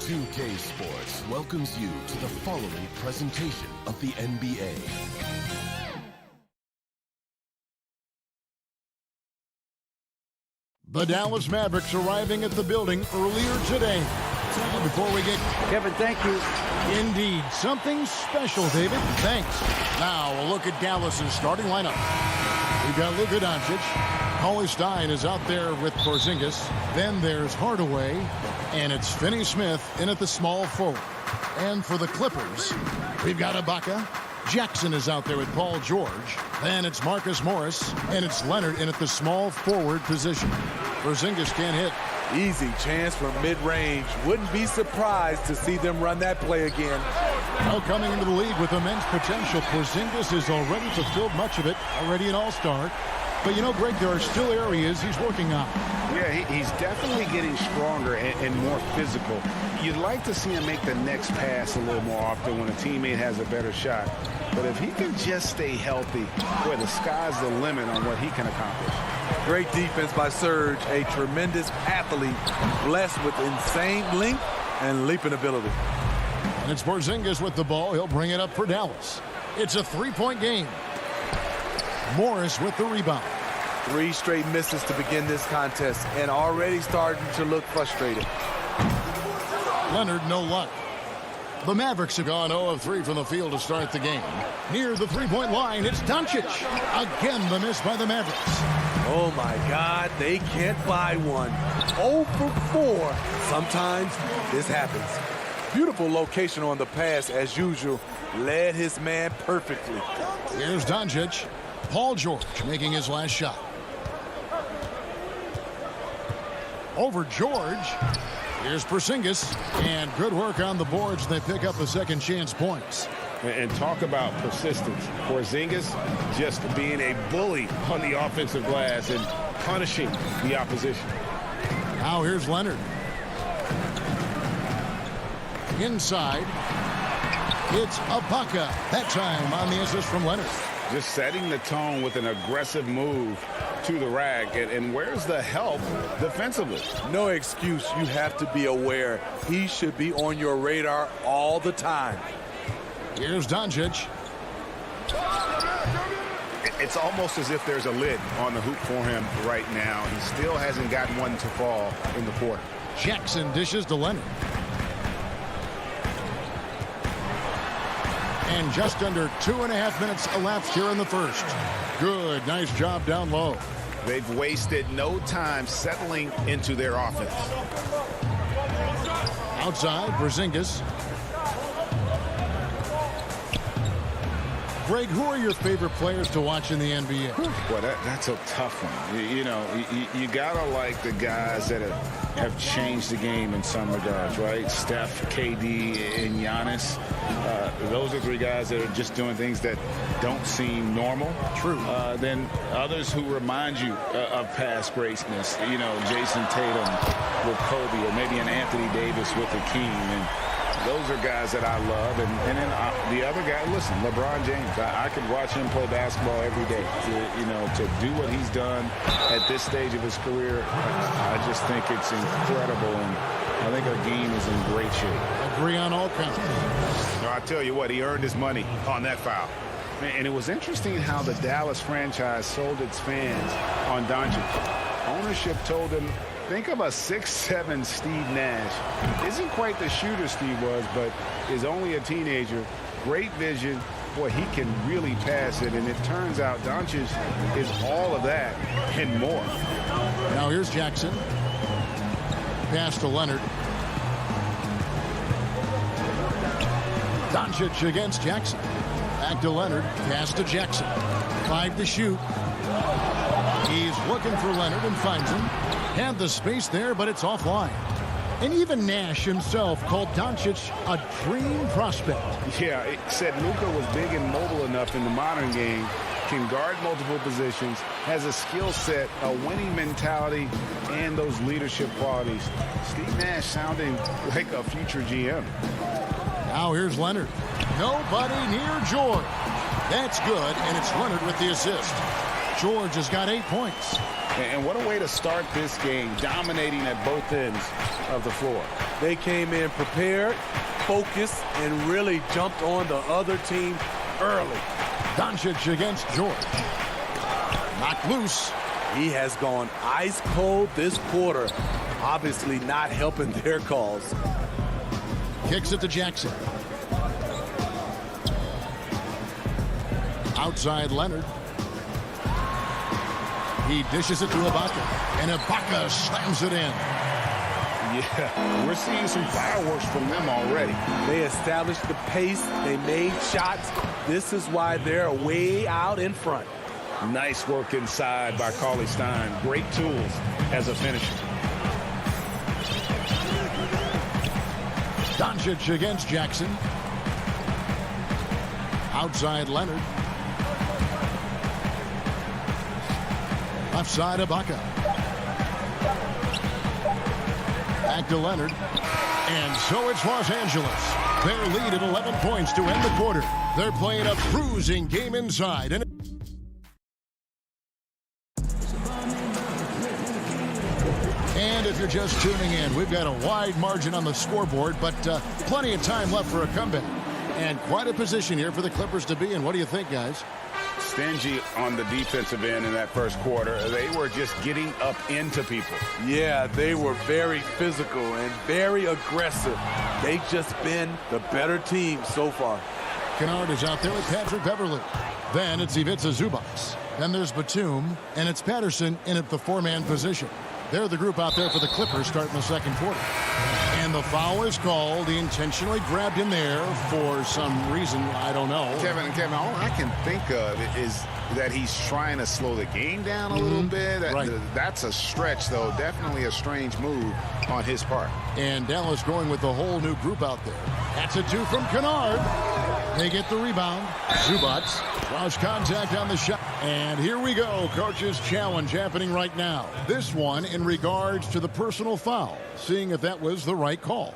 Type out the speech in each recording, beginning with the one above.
2K Sports welcomes you to the following presentation of the NBA. The Dallas Mavericks arriving at the building earlier today. And before we get... Kevin, thank you. Indeed, something special, David. Thanks. Now, a look at Dallas's starting lineup. We've got Luka Doncic. Cauley Stein is out there with Porzingis. Then there's Hardaway. And it's Finney Smith in at the small forward. And for the Clippers, we've got Ibaka. Jackson is out there with Paul George. Then it's Marcus Morris. And it's Leonard in at the small forward position. Porzingis can't hit. Easy chance for mid-range. Wouldn't be surprised to see them run that play again. Now coming into the league with immense potential, Porzingis has already fulfilled much of it, already an all-star. But, you know, Greg, there are still areas he's working on. Yeah, he's definitely getting stronger and more physical. You'd like to see him make the next pass a little more often when a teammate has a better shot. But if he can just stay healthy, boy, the sky's the limit on what he can accomplish. Great defense by Serge, a tremendous athlete, blessed with insane length and leaping ability. And it's Porzingis with the ball. He'll bring it up for Dallas. It's a three-point game. Morris with the rebound. 3 straight misses to begin this contest and already starting to look frustrated. Leonard, no luck. The Mavericks have gone 0 of 3 from the field to start the game. Near the three-point line, it's Doncic. Again, the miss by the Mavericks. Oh, my God, they can't buy one. 0 for 4. Sometimes this happens. Beautiful location on the pass, as usual. Led his man perfectly. Here's Doncic. Paul George making his last shot. Over George. Here's Porzingis. And good work on the boards. They pick up the second chance points. And talk about persistence. Porzingis just being a bully on the offensive glass and punishing the opposition. Now here's Leonard. Inside. It's Ibaka. That time on the assist from Leonard. Just setting the tone with an aggressive move to the rack. And where's the help defensively? No excuse. You have to be aware. He should be on your radar all the time. Here's Doncic. It's almost as if there's a lid on the hoop for him right now. He still hasn't gotten one to fall in the quarter. Jackson dishes to Leonard. And just under 2.5 minutes elapsed here in the first. Good, nice job down low. They've wasted no time settling into their offense. Outside, Porzingis. Greg, who are your favorite players to watch in the NBA? Well, that's a tough one. You gotta like the guys that have changed the game in some regards, right? Steph, KD, and Giannis. Those are 3 guys that are just doing things that don't seem normal. True. Then others who remind you of past greatness. You know, Jason Tatum with Kobe, or maybe an Anthony Davis with Hakeem. And those are guys that I love. And then the other guy, listen, LeBron James. I could watch him play basketball every day. To do what he's done at this stage of his career, I just think it's incredible. And I think our game is in great shape. Agree on all counts. No, I tell you what, he earned his money on that foul. And it was interesting how the Dallas franchise sold its fans on Doncic. Ownership told them, think of a 6'7" Steve Nash. Isn't quite the shooter Steve was, but is only a teenager. Great vision. Boy, he can really pass it. And it turns out Doncic is all of that and more. Now here's Jackson. Pass to Leonard. Doncic against Jackson. Back to Leonard. Pass to Jackson. 5 to shoot. He's looking for Leonard and finds him. Had the space there, but it's offline. And even Nash himself called Doncic a dream prospect. Yeah, it said Luka was big and mobile enough in the modern game, can guard multiple positions, has a skill set, a winning mentality, and those leadership qualities. Steve Nash sounding like a future GM. Now here's Leonard. Nobody near George. That's good, and it's Leonard with the assist. George has got 8 points. And what a way to start this game, dominating at both ends of the floor. They came in prepared, focused, and really jumped on the other team early. Doncic against George. Knocked loose. He has gone ice cold this quarter, obviously not helping their cause. Kicks it to Jackson. Outside Leonard. He dishes it to Ibaka, and Ibaka slams it in. Yeah, we're seeing some fireworks from them already. They established the pace. They made shots. This is why they're way out in front. Nice work inside by Cauley Stein. Great tools as a finisher. Doncic against Jackson. Outside Leonard. Left side Ibaka. Back to Leonard. And so it's Los Angeles. Their lead at 11 points to end the quarter. They're playing a cruising game inside. And if you're just tuning in, we've got a wide margin on the scoreboard, but plenty of time left for a comeback. And quite a position here for the Clippers to be in. What do you think, guys? Stingy on the defensive end in that first quarter. They were just getting up into people. Yeah, they were very physical and very aggressive. They've just been the better team so far. Kennard is out there with Patrick Beverley. Then it's Ivica Zubac. Then there's Batum, and it's Patterson in at the four-man position. They're the group out there for the Clippers starting the second quarter. And the foul is called. He intentionally grabbed him there for some reason. I don't know. Kevin, all I can think of is that he's trying to slow the game down a little bit. Right. That's a stretch, though. Definitely a strange move on his part. And Dallas going with the whole new group out there. That's a two from Kennard. They get the rebound. Zubac draws contact on the shot. And here we go. Coach's challenge happening right now. This one in regards to the personal foul. Seeing if that was the right call.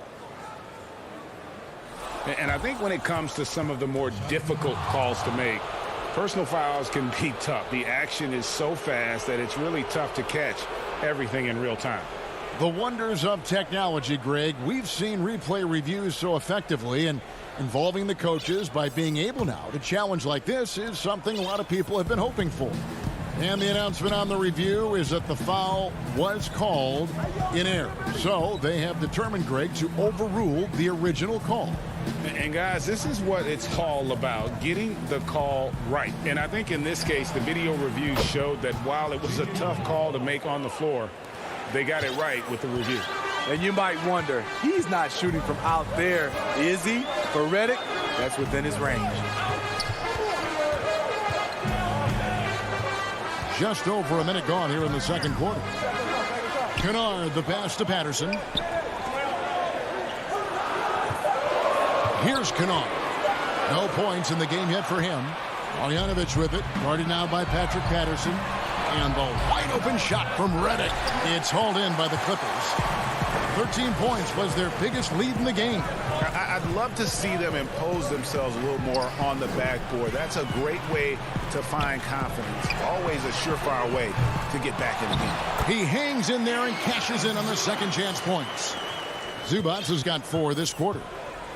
And I think when it comes to some of the more difficult calls to make, personal fouls can be tough. The action is so fast that it's really tough to catch everything in real time. The wonders of technology, Greg. We've seen replay reviews so effectively, and involving the coaches by being able now to challenge like this is something a lot of people have been hoping for. And the announcement on the review is that the foul was called in error. So they have determined, Greg, to overrule the original call. And guys, this is what it's all about, getting the call right. And I think in this case, the video review showed that while it was a tough call to make on the floor, they got it right with the review. And you might wonder, he's not shooting from out there, is he? For Redick, that's within his range. Just over a minute gone here in the second quarter. Kennard, the pass to Patterson. Here's Kennard. No points in the game yet for him. Marjanovic with it. Guarded now by Patrick Patterson. And the wide open shot from Redick. It's hauled in by the Clippers. 13 points was their biggest lead in the game. I'd love to see them impose themselves a little more on the backboard. That's a great way to find confidence. Always a surefire way to get back in the game. He hangs in there and cashes in on the second chance points. Zubac has got 4 this quarter.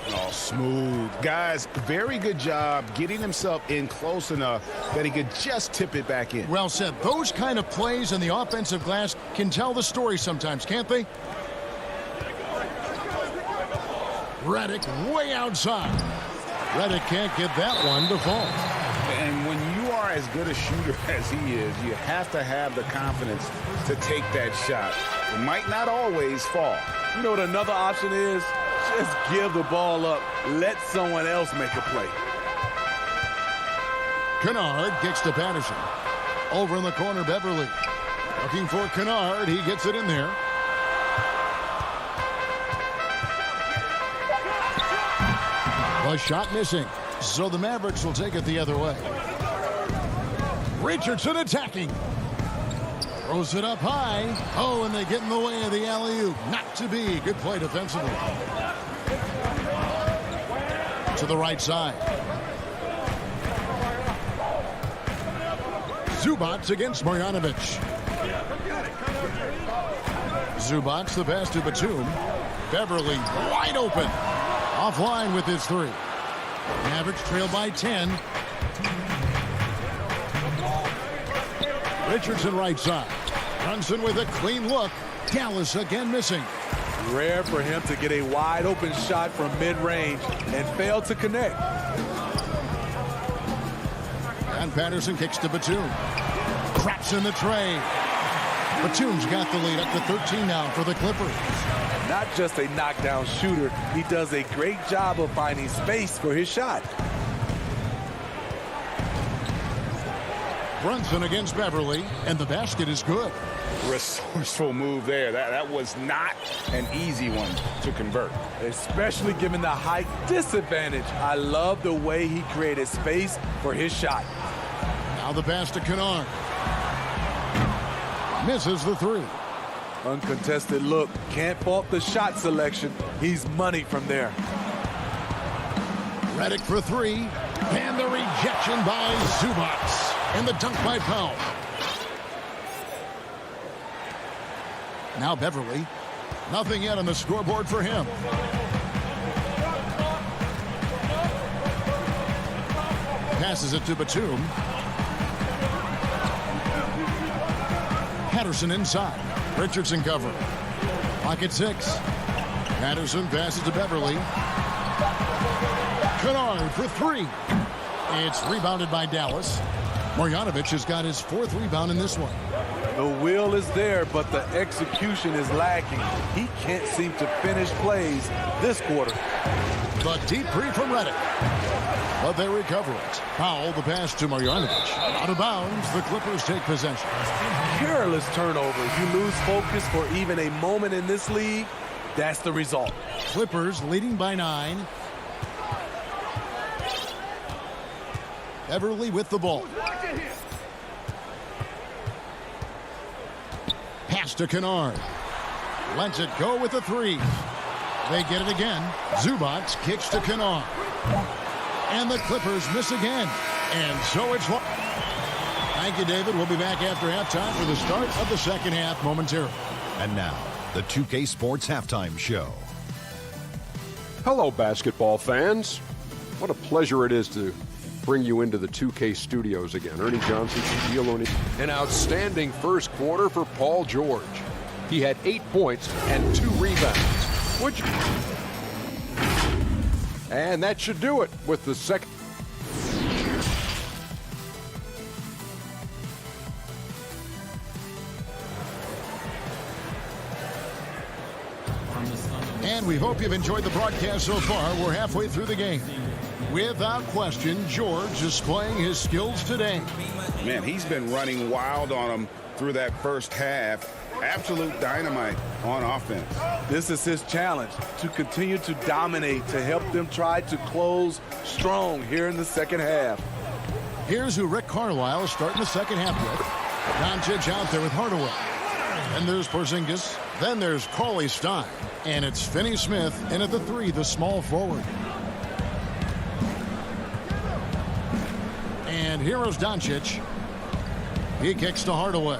Oh, smooth. Guys, very good job getting himself in close enough that he could just tip it back in. Well said. Those kind of plays in the offensive glass can tell the story sometimes, can't they? Redick way outside. Redick can't get that one to fall. And when you are as good a shooter as he is, you have to have the confidence to take that shot. It might not always fall. You know what another option is? Just give the ball up. Let someone else make a play. Kennard kicks to Patterson. Over in the corner, Beverley. Looking for Kennard. He gets it in there. The shot missing. So the Mavericks will take it the other way. Richardson attacking. Throws it up high. Oh, and they get in the way of the alley-oop. Not to be. Good play defensively. To the right side. Zubac against Marjanovic. Zubac, the pass to Batum. Beverly wide open. Offline with his three. Mavericks trail by 10. Richardson right side. Brunson with a clean look. Dallas again missing. Rare for him to get a wide open shot from mid-range and fail to connect. And Patterson kicks to Batum. Craps in the tray. Batum's got the lead up to 13 now for the Clippers. Not just a knockdown shooter, he does a great job of finding space for his shot. Brunson against Beverly, and the basket is good. Resourceful move there. That was not an easy one to convert. Especially given the height disadvantage. I love the way he created space for his shot. Now the pass to Kennard. Misses the three. Uncontested look. Can't fault the shot selection. He's money from there. Redick for three. And the rejection by Zubac. And the dunk by Powell. Now Beverly. Nothing yet on the scoreboard for him. Passes it to Batum. Patterson inside. Richardson cover. Pocket 6. Patterson passes to Beverly. Kennard for three. It's rebounded by Dallas. Marjanovic has got his fourth rebound in this one. The will is there, but the execution is lacking. He can't seem to finish plays this quarter. The deep three from Redick. But they recover it. Powell, the pass to Marjanovic. Out of bounds, the Clippers take possession. Careless turnover. You lose focus for even a moment in this league. That's the result. Clippers leading by 9. Beverly with the ball. Pass to Kennard. Lets it go with the three. They get it again. Zubac kicks to Kennard. And the Clippers miss again. And so it's... Thank you, David. We'll be back after halftime for the start of the second half momentarily. And now, the 2K Sports Halftime Show. Hello, basketball fans. What a pleasure it is to bring you into the 2K studios again. Ernie Johnson, Shaquille O'Neal. An outstanding first quarter for Paul George. He had 8 points and 2 rebounds. And that should do it with the second. And we hope you've enjoyed the broadcast so far. We're halfway through the game. Without question, George is playing his skills today. Man, he's been running wild on him through that first half. Absolute dynamite on offense. This is his challenge, to continue to dominate, to help them try to close strong here in the second half. Here's who Rick Carlisle is starting the second half with. Doncic out there with Hardaway. Then there's Porzingis. Then there's Cauley Stein. And it's Finney-Smith in at the 3, the small forward. And here is Doncic. He kicks to Hardaway.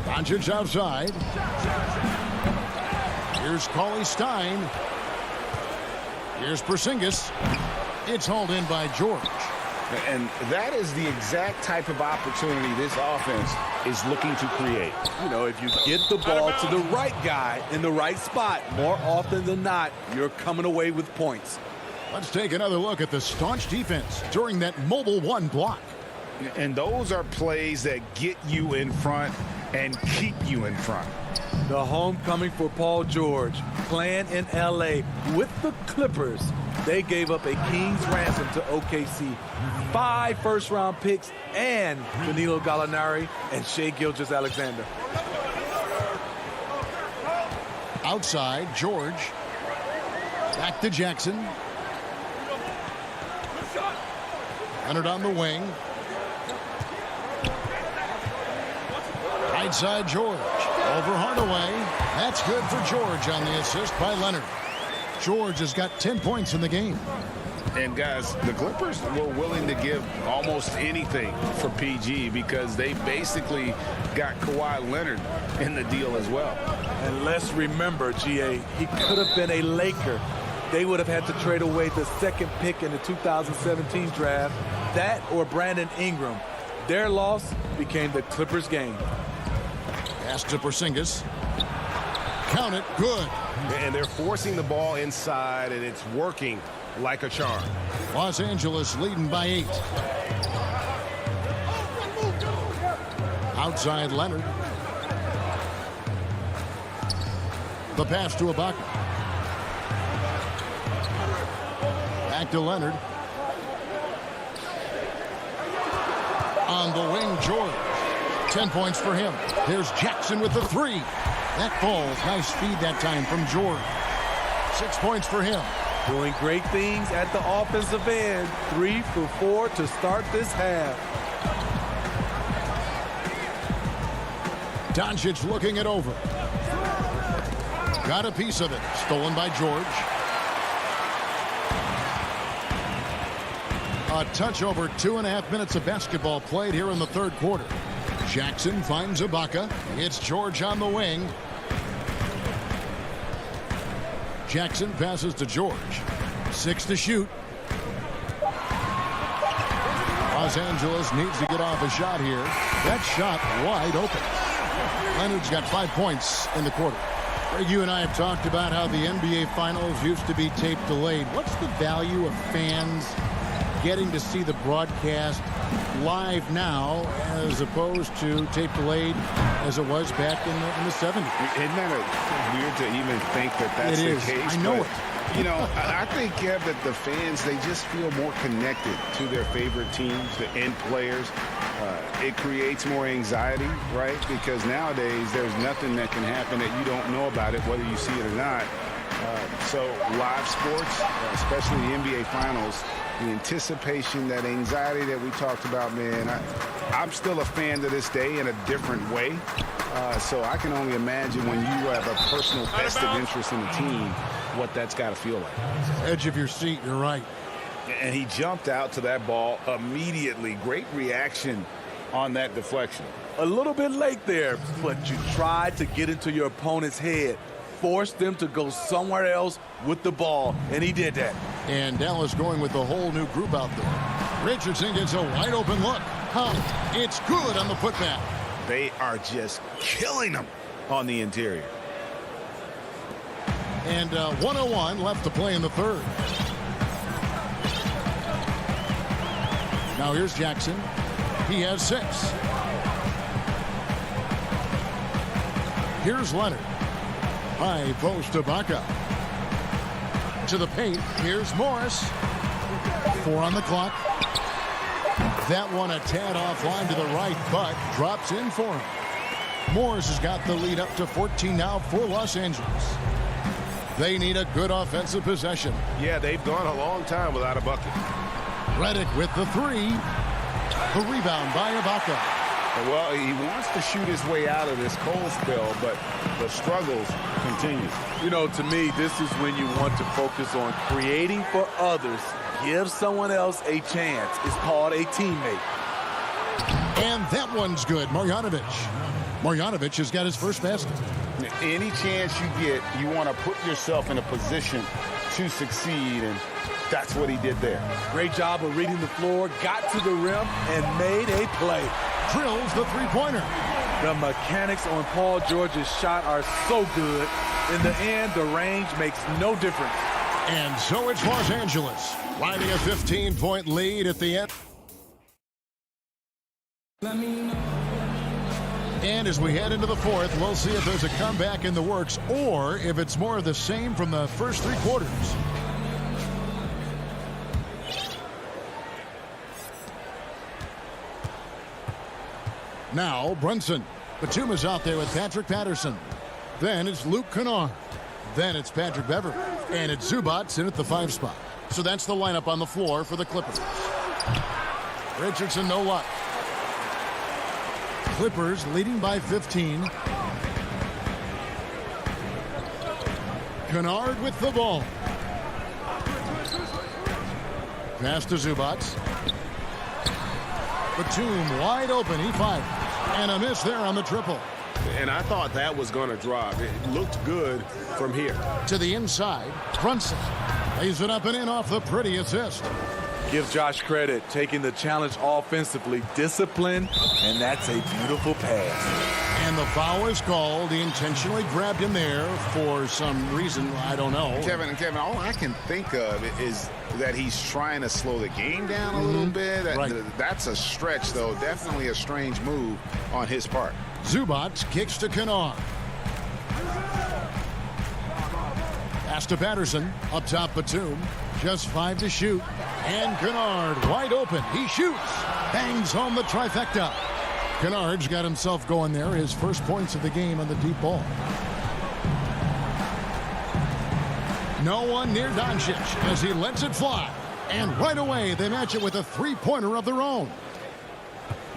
Doncic outside. Here's Cauley Stein. Here's Porzingis. It's hauled in by George. And that is the exact type of opportunity this offense is looking to create. You know, if you get the ball to the right guy in the right spot, more often than not, you're coming away with points. Let's take another look at the staunch defense during that mobile 1 block. And those are plays that get you in front and keep you in front. The homecoming for Paul George, playing in LA with the Clippers. They gave up a king's ransom to OKC. 5 first-round picks and Danilo Gallinari and Shai Gilgeous-Alexander. Outside, George. Back to Jackson. Leonard on the wing. Right side, George. Over Hardaway. That's good for George on the assist by Leonard. George has got 10 points in the game. And guys, the Clippers were willing to give almost anything for PG because they basically got Kawhi Leonard in the deal as well. And let's remember, GA, he could have been a Laker. They would have had to trade away the second pick in the 2017 draft. That or Brandon Ingram. Their loss became the Clippers' game. Pass to Porzingis. Count it. Good. And they're forcing the ball inside, and it's working like a charm. Los Angeles leading by 8. Outside Leonard. The pass to Ibaka. Back to Leonard. On the wing, George. 10 points for him. There's Jackson with the 3. That falls. Nice feed that time from George. 6 points for him. Doing great things at the offensive end. 3 for 4 to start this half. Doncic looking it over. Got a piece of it. Stolen by George. A touch over 2.5 minutes of basketball played here in the third quarter. Jackson finds Ibaka. It's George on the wing. Jackson passes to George. 6 to shoot. Los Angeles needs to get off a shot here. That shot wide open. Leonard's got 5 points in the quarter. Greg, you and I have talked about how the NBA Finals used to be tape delayed. What's the value of fans getting to see the broadcast live now as opposed to tape delayed as it was back in the 70s? Isn't that weird to even think that that's the case? I know it. You know, I think, Kev, that the fans, they just feel more connected to their favorite teams, the end players. It creates more anxiety, right? Because nowadays there's nothing that can happen that you don't know about it, whether you see it or not. So live sports, especially the NBA Finals, the anticipation, that anxiety that we talked about, man, I'm still a fan to this day in a different way. So I can only imagine when you have a personal vested interest in the team, what that's got to feel like. Edge of your seat, you're right. And he jumped out to that ball immediately. Great reaction on that deflection. A little bit late there, but you tried to get into your opponent's head. Force them to go somewhere else with the ball, and he did that. And Dallas going with a whole new group out there. Richardson gets a wide open look. It's good on the putback. They are just killing them on the interior. And 1:01 left to play in the third. Now here's Jackson. He has 6. Here's Leonard. High post to Ibaka. To the paint. Here's Morris. 4 on the clock. That one a tad offline to the right, but drops in for him. Morris has got the lead up to 14 now for Los Angeles. They need a good offensive possession. Yeah, they've gone a long time without a bucket. Redick with the 3. The rebound by Ibaka. Well, he wants to shoot his way out of this cold spell, but the struggles continue. You know, to me, this is when you want to focus on creating for others. Give someone else a chance. It's called a teammate. And that one's good. Marjanovic has got his first basket. Any chance you get, you want to put yourself in a position to succeed, and that's what he did there. Great job of reading the floor, got to the rim, and made a play. Drills the three-pointer. The mechanics on Paul George's shot are so good. In the end, the range makes no difference. And so it's Los Angeles, riding a 15-point lead at the end. And as we head into the fourth, we'll see if there's a comeback in the works or if it's more of the same from the first 3 quarters. Now Brunson. Batuma's out there with Patrick Patterson. Then it's Luke Kennard. Then it's Patrick Beverley. And it's Zubats in at the 5 spot. So that's the lineup on the floor for the Clippers. Richardson, no luck. Clippers leading by 15. Kennard with the ball. Pass to Zubats. Batum wide open. He fires. And a miss there on the triple. And I thought that was going to drop. It looked good from here. To the inside, Brunson lays it up and in off the pretty assist. Give Josh credit, taking the challenge offensively, discipline, and that's a beautiful pass. And the foul is called. He intentionally grabbed him there for some reason, I don't know. Kevin, all I can think of is that he's trying to slow the game down a little bit. Right. That's a stretch, though. Definitely a strange move on his part. Zubac kicks to Kennard. Pass to Patterson. Up top, Batum. Just 5 to shoot. And Kennard wide open. He shoots. Bangs home the trifecta. Kennard's got himself going there. His first points of the game on the deep ball. No one near Doncic as he lets it fly. And right away, they match it with a three-pointer of their own.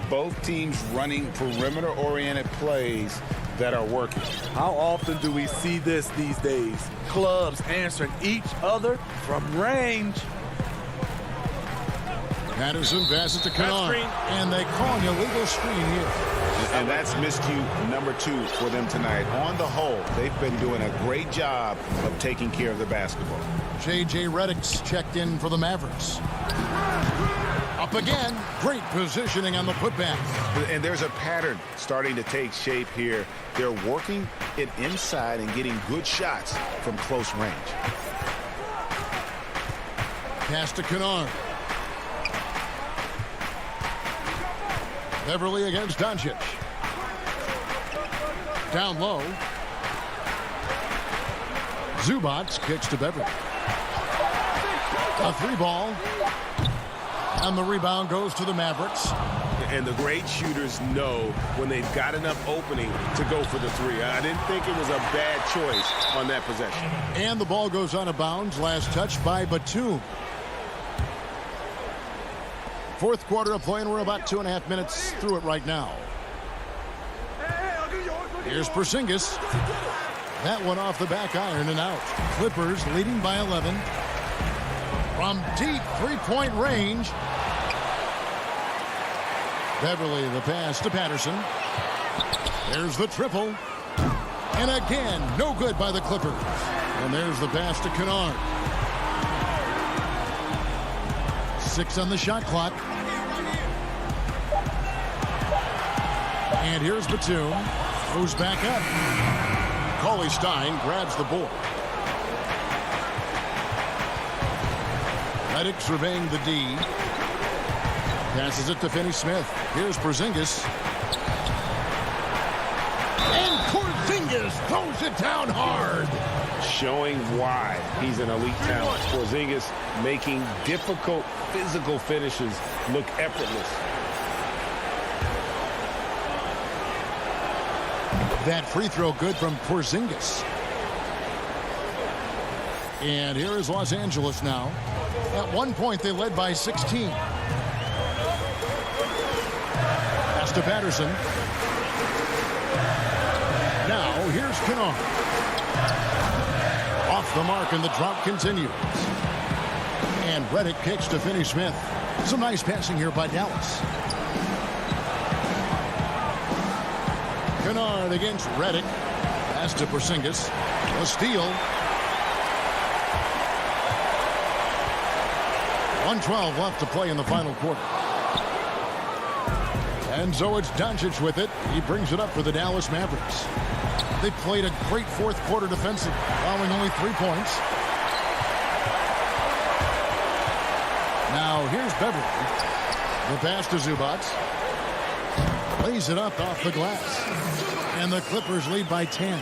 Both teams running perimeter-oriented plays that are working. How often do we see this these days? Clubs answering each other from range. Patterson passes to Kennard. And they call an illegal screen here. And that's miscue number 2 for them tonight. On the whole, they've been doing a great job of taking care of the basketball. J.J. Redick's checked in for the Mavericks. Up again. Great positioning on the putback. And there's a pattern starting to take shape here. They're working it inside and getting good shots from close range. Pass to Kennard. Beverly against Doncic. Down low. Zubac kicks to Beverly. A 3-ball. And the rebound goes to the Mavericks. And the great shooters know when they've got enough opening to go for the 3. I didn't think it was a bad choice on that possession. And the ball goes out of bounds. Last touch by Batum. Fourth quarter of play, and we're about 2.5 minutes through it right now. Here's Porzingis. That one off the back iron and out. Clippers leading by 11. From deep three-point range. Beverly, the pass to Patterson. There's the triple. And again, no good by the Clippers. And there's the pass to Kennard. 6 on the shot clock. And here's Batum. Moves back up. Cauley Stein grabs the board. Redick surveying the D. Passes it to Finney-Smith. Here's Porzingis. And Porzingis throws it down hard. Showing why he's an elite talent. Porzingis making difficult physical finishes look effortless. That free throw good from Porzingis. And here is Los Angeles now. At one point, they led by 16. Pass to Patterson. Now, here's Kennard. Off the mark, and the drought continues. And Redick kicks to Finney-Smith. Some nice passing here by Dallas. Kennard against Redick. Pass to Porzingis. A steal. 1:12 left to play in the final quarter. And so it's Doncic with it. He brings it up for the Dallas Mavericks. They played a great fourth quarter defensive, allowing only 3 points. Now here's Beverly. The pass to Zubac. Lays it up off the glass. And the Clippers lead by 10.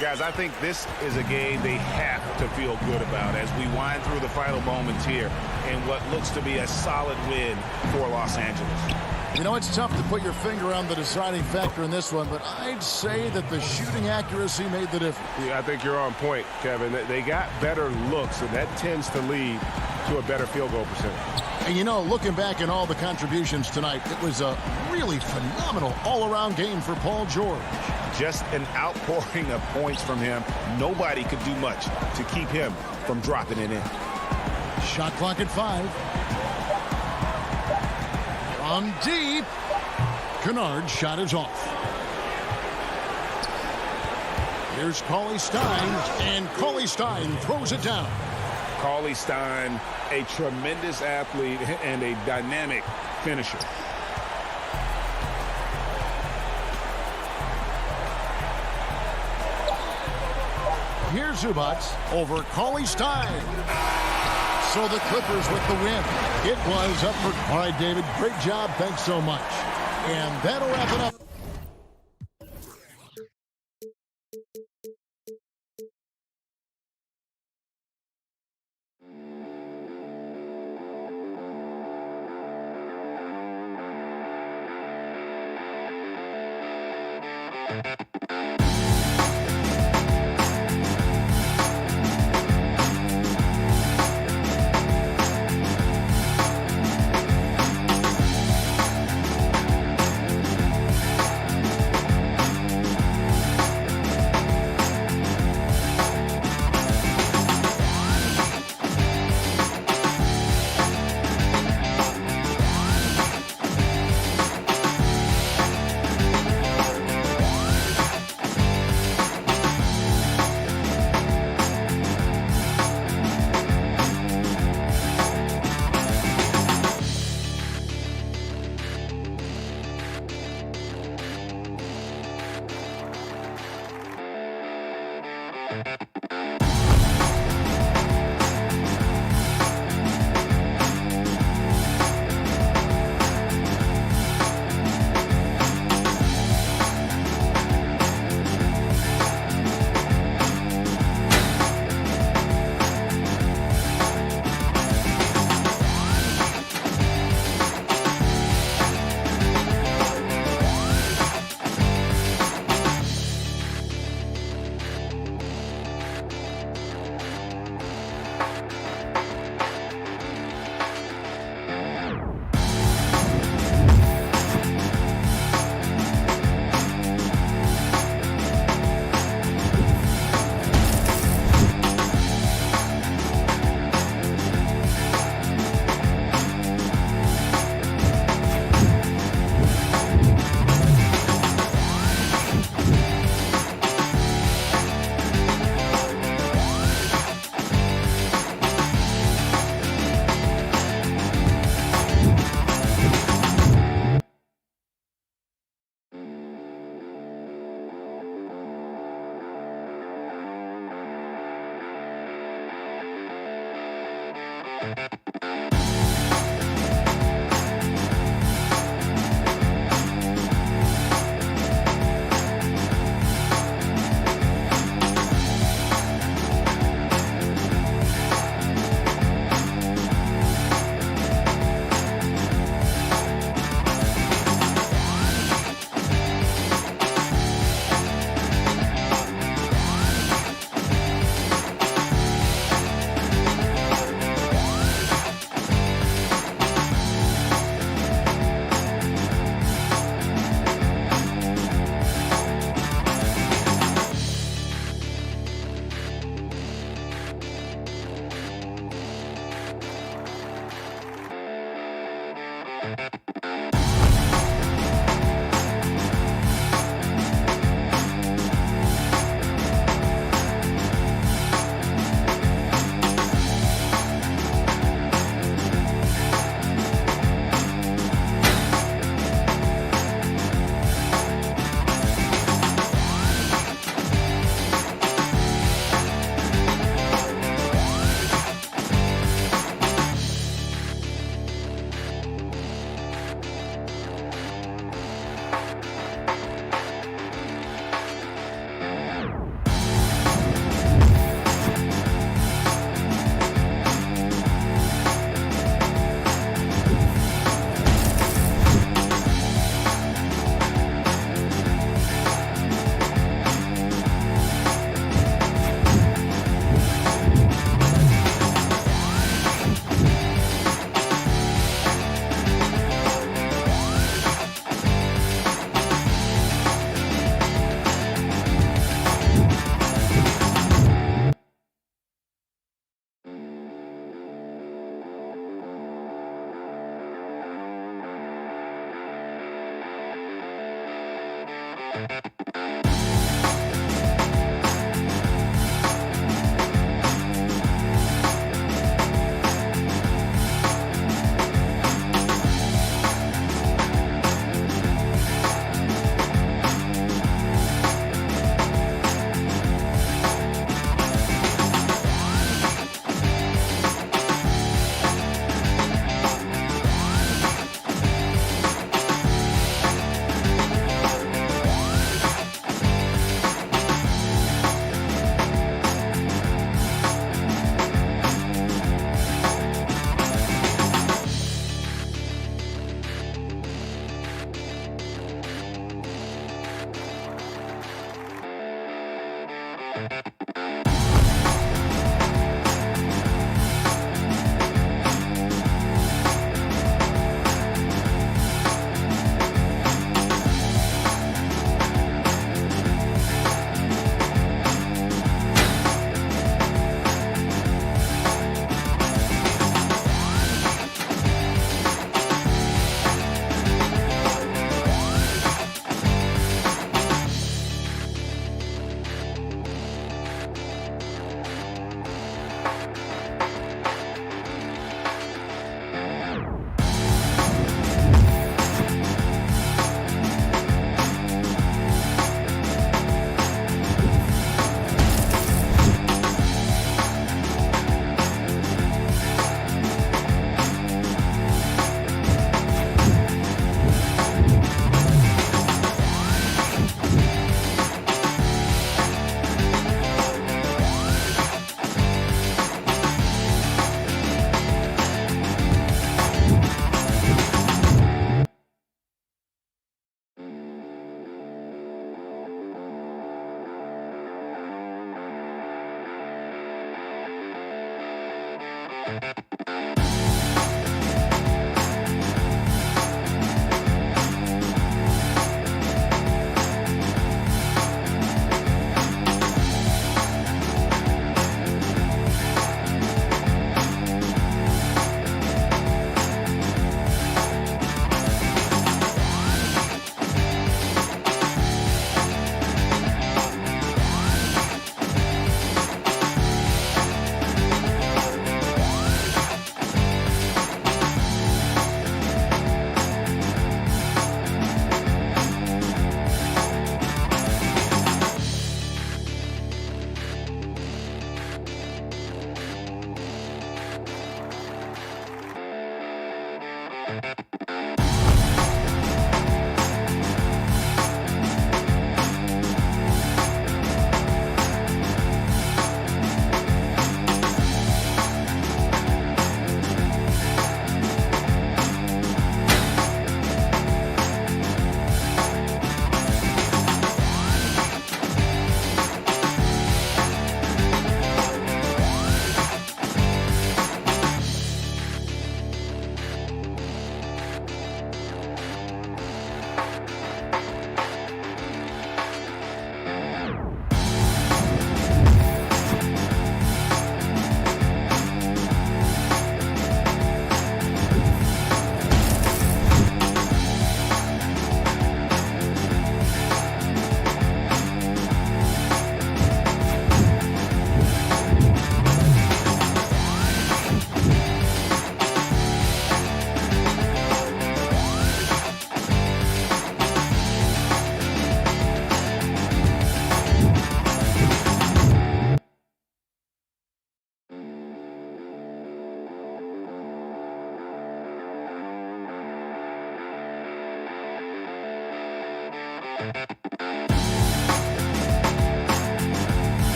Guys, I think this is a game they have to feel good about as we wind through the final moments here in what looks to be a solid win for Los Angeles. You know, it's tough to put your finger on the deciding factor in this one, but I'd say that the shooting accuracy made the difference. Yeah, I think you're on point, Kevin. They got better looks, and that tends to lead to a better field goal percentage. And you know, looking back at all the contributions tonight, it was a really phenomenal all-around game for Paul George. Just an outpouring of points from him. Nobody could do much to keep him from dropping it in. Shot clock at 5. From deep, Kennard's shot is off. Here's Cauley Stein, and Cauley Stein throws it down. Cauley Stein, a tremendous athlete and a dynamic finisher. Here's Zubac over Cauley Stein. So the Clippers with the win. It was up for... All right, David, great job. Thanks so much. And that'll wrap it up.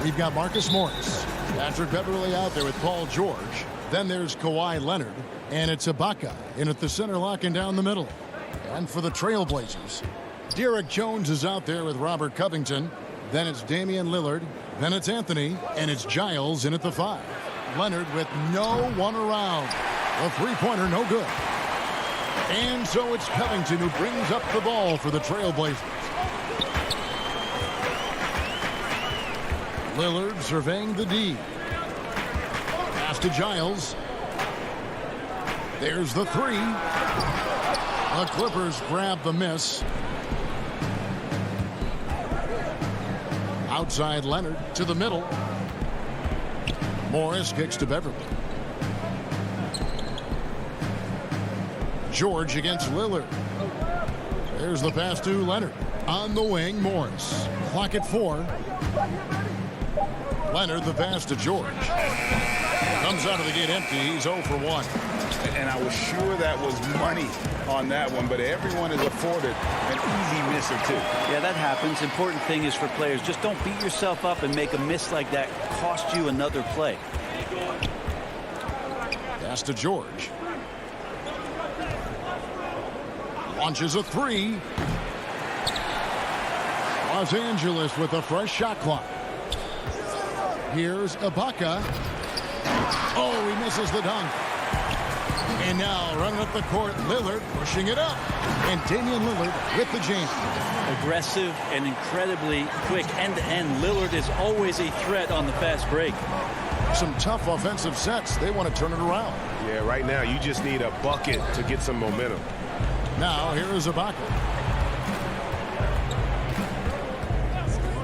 We've got Marcus Morris, Patrick Beverly out there with Paul George. Then there's Kawhi Leonard, and it's Ibaka in at the center, locking down the middle. And for the Trailblazers, Derek Jones is out there with Robert Covington. Then it's Damian Lillard. Then it's Anthony, and it's Giles in at the 5. Leonard with no one around. The three-pointer, no good. And so it's Covington who brings up the ball for the Trailblazers. Lillard surveying the D. Pass to Giles. There's the three. The Clippers grab the miss. Outside Leonard to the middle. Morris kicks to Beverly. George against Lillard. There's the pass to Leonard. On the wing, Morris. Clock at 4. Leonard, the pass to George. Comes out of the gate empty. He's 0 for 1. And I was sure that was money on that one, but everyone is afforded an easy miss or two. Yeah, that happens. Important thing is for players, just don't beat yourself up and make a miss like that cost you another play. Pass to George. Launches a three. Los Angeles with a fresh shot clock. Here's Ibaka. Oh, he misses the dunk. And now running up the court, Lillard pushing it up. And Damian Lillard with the jam. Aggressive and incredibly quick end-to-end. Lillard is always a threat on the fast break. Some tough offensive sets. They want to turn it around. Yeah, right now you just need a bucket to get some momentum. Now here is Ibaka.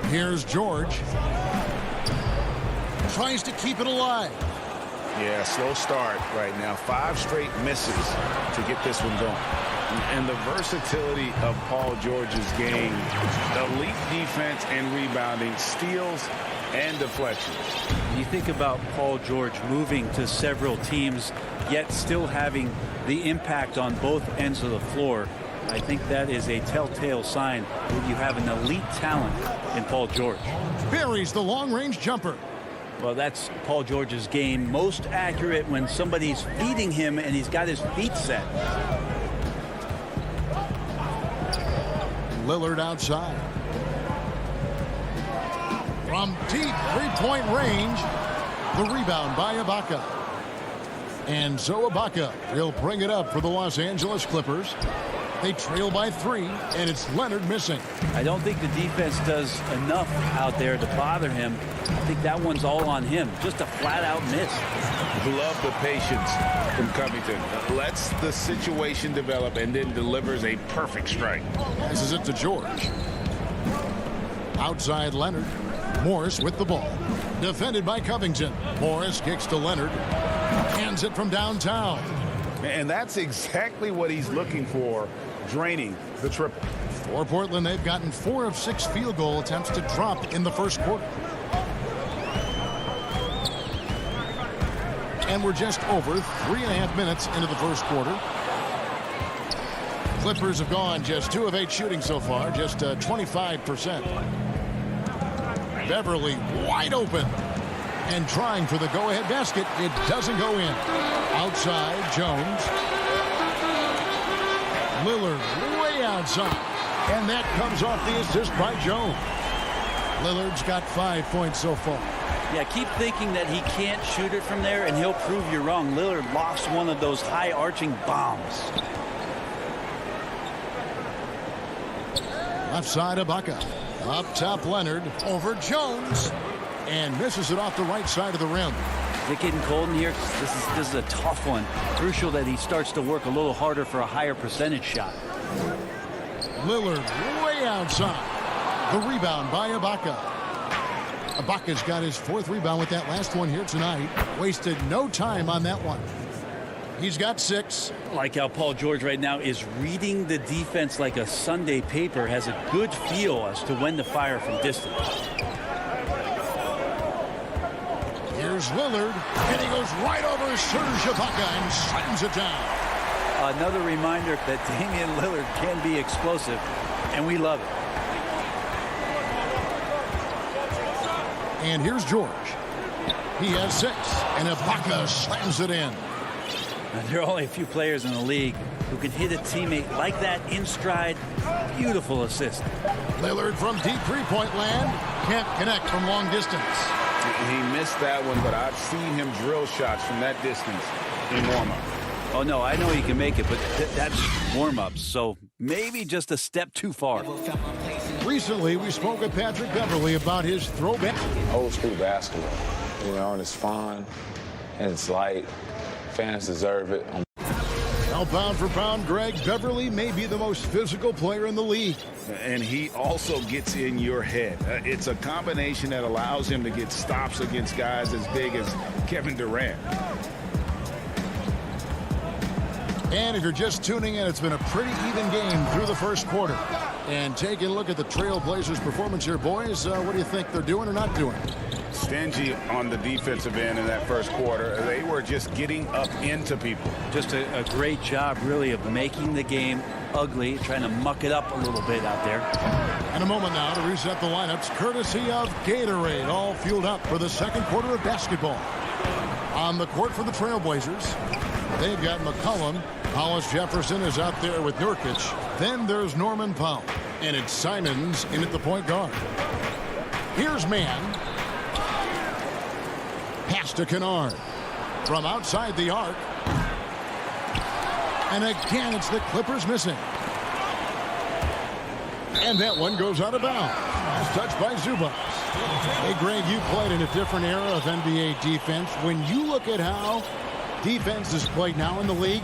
Here's George. Tries to keep it alive. Yeah, slow start right now. 5 straight misses to get this one going. And the versatility of Paul George's game, elite defense and rebounding, steals and deflections. You think about Paul George moving to several teams, yet still having the impact on both ends of the floor. I think that is a telltale sign that you have an elite talent in Paul George. Buries the long-range jumper. Well, that's Paul George's game. Most accurate when somebody's feeding him and he's got his feet set. Lillard outside. From deep three-point range, the rebound by Ibaka. And so Ibaka will bring it up for the Los Angeles Clippers. They trail by 3, and it's Leonard missing. I don't think the defense does enough out there to bother him. I think that one's all on him. Just a flat-out miss. Love the patience from Covington. Lets the situation develop and then delivers a perfect strike. Passes it to George. Outside Leonard. Morris with the ball. Defended by Covington. Morris kicks to Leonard. Hands it from downtown. And that's exactly what he's looking for, draining the triple. For Portland, they've gotten 4 of 6 field goal attempts to drop in the first quarter. And we're just over 3.5 minutes into the first quarter. Clippers have gone just 2 of 8 shooting so far, just 25%. Beverly wide open. And trying for the go-ahead basket. It doesn't go in. Outside, Jones. Lillard way outside. And that comes off the assist by Jones. Lillard's got 5 points so far. Yeah, keep thinking that he can't shoot it from there, and he'll prove you wrong. Lillard lofts one of those high-arching bombs. Left side, Ibaka. Up top, Leonard. Over Jones. And misses it off the right side of the rim. They're getting cold in here. This is a tough one. Crucial that he starts to work a little harder for a higher percentage shot. Lillard way outside. The rebound by Ibaka. Ibaka's got his 4th rebound with that last one here tonight. Wasted no time on that one. He's got 6. Like how Paul George right now is reading the defense like a Sunday paper. Has a good feel as to when to fire from distance. Here's Lillard, and he goes right over Serge Ibaka and slams it down. Another reminder that Damian Lillard can be explosive, and we love it. And here's George. He has 6, and Ibaka slams it in. Now, there are only a few players in the league who can hit a teammate like that in stride. Beautiful assist. Lillard from deep three-point land. Can't connect from long distance. He missed that one, but I've seen him drill shots from that distance in warm-up. Oh, no, I know he can make it, but that's warm-ups, so maybe just a step too far. Recently, we spoke with Patrick Beverly about his throwback. Old school basketball, and it's fun, and it's light. Fans deserve it. Now, pound for pound, Greg, Beverly may be the most physical player in the league. And he also gets in your head. It's a combination that allows him to get stops against guys as big as Kevin Durant. And if you're just tuning in, it's been a pretty even game through the first quarter. And taking a look at the Trailblazers' performance here, boys, what do you think they're doing or not doing? Stingy on the defensive end in that first quarter. They were just getting up into people. Just a great job, really, of making the game ugly, trying to muck it up a little bit out there. And a moment now to reset the lineups, courtesy of Gatorade, all fueled up for the second quarter of basketball. On the court for the Trailblazers, they've got McCollum. Hollis Jefferson is out there with Nurkic. Then there's Norman Powell. And it's Simons in at the point guard. Here's Mann. Pass to Kennard. From outside the arc. And again, it's the Clippers missing. And that one goes out of bounds. Touched by Zubac. Hey, Greg, you played in a different era of NBA defense. When you look at how defense is played now in the league,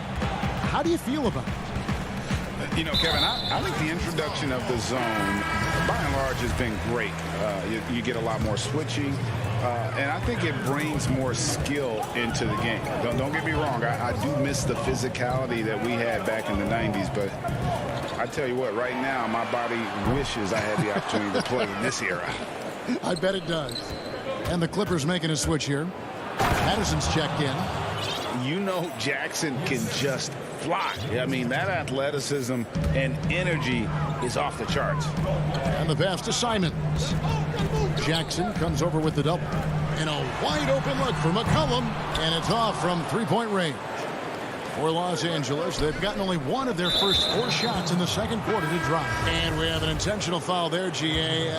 how do you feel about it? You know, Kevin, I think the introduction of the zone, by and large, has been great. You get a lot more switching, and I think it brings more skill into the game. Don't get me wrong. I do miss the physicality that we had back in the 90s, but I tell you what, right now, my body wishes I had the opportunity to play in this era. I bet it does. And the Clippers making a switch here. Patterson's checked in. You know Jackson can just fly. I mean, that athleticism and energy is off the charts. And the pass to Simons. Jackson comes over with the double. And a wide open look for McCollum. And it's off from three-point range. For Los Angeles, they've gotten only one of their first 4 shots in the second quarter to drop. And we have an intentional foul there, GA.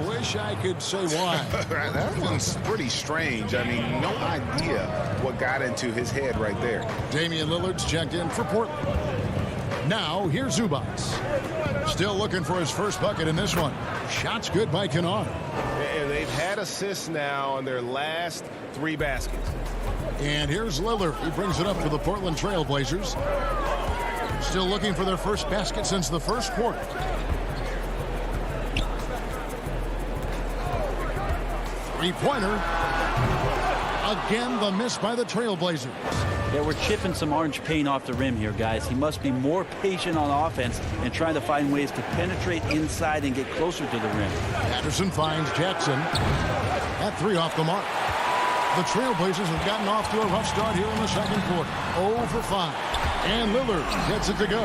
Wish I could say why. That one's pretty strange. I mean, no idea what got into his head right there. Damian Lillard's checked in for Portland. Now, here's Zubac. Still looking for his first bucket in this one. Shots good by Kennard. And they've had assists now on their last 3 baskets. And here's Lillard. He brings it up for the Portland Trailblazers. Still looking for their first basket since the first quarter. Three-pointer. Again, the miss by the Trailblazers. Yeah, we're chipping some orange paint off the rim here, guys. He must be more patient on offense and trying to find ways to penetrate inside and get closer to the rim. Patterson finds Jackson. That 3 off the mark. The Trailblazers have gotten off to a rough start here in the second quarter. 0 for 5. And Lillard gets it to go.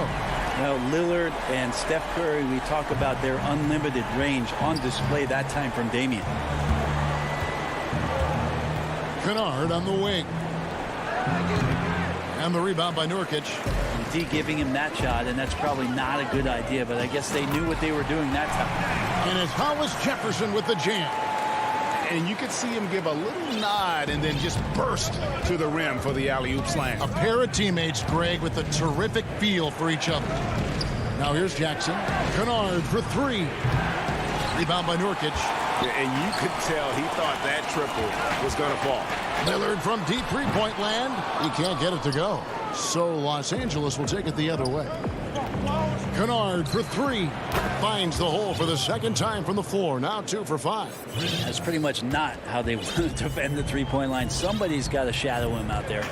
Now, Lillard and Steph Curry, we talk about their unlimited range on display that time from Damian. Kennard on the wing. And the rebound by Nurkic. D giving him that shot, and that's probably not a good idea, but I guess they knew what they were doing that time. And it's Hollis Jefferson with the jam. And you could see him give a little nod and then just burst to the rim for the alley-oop slam. A pair of teammates, Greg, with a terrific feel for each other. Now here's Jackson. Kennard for 3. Rebound by Nurkic. And you could tell he thought that triple was going to fall. Lillard from deep three-point land. He can't get it to go. So Los Angeles will take it the other way. Kennard for 3. Finds the hole for the second time from the floor. Now 2 for 5. That's pretty much not how they want to defend the three-point line. Somebody's got to shadow him out there.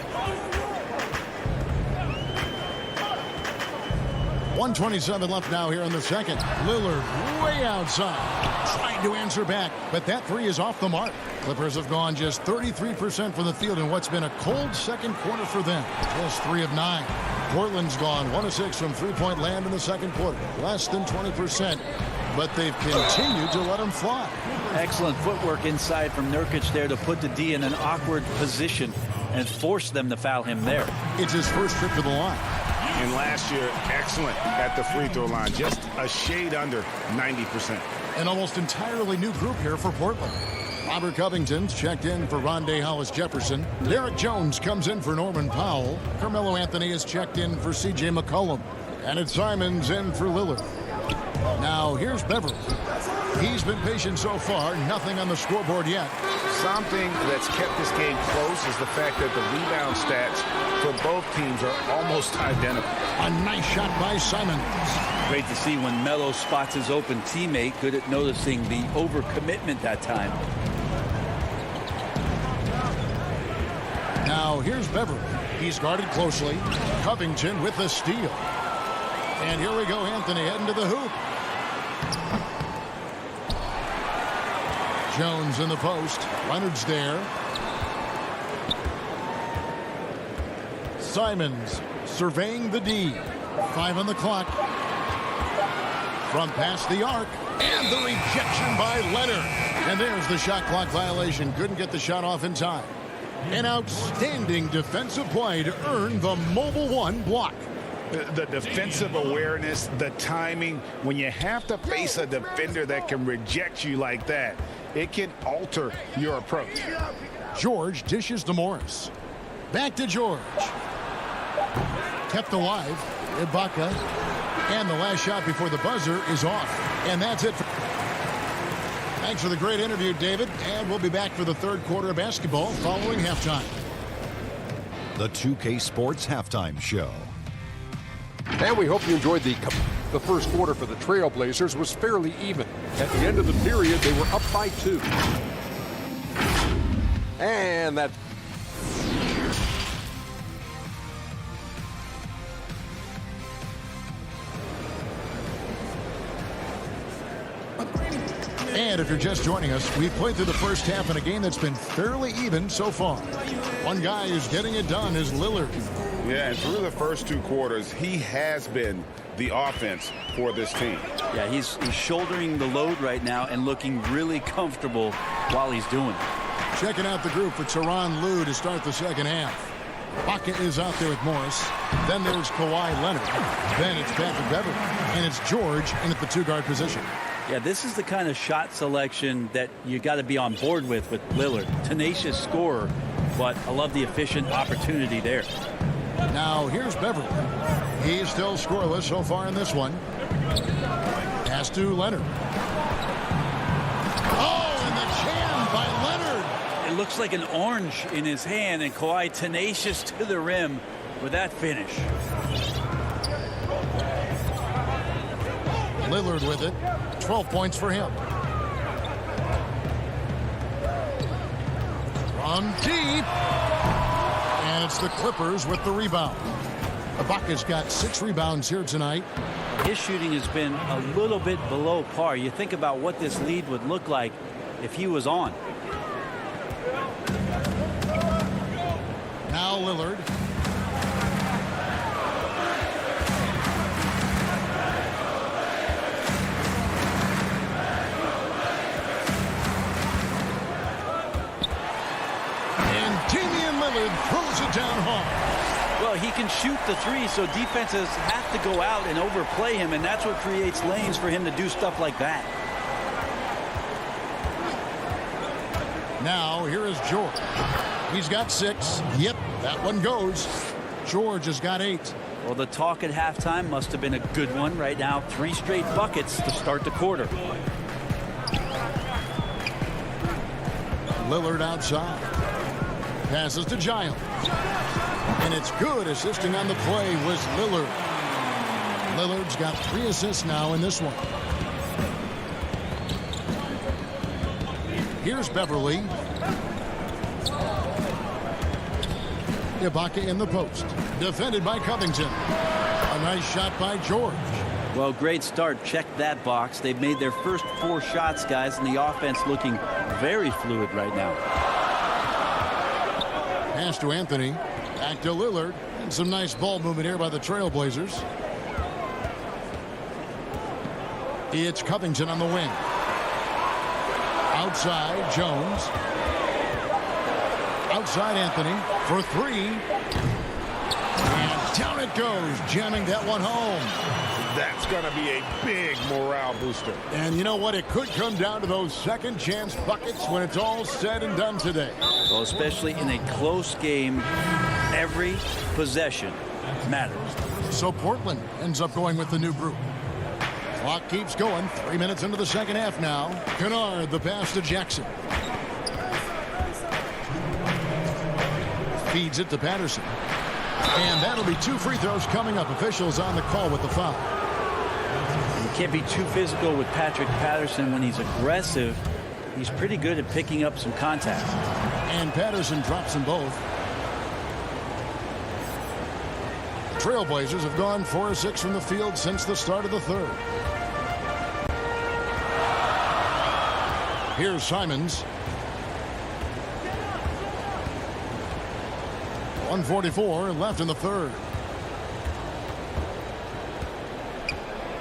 1:27 left now here in the second. Lillard way outside. Trying to answer back, but that 3 is off the mark. Clippers have gone just 33% from the field in what's been a cold second quarter for them. Just 3 of 9. Portland's gone 1 of 6 from three-point land in the second quarter. Less than 20%, but they've continued to let them fly. Excellent footwork inside from Nurkic there to put the D in an awkward position and force them to foul him there. It's his first trip to the line. And last year, excellent at the free throw line. Just a shade under 90%. An almost entirely new group here for Portland. Robert Covington's checked in for Rondé Hollis-Jefferson. Derek Jones comes in for Norman Powell. Carmelo Anthony is checked in for C.J. McCollum. And it's Simons in for Lillard. Now here's Beverly. He's been patient so far. Nothing on the scoreboard yet. Something that's kept this game close is the fact that the rebound stats for both teams are almost identical. A nice shot by Simons. Great to see when Melo spots his open teammate. Good at noticing the overcommitment that time. Now here's Beverly. He's guarded closely. Covington with the steal. And here we go, Anthony heading to the hoop. Jones in the post. Leonard's there. Simons surveying the D. 5 on the clock. From past the arc. And the rejection by Leonard. And there's the shot clock violation. Couldn't get the shot off in time. An outstanding defensive play to earn the Mobile One block. The defensive awareness, the timing, when you have to face a defender that can reject you like that, it can alter your approach. George dishes to Morris. Back to George. Kept alive. Ibaka. And the last shot before the buzzer is off. And that's it. Thanks for the great interview, David. And we'll be back for the third quarter of basketball following halftime. The 2K Sports Halftime Show. And we hope you enjoyed the first quarter for the Trailblazers was fairly even. At the end of the period, they were up by 2. And that... And if you're just joining us, we've played through the first half in a game that's been fairly even so far. One guy who's getting it done is Lillard. Yeah, and through the first 2 quarters, he has been the offense for this team. Yeah, he's shouldering the load right now and looking really comfortable while he's doing it. Checking out the group for Tyronn Lue to start the second half. Baca is out there with Morris. Then there's Kawhi Leonard. Then it's Patrick Beverly. And it's George in at the 2-guard position. Yeah, this is the kind of shot selection that you got to be on board with Lillard. Tenacious scorer, but I love the efficient opportunity there. Now here's Beverly. He's still scoreless so far in this one. Pass to Leonard. Oh, and the jam by Leonard. It looks like an orange in his hand, and Kawhi tenacious to the rim with that finish. Lillard with it. 12 points for him. From deep. And it's the Clippers with the rebound. Ibaka's got 6 rebounds here tonight. His shooting has been a little bit below par. You think about what this lead would look like if he was on. Now Lillard. Throws it down hard. Well, he can shoot the 3, so defenses have to go out and overplay him, and that's what creates lanes for him to do stuff like that. Now, here is George. He's got 6. Yep, that one goes. George has got 8. Well, the talk at halftime must have been a good one. Right now, 3 straight buckets to start the quarter. Lillard outside. Passes to Giles. And it's good. Assisting on the play was Lillard. Lillard's got 3 assists now in this one. Here's Beverly. Ibaka in the post. Defended by Covington. A nice shot by George. Well, great start. Check that box. They've made their first 4 shots, guys, and the offense looking very fluid right now. Pass to Anthony. Back to Lillard. And some nice ball movement here by the Trailblazers. It's Covington on the wing. Outside, Jones. Outside, Anthony for 3. And down it goes, jamming that one home. That's going to be a big morale booster. And you know what? It could come down to those second chance buckets when it's all said and done today. Well, especially in a close game, every possession matters. So Portland ends up going with the new group. Clock keeps going. 3 minutes into the second half now. Kennard, the pass to Jackson. Feeds it to Patterson. And that'll be 2 free throws coming up. Officials on the call with the foul. You can't be too physical with Patrick Patterson when he's aggressive. He's pretty good at picking up some contact. And Patterson drops them both. Trailblazers have gone 4 of 6 from the field since the start of the third. Here's Simons. 1:44 left in the third.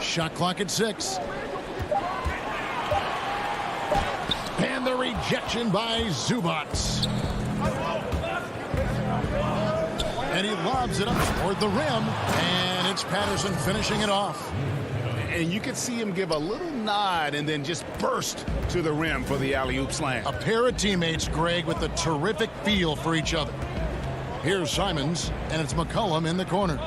Shot clock at 6. And the rejection by Zubats. And he lobs it up toward the rim. And it's Patterson finishing it off. And you could see him give a little nod and then just burst to the rim for the alley-oop slam. A pair of teammates, Greg, with a terrific feel for each other. Here's Simons, and it's McCollum in the corner.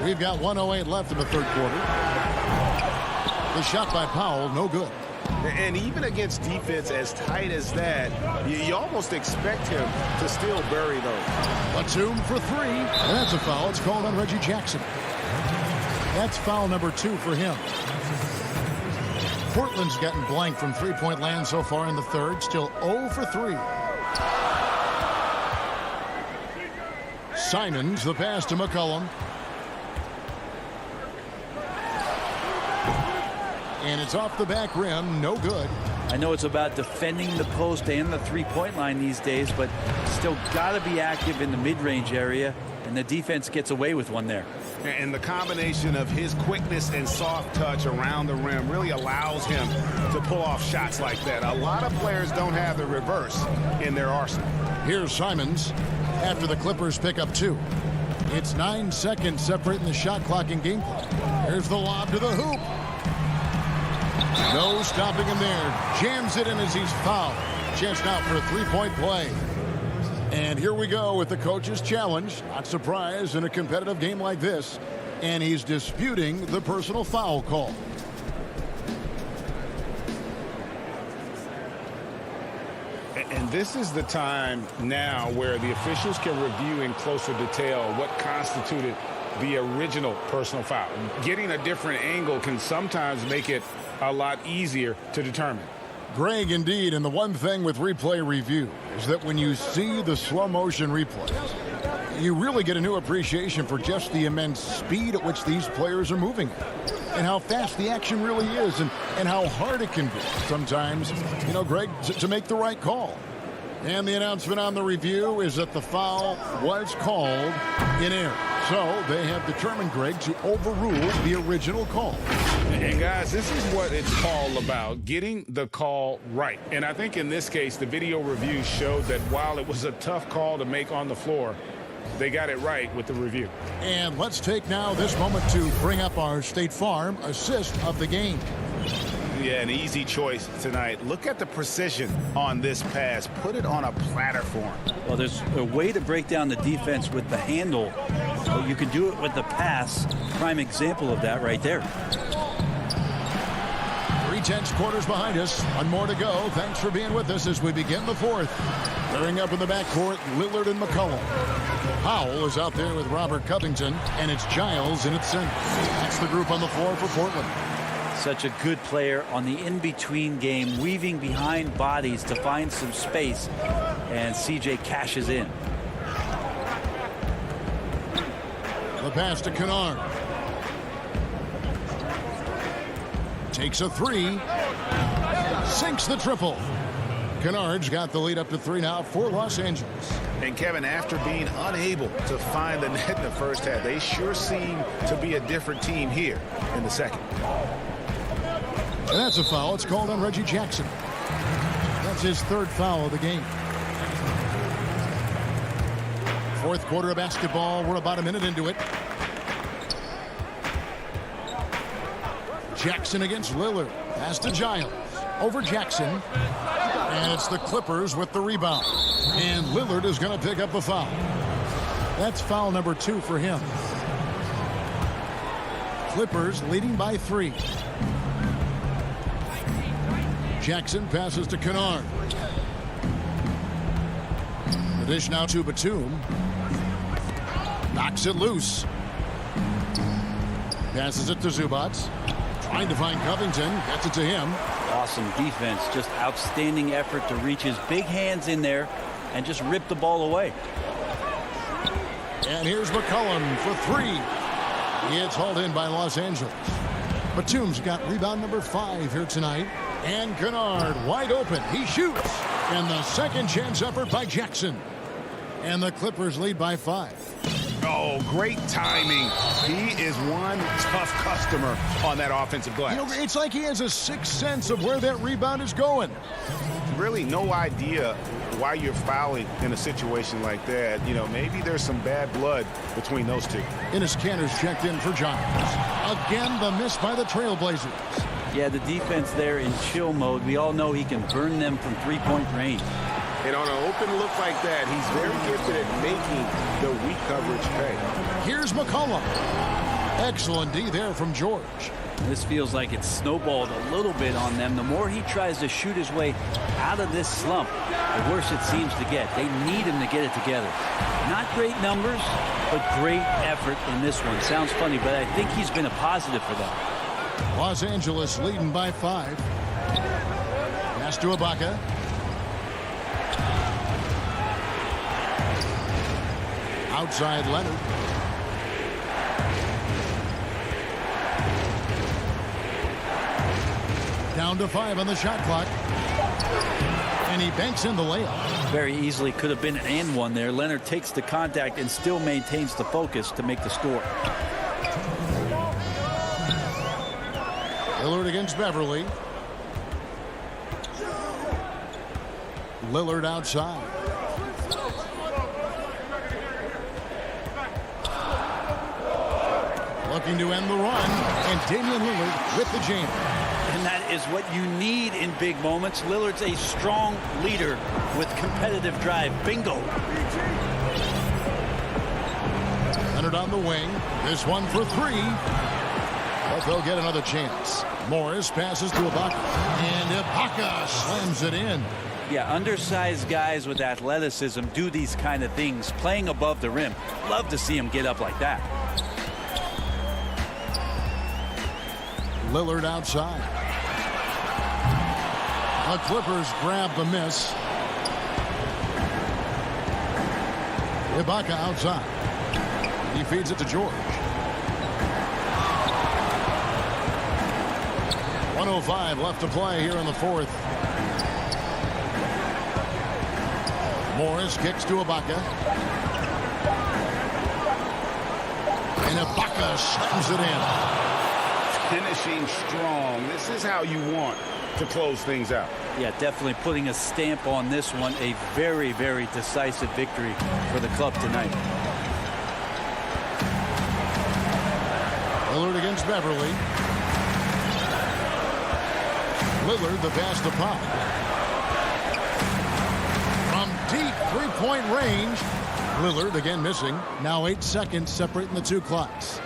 We've got 1:08 left in the third quarter. The shot by Powell, no good. And even against defense as tight as that, you almost expect him to still bury those. Batum for 3. And that's a foul. It's called on Reggie Jackson. That's foul number 2 for him. Portland's gotten blank from three-point land so far in the third. Still 0 for 3. Simons, the pass to McCollum. And it's off the back rim. No good. I know it's about defending the post and the three-point line these days, but still got to be active in the mid-range area, and the defense gets away with one there. And the combination of his quickness and soft touch around the rim really allows him to pull off shots like that. A lot of players don't have the reverse in their arsenal. Here's Simons after the Clippers pick up 2. It's 9 seconds separating the shot clock and game clock. Here's the lob to the hoop. No stopping him there. Jams it in as he's fouled. Chest out for a three-point play. And here we go with the coach's challenge. Not surprised in a competitive game like this. And he's disputing the personal foul call. And this is the time now where the officials can review in closer detail what constituted the original personal foul. Getting a different angle can sometimes make it a lot easier to determine. Greg, indeed, and the one thing with replay review is that when you see the slow motion replays, you really get a new appreciation for just the immense speed at which these players are moving and how fast the action really is and how hard it can be sometimes, you know, Greg, to make the right call. And the announcement on the review is that the foul was called in error. So they have determined, Greg, to overrule the original call. And guys, this is what it's all about, getting the call right. And I think in this case, the video review showed that while it was a tough call to make on the floor, they got it right with the review. And let's take now this moment to bring up our State Farm assist of the game. Yeah, an easy choice tonight. Look at the precision on this pass. Put it on a platter form. Well, there's a way to break down the defense with the handle, but you can do it with the pass. Prime example of that right there. 3/10 quarters behind us. One more to go. Thanks for being with us as we begin the fourth. Clearing up in the backcourt, Lillard and McCollum. Powell is out there with Robert Covington, and it's Giles in its center. That's the group on the floor for Portland. Such a good player on the in-between game, weaving behind bodies to find some space, and CJ cashes in. The pass to Kennard. Takes a 3. Sinks the triple. Kennard's got the lead up to 3 now for Los Angeles. And Kevin, after being unable to find the net in the first half, they sure seem to be a different team here in the second. And that's a foul. It's called on Reggie Jackson. That's his third foul of the game. Fourth quarter of basketball. We're about a minute into it. Jackson against Lillard. Pass to Giles. Over Jackson. And it's the Clippers with the rebound. And Lillard is going to pick up the foul. That's foul number 2 for him. Clippers leading by 3. Jackson passes to Kennard. The dish now to Batum. Knocks it loose. Passes it to Zubac. Trying to find Covington. Gets it to him. Awesome defense. Just outstanding effort to reach his big hands in there and just rip the ball away. And here's McCollum for 3. It's hauled in by Los Angeles. Batum's got rebound number 5 here tonight. And Kennard wide open. He shoots. And the second chance effort by Jackson. And the Clippers lead by 5. Oh, great timing. He is one tough customer on that offensive glass. You know, it's like he has a sixth sense of where that rebound is going. Really no idea why you're fouling in a situation like that. You know, maybe there's some bad blood between those two. Enes Kanter's checked in for Giles. Again, the miss by the Trailblazers. Yeah, the defense there in chill mode. We all know he can burn them from three-point range. And on an open look like that, he's very gifted at making the weak coverage pay. Here's McCollum. Excellent D there from George. This feels like it's snowballed a little bit on them. The more he tries to shoot his way out of this slump, the worse it seems to get. They need him to get it together. Not great numbers, but great effort in this one. Sounds funny, but I think he's been a positive for them. Los Angeles leading by 5. Pass to Ibaka. Outside Leonard. Down to 5 on the shot clock. And he banks in the layup. Very easily could have been an and one there. Leonard takes the contact and still maintains the focus to make the score. Lillard against Beverly. Lillard outside. Looking to end the run. And Damian Lillard with the jam. And that is what you need in big moments. Lillard's a strong leader with competitive drive. Bingo. Leonard on the wing. This one for 3. But they'll get another chance. Morris passes to Ibaka. And Ibaka slams it in. Yeah, undersized guys with athleticism do these kind of things, playing above the rim. Love to see him get up like that. Lillard outside. The Clippers grab the miss. Ibaka outside. He feeds it to George. 1:05 left to play here in the fourth. Morris kicks to Ibaka. And Ibaka slams it in. Finishing strong. This is how you want to close things out. Yeah, definitely putting a stamp on this one. A very, very decisive victory for the club tonight. Lillard against Beverly. Lillard the pass to Pop. From deep three-point range. Lillard again missing. Now 8 seconds separating the two clocks.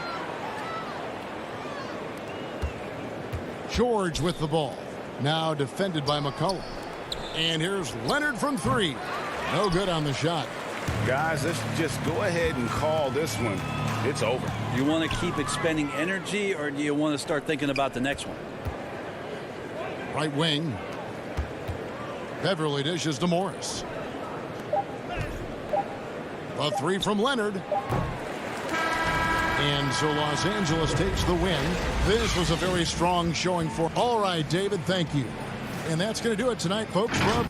George with the ball. Now defended by McCollum. And here's Leonard from 3. No good on the shot. Guys, let's just go ahead and call this one. It's over. You want to keep expending energy, or do you want to start thinking about the next one? Right wing. Beverly dishes to Morris. A 3 from Leonard. And so Los Angeles takes the win. This was a very strong showing for. All right, David, thank you. And that's going to do it tonight, folks. Well,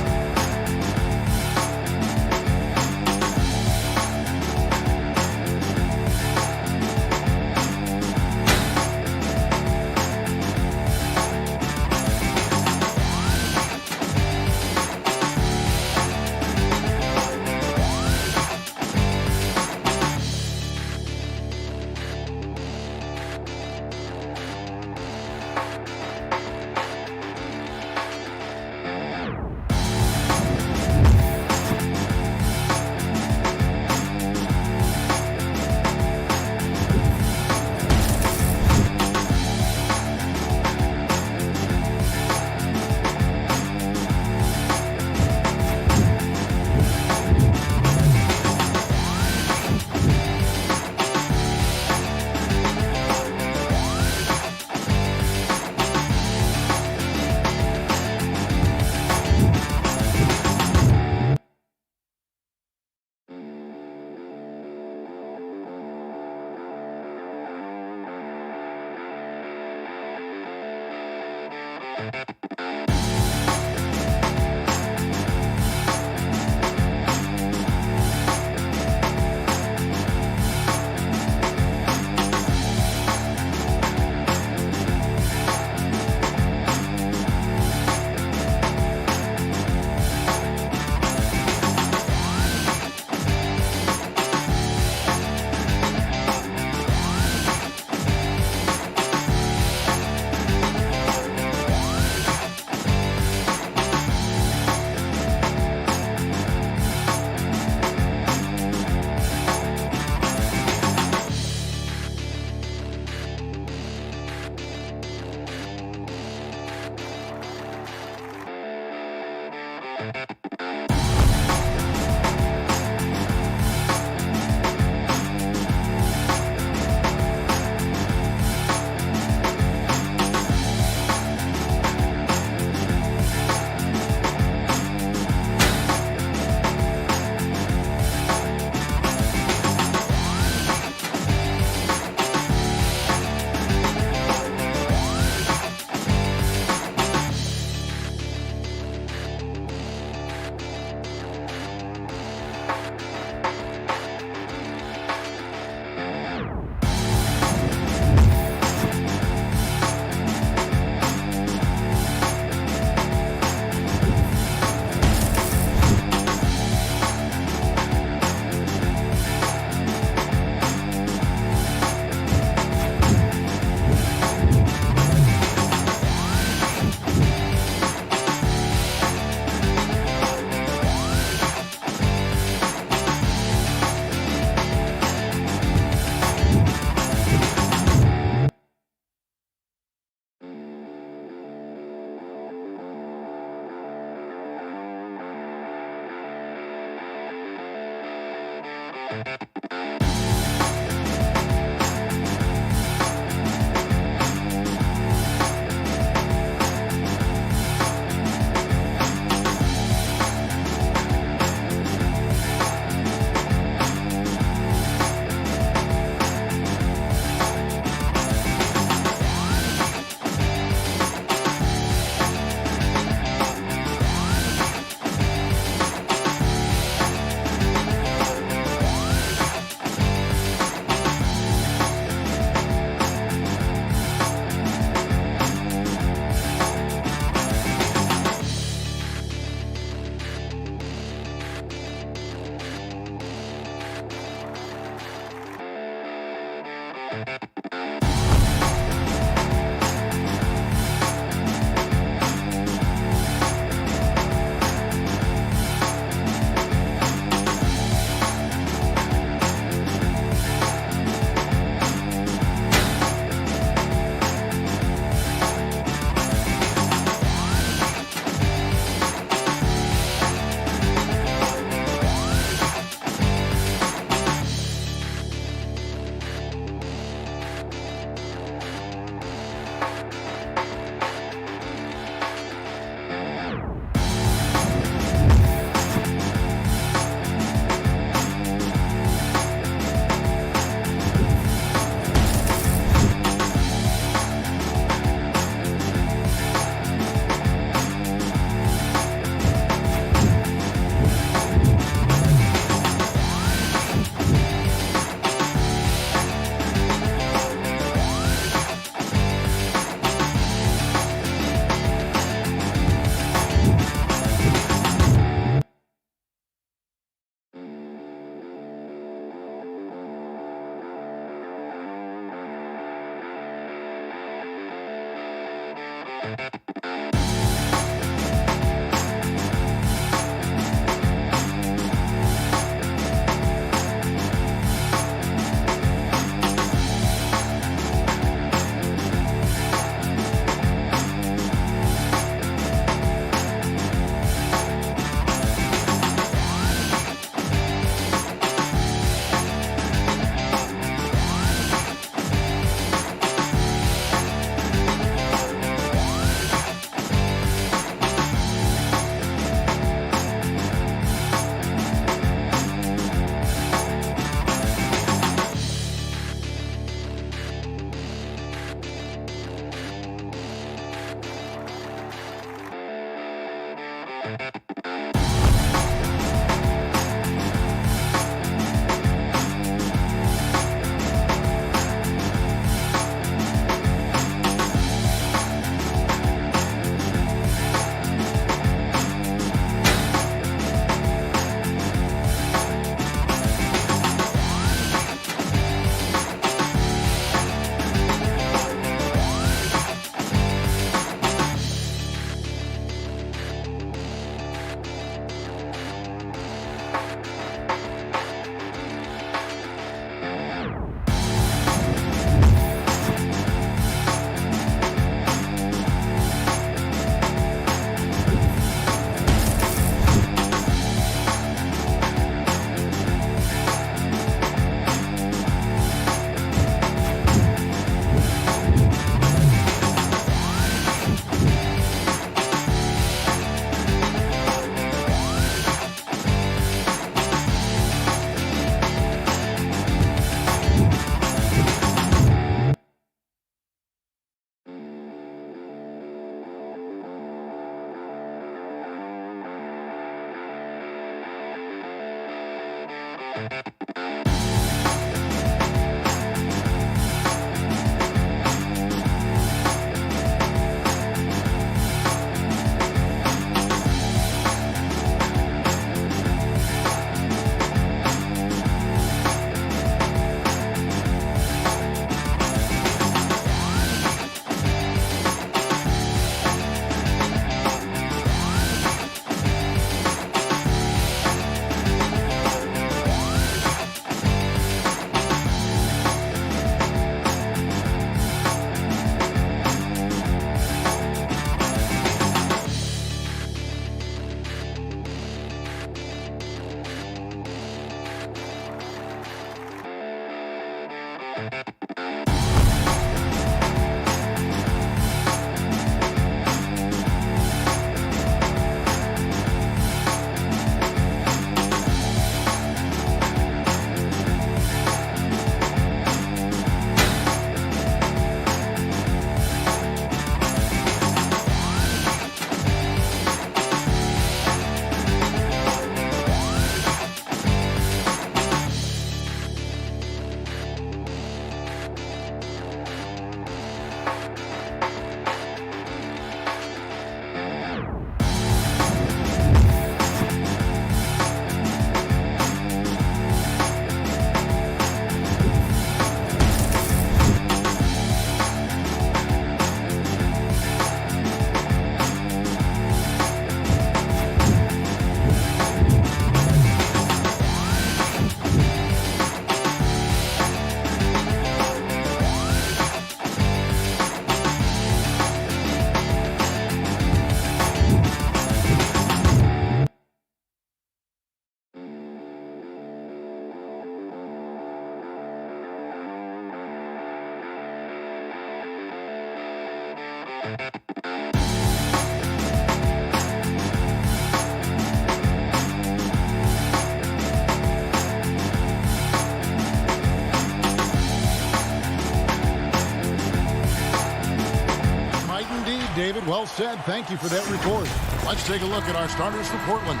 David, well said. Thank you for that report. Let's take a look at our starters for Portland.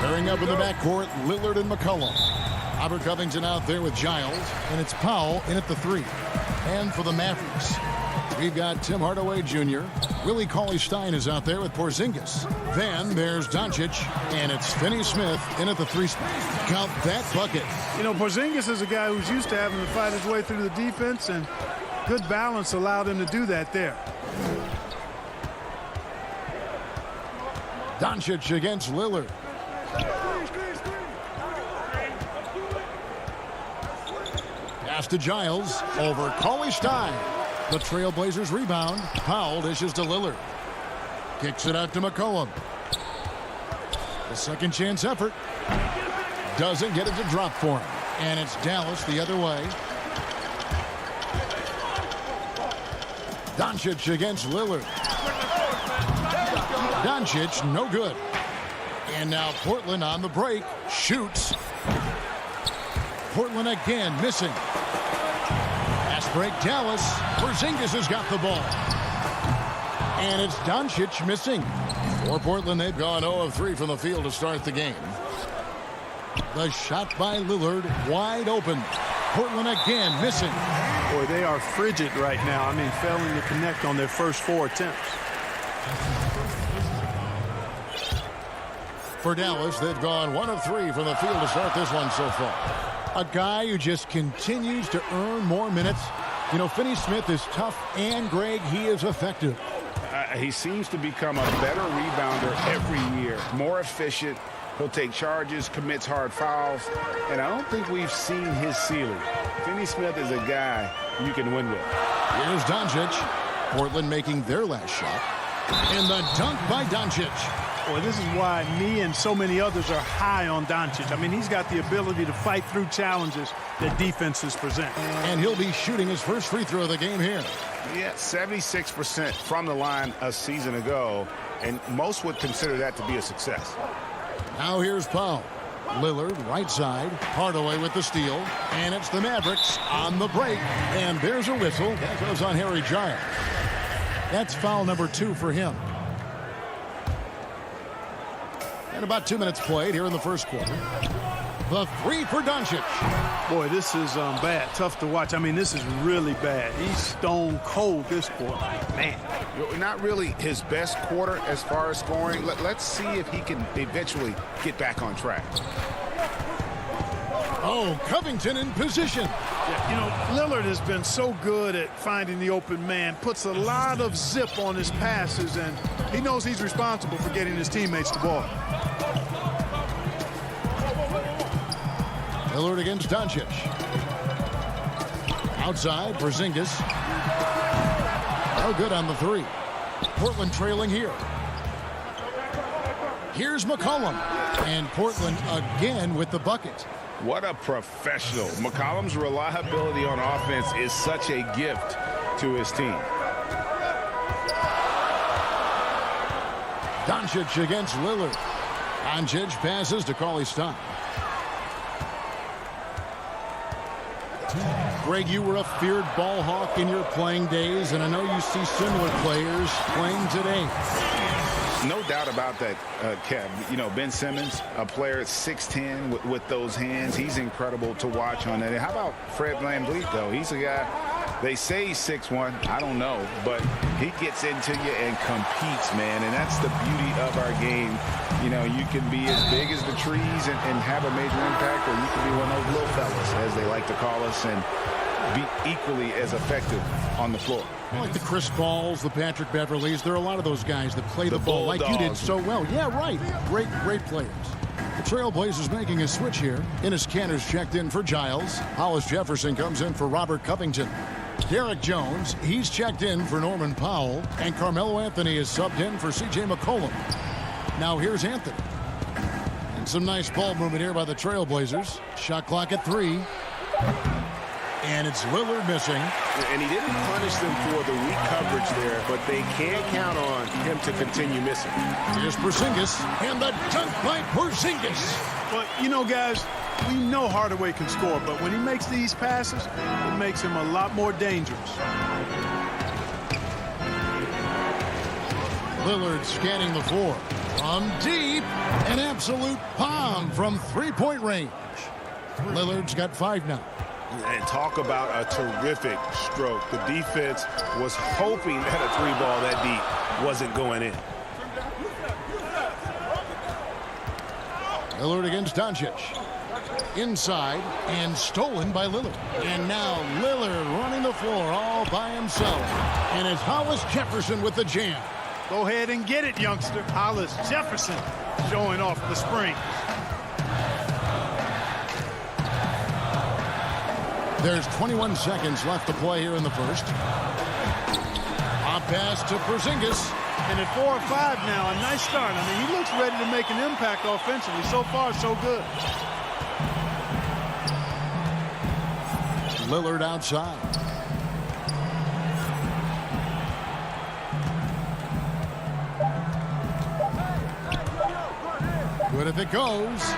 Pairing up in the backcourt, Lillard and McCollum. Robert Covington out there with Giles, and it's Powell in at the 3. And for the Mavericks, we've got Tim Hardaway Jr. Willie Cauley-Stein is out there with Porzingis. Then there's Doncic, and it's Finney-Smith in at the 3 spot. Count that bucket. You know, Porzingis is a guy who's used to having to fight his way through the defense, and good balance allowed him to do that there. Doncic against Lillard. Pass to Giles over Cauley-Stein. The Trailblazers rebound. Powell dishes to Lillard. Kicks it out to McCollum. The second chance effort. Doesn't get it to drop for him. And it's Dallas the other way. Doncic against Lillard. Doncic, no good. And now Portland on the break. Shoots. Portland again missing. Fast break Dallas. Porzingis has got the ball. And it's Doncic missing. For Portland, they've gone 0 of 3 from the field to start the game. The shot by Lillard wide open. Portland again missing. Boy, they are frigid right now. I mean, failing to connect on their first 4 attempts. For Dallas, they've gone 1 of 3 from the field to start this one so far. A guy who just continues to earn more minutes. You know, Finney-Smith is tough, and Greg, he is effective. He seems to become a better rebounder every year, more efficient. He'll take charges, commits hard fouls, and I don't think we've seen his ceiling. Finney-Smith is a guy you can win with. Here's Doncic. Portland making their last shot. And the dunk by Doncic. Boy, this is why me and so many others are high on Doncic. I mean, he's got the ability to fight through challenges that defenses present. And he'll be shooting his first free throw of the game here. Yeah, 76% from the line a season ago, and most would consider that to be a success. Now here's Powell. Lillard, right side. Hardaway with the steal. And it's the Mavericks on the break. And there's a whistle. That goes on Harry Giles. That's foul number 2 for him. And about 2 minutes played here in the first quarter. The three for Doncic. Boy, this is bad. Tough to watch. I mean, this is really bad. He's stone cold this quarter. Man. Not really his best quarter as far as scoring. Let's see if he can eventually get back on track. Oh, Covington in position. Yeah, you know, Lillard has been so good at finding the open man, puts a lot of zip on his passes, and he knows he's responsible for getting his teammates the ball. Lillard against Doncic. Outside, Porzingis. No good on the three. Portland trailing here. Here's McCollum. And Portland again with the bucket. What a professional. McCollum's reliability on offense is such a gift to his team. Doncic against Lillard. Doncic passes to Cauley-Stein. Greg, you were a feared ball hawk in your playing days, and I know you see similar players playing today. No doubt about that, Kev. You know, Ben Simmons, a player at 6'10", with those hands. He's incredible to watch on that. How about Fred VanVleet, though? He's a guy, they say he's 6'1". I don't know, but he gets into you and competes, man, and that's the beauty of our game. You know, you can be as big as the trees and have a major impact, or you can be one of those little fellas, as they like to call us, and be equally as effective on the floor. Like the Chris Pauls, the Patrick Beverleys, there are a lot of those guys that play the ball like you did so well. Yeah, right. Great players. The Trailblazers making a switch here. Enes Kanter's checked in for Giles. Hollis Jefferson comes in for Robert Covington. Derek Jones, he's checked in for Norman Powell. And Carmelo Anthony is subbed in for C.J. McCollum. Now here's Anthony. And some nice ball movement here by the Trailblazers. Shot clock at 3. And it's Lillard missing. And he didn't punish them for the weak coverage there, but they can't count on him to continue missing. Here's Porzingis, and the dunk by Porzingis. But, you know, guys, we know Hardaway can score, but when he makes these passes, it makes him a lot more dangerous. Lillard scanning the floor. From deep, an absolute pound from three-point range. Lillard's got 5 now. And talk about a terrific stroke. The defense was hoping that a 3-ball that deep wasn't going in. Lillard against Doncic. Inside and stolen by Lillard. And now Lillard running the floor all by himself. And it's Hollis Jefferson with the jam. Go ahead and get it, youngster. Hollis Jefferson showing off the spring. There's 21 seconds left to play here in the first. Hop pass to Porzingis. And at 4 or 5 now, a nice start. I mean, he looks ready to make an impact offensively. So far, so good. Lillard outside. Good if it goes.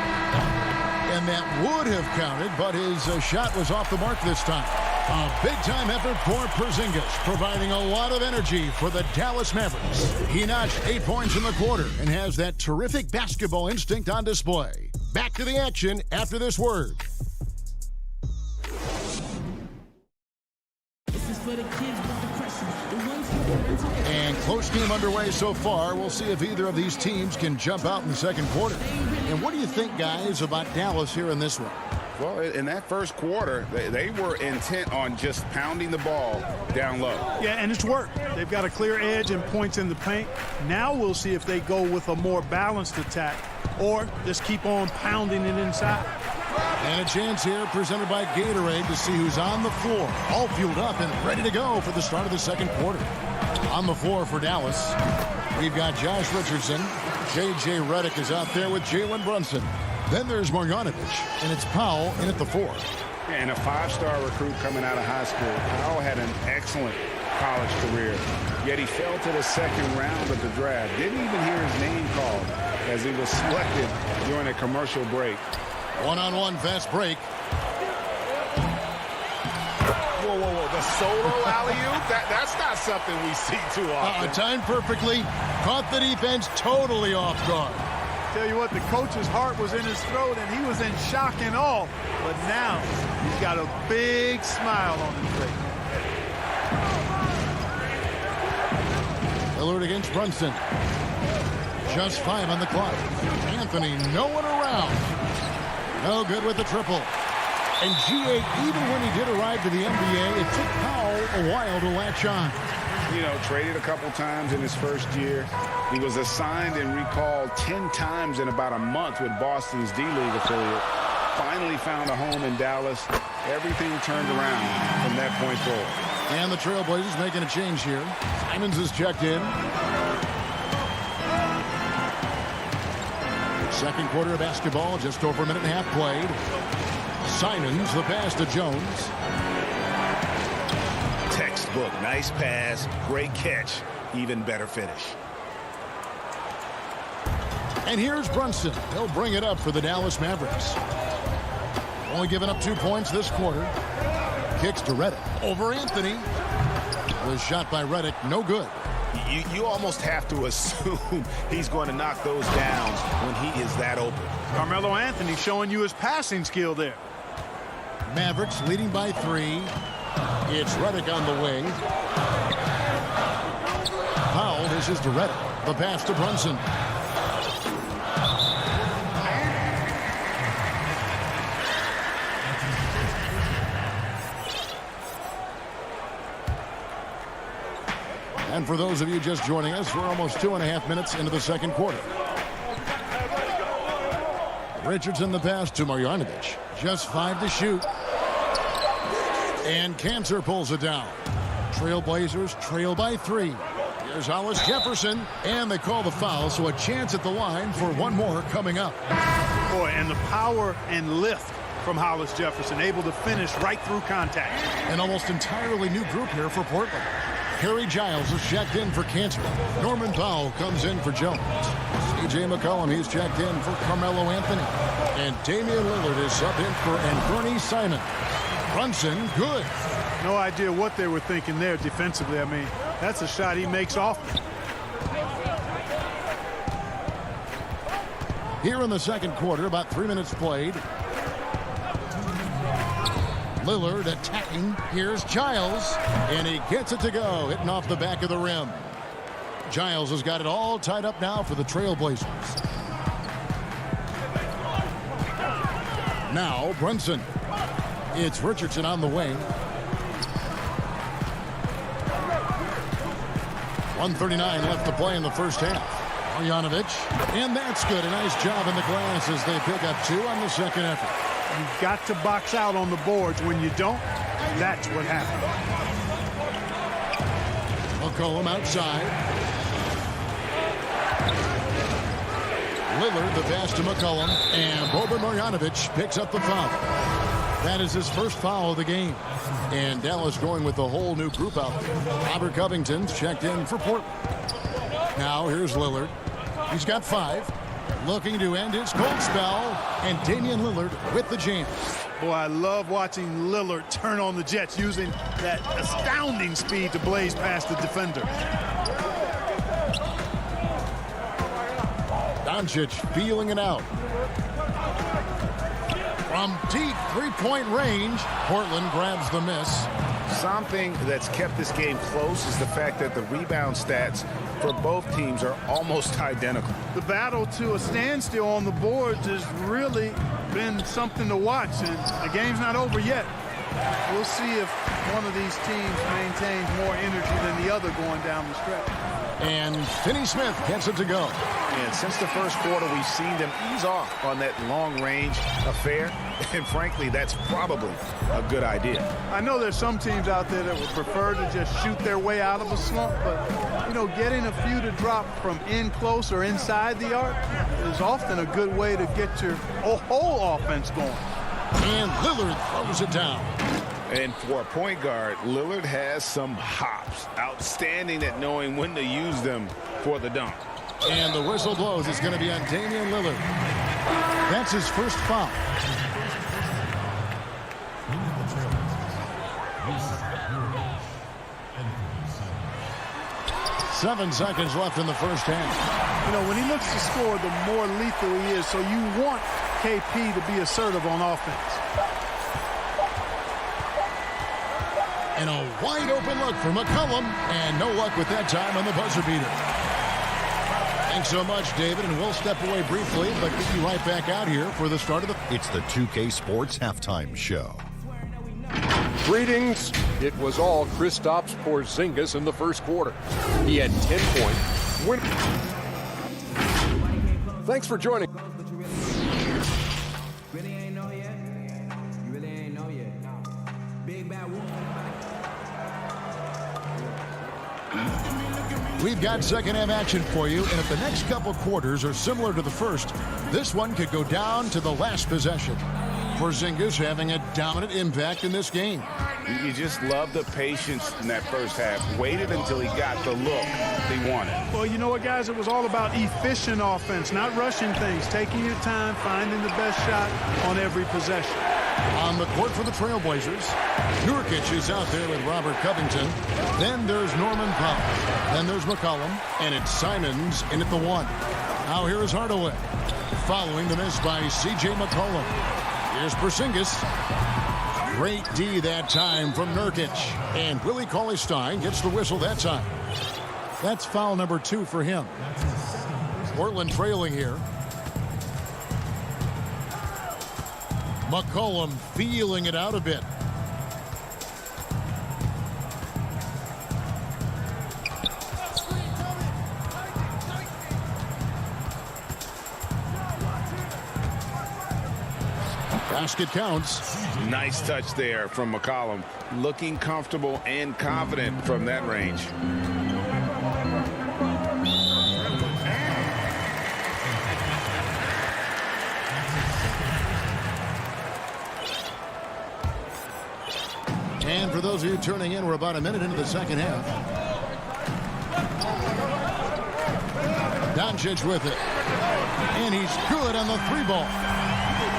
And that would have counted, but his shot was off the mark this time. A big-time effort for Porzingis, providing a lot of energy for the Dallas Mavericks. He notched 8 points in the quarter and has that terrific basketball instinct on display. Back to the action after this word. And close game underway so far. We'll see if either of these teams can jump out in the second quarter. And what do you think, guys, about Dallas here in this one? Well, in that first quarter, they were intent on just pounding the ball down low. Yeah, and it's worked. They've got a clear edge and points in the paint. Now we'll see if they go with a more balanced attack or just keep on pounding it inside. And a chance here presented by Gatorade to see who's on the floor, all fueled up and ready to go for the start of the second quarter. On the floor for Dallas, we've got Josh Richardson. J.J. Redick is out there with Jalen Brunson. Then there's Marjanovic, and it's Powell in at the 4. And a 5-star recruit coming out of high school. Powell had an excellent college career, yet he fell to the second round of the draft. Didn't even hear his name called as he was selected during a commercial break. One-on-one fast break. Whoa, the solo alley-oop? That's not something we see too often. Timed perfectly. Caught the defense totally off guard. Tell you what, the coach's heart was in his throat, and he was in shock and awe. But now he's got a big smile on his face. Lillard against Brunson. Just 5 on the clock. Anthony nowhere around. No good with the triple. And G.A., even when he did arrive to the NBA, it took Powell a while to latch on. You know, traded a couple times in his first year. He was assigned and recalled 10 times in about a month with Boston's D-League affiliate. Finally found a home in Dallas. Everything turned around from that point forward. And the Trailblazers making a change here. Simons is checked in. Second quarter of basketball, just over a minute and a half played. Simons, the pass to Jones. Textbook, nice pass, great catch, even better finish. And here's Brunson. He'll bring it up for the Dallas Mavericks. Only given up 2 points this quarter. Kicks to Redick. Over Anthony. The shot by Redick, no good. You almost have to assume he's going to knock those down when he is that open. Carmelo Anthony showing you his passing skill there. Mavericks leading by 3. It's Redick on the way. Powell dishes to Redick. The pass to Brunson. And for those of you just joining us, we're almost 2.5 minutes into the second quarter. Richardson the pass to Marjanovic. Just 5 to shoot. And Cantor pulls it down. Trailblazers trail by 3. Here's Hollis Jefferson. And they call the foul, so a chance at the line for one more coming up. Boy, and the power and lift from Hollis Jefferson, able to finish right through contact. An almost entirely new group here for Portland. Harry Giles is checked in for Cantor. Norman Powell comes in for Jones. C.J. McCollum, he's checked in for Carmelo Anthony. And Damian Lillard is subbed in for Anthony Simon. Brunson, good. No idea what they were thinking there defensively. I mean, that's a shot he makes often. Here in the second quarter, about 3 minutes played. Lillard attacking. Here's Giles. And he gets it to go, hitting off the back of the rim. Giles has got it all tied up now for the Trailblazers. Now Brunson. It's Richardson on the wing. 1:39 left to play in the first half. Marjanovic. And that's good. A nice job in the glass as they pick up 2 on the second effort. You've got to box out on the boards. When you don't, that's what happens. McCollum outside. Lillard, the pass to McCollum. And Boban Marjanovic picks up the foul. That is his first foul of the game. And Dallas going with a whole new group out there. Robert Covington's checked in for Portland. Now here's Lillard. He's got 5. Looking to end his cold spell. And Damian Lillard with the jam. Boy, I love watching Lillard turn on the Jets, using that astounding speed to blaze past the defender. Doncic feeling it out. From deep three-point range, Portland grabs the miss. Something that's kept this game close is the fact that the rebound stats for both teams are almost identical. The battle to a standstill on the boards has really been something to watch, and the game's not over yet. We'll see if one of these teams maintains more energy than the other going down the stretch. And Finney-Smith gets it to go. And since the first quarter, we've seen them ease off on that long-range affair. And frankly, that's probably a good idea. I know there's some teams out there that would prefer to just shoot their way out of a slump, but, you know, getting a few to drop from in close or inside the arc is often a good way to get your whole offense going. And Lillard throws it down. And for a point guard, Lillard has some hops. Outstanding at knowing when to use them for the dunk. And the whistle blows. It's going to be on Damian Lillard. That's his first foul. 7 seconds left in the first half. You know, when he looks to score, the more lethal he is. So you want KP to be assertive on offense. And a wide open look for McCollum, and no luck with that time on the buzzer beater. Thanks so much, David, and we'll step away briefly, but get you right back out here for the start of the... It's the 2K Sports Halftime Show. Greetings. It was all Kristaps Porzingis in the first quarter. He had 10 points. Win. Thanks for joining. We've got second half action for you, and if the next couple quarters are similar to the first, this one could go down to the last possession. Porzingis having a dominant impact in this game. You just love the patience in that first half. Waited until he got the look he wanted. Well, you know what, guys? It was all about efficient offense, not rushing things, taking your time, finding the best shot on every possession. On the court for the Trailblazers, Nurkic is out there with Robert Covington. Then there's Norman Powell. Then there's McCollum. And it's Simons in at the 1. Now here is Hardaway. Following the miss by C.J. McCollum. Here's Porzingis. Great D that time from Nurkic. And Willie Cauley-Stein gets the whistle that time. That's foul number 2 for him. Portland trailing here. McCollum feeling it out a bit. Basket counts. Nice touch there from McCollum. Looking comfortable and confident from that range. And for those of you turning in, we're about a minute into the second half. Doncic with it. And he's good on the 3-ball.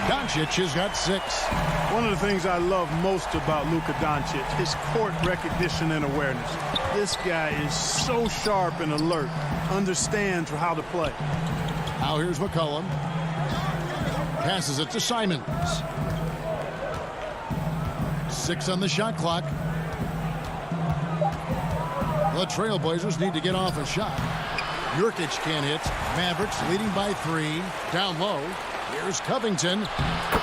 Doncic has got 6. One of the things I love most about Luka Doncic, his court recognition and awareness. This guy is so sharp and alert, understands how to play. Now here's McCollum. Passes it to Simons. 6 on the shot clock. The Trailblazers need to get off a shot. Nurkic can't hit. Mavericks leading by 3. Down low. Here's Covington.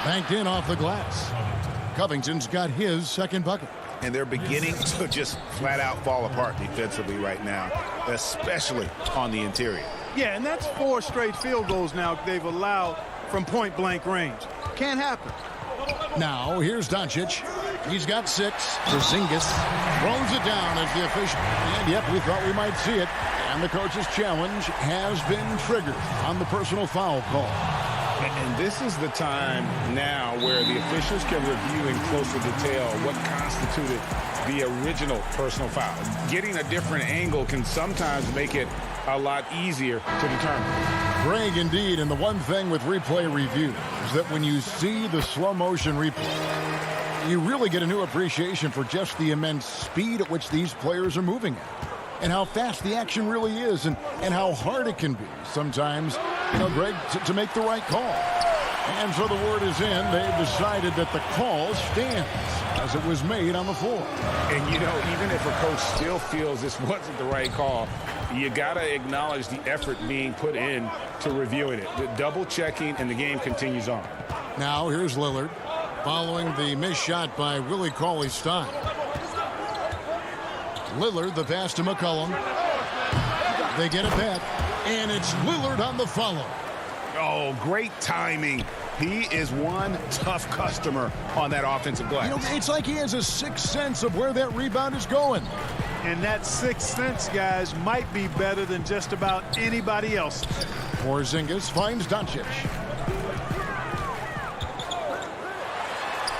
Banked in off the glass. Covington's got his second bucket. And they're beginning to just flat out fall apart defensively right now, especially on the interior. Yeah, and that's 4 straight field goals now they've allowed from point-blank range. Can't happen. Now, here's Doncic. He's got 6. Porzingis throws it down as the official. And, yep, we thought we might see it. And the coach's challenge has been triggered on the personal foul call. And this is the time now where the officials can review in closer detail what constituted the original personal foul. Getting a different angle can sometimes make it a lot easier to determine. Greg, indeed, and the one thing with replay review is that when you see the slow motion replay, you really get a new appreciation for just the immense speed at which these players are moving at, and how fast the action really is, and how hard it can be sometimes, you know, Greg, to make the right call. And so the word is in. They've decided that the call stands as it was made on the floor. And, you know, even if a coach still feels this wasn't the right call, you got to acknowledge the effort being put in to reviewing it. The double checking, and the game continues on. Now here's Lillard following the missed shot by Willie Cauley-Stein. Lillard, the pass to McCollum. They get it back, and it's Lillard on the follow. Oh, great timing. He is one tough customer on that offensive glass. You know, it's like he has a sixth sense of where that rebound is going. And that sixth sense, guys, might be better than just about anybody else. Porzingis finds Doncic.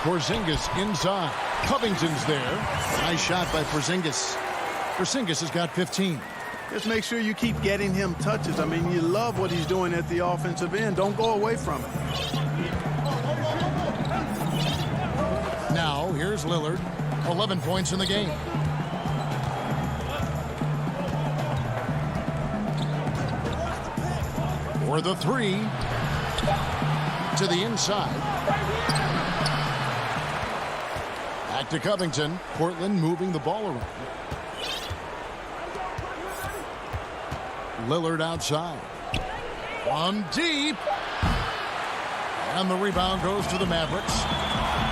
Porzingis inside. Covington's there. Nice shot by Porzingis. Porzingis has got 15. Just make sure you keep getting him touches. I mean, you love what he's doing at the offensive end. Don't go away from it. Now, here's Lillard. 11 points in the game. for the three. To the inside. Back to Covington. Portland moving the ball around. Lillard outside. From deep. And the rebound goes to the Mavericks.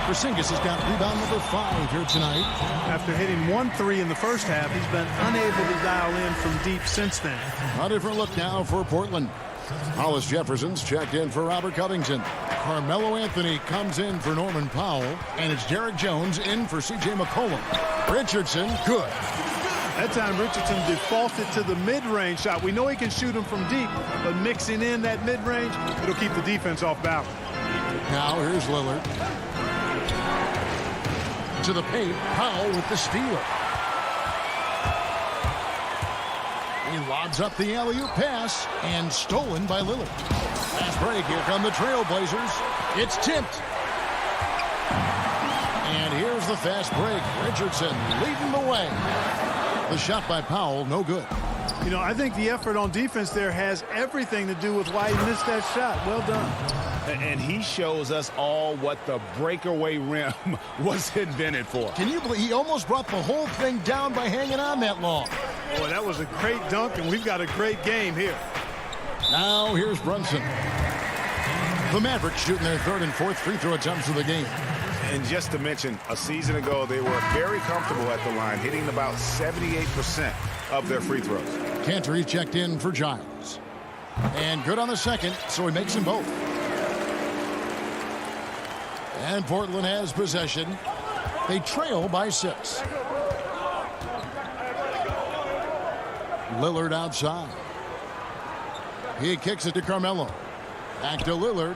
Porzingis has got rebound number 5 here tonight. After hitting 1 3 in the first half, he's been unable to dial in from deep since then. A different look now for Portland. Hollis Jefferson's checked in for Robert Covington. Carmelo Anthony comes in for Norman Powell. And it's Derek Jones in for C.J. McCollum. Richardson, good. That time Richardson defaulted to the mid-range shot. We know he can shoot them from deep, but mixing in that mid-range, it'll keep the defense off balance. Now here's Lillard. To the paint, Powell with the steal. He lobs up the alley-oop pass and stolen by Lillard. Fast break, here come the Trailblazers. It's tipped. And here's the fast break. Richardson leading the way. The shot by Powell, no good. You know, I think the effort on defense there has everything to do with why he missed that shot. Well done. And he shows us all what the breakaway rim was invented for. Can you believe he almost brought the whole thing down by hanging on that long? Boy, that was a great dunk, and we've got a great game here. Now here's Brunson. The Mavericks shooting their 3rd and 4th free throw attempts of the game. And just to mention, a season ago, they were very comfortable at the line, hitting about 78% of their free throws. Cantor checked in for Giles. And good on the second, so he makes them both. And Portland has possession. They trail by 6. Lillard outside. He kicks it to Carmelo. Back to Lillard.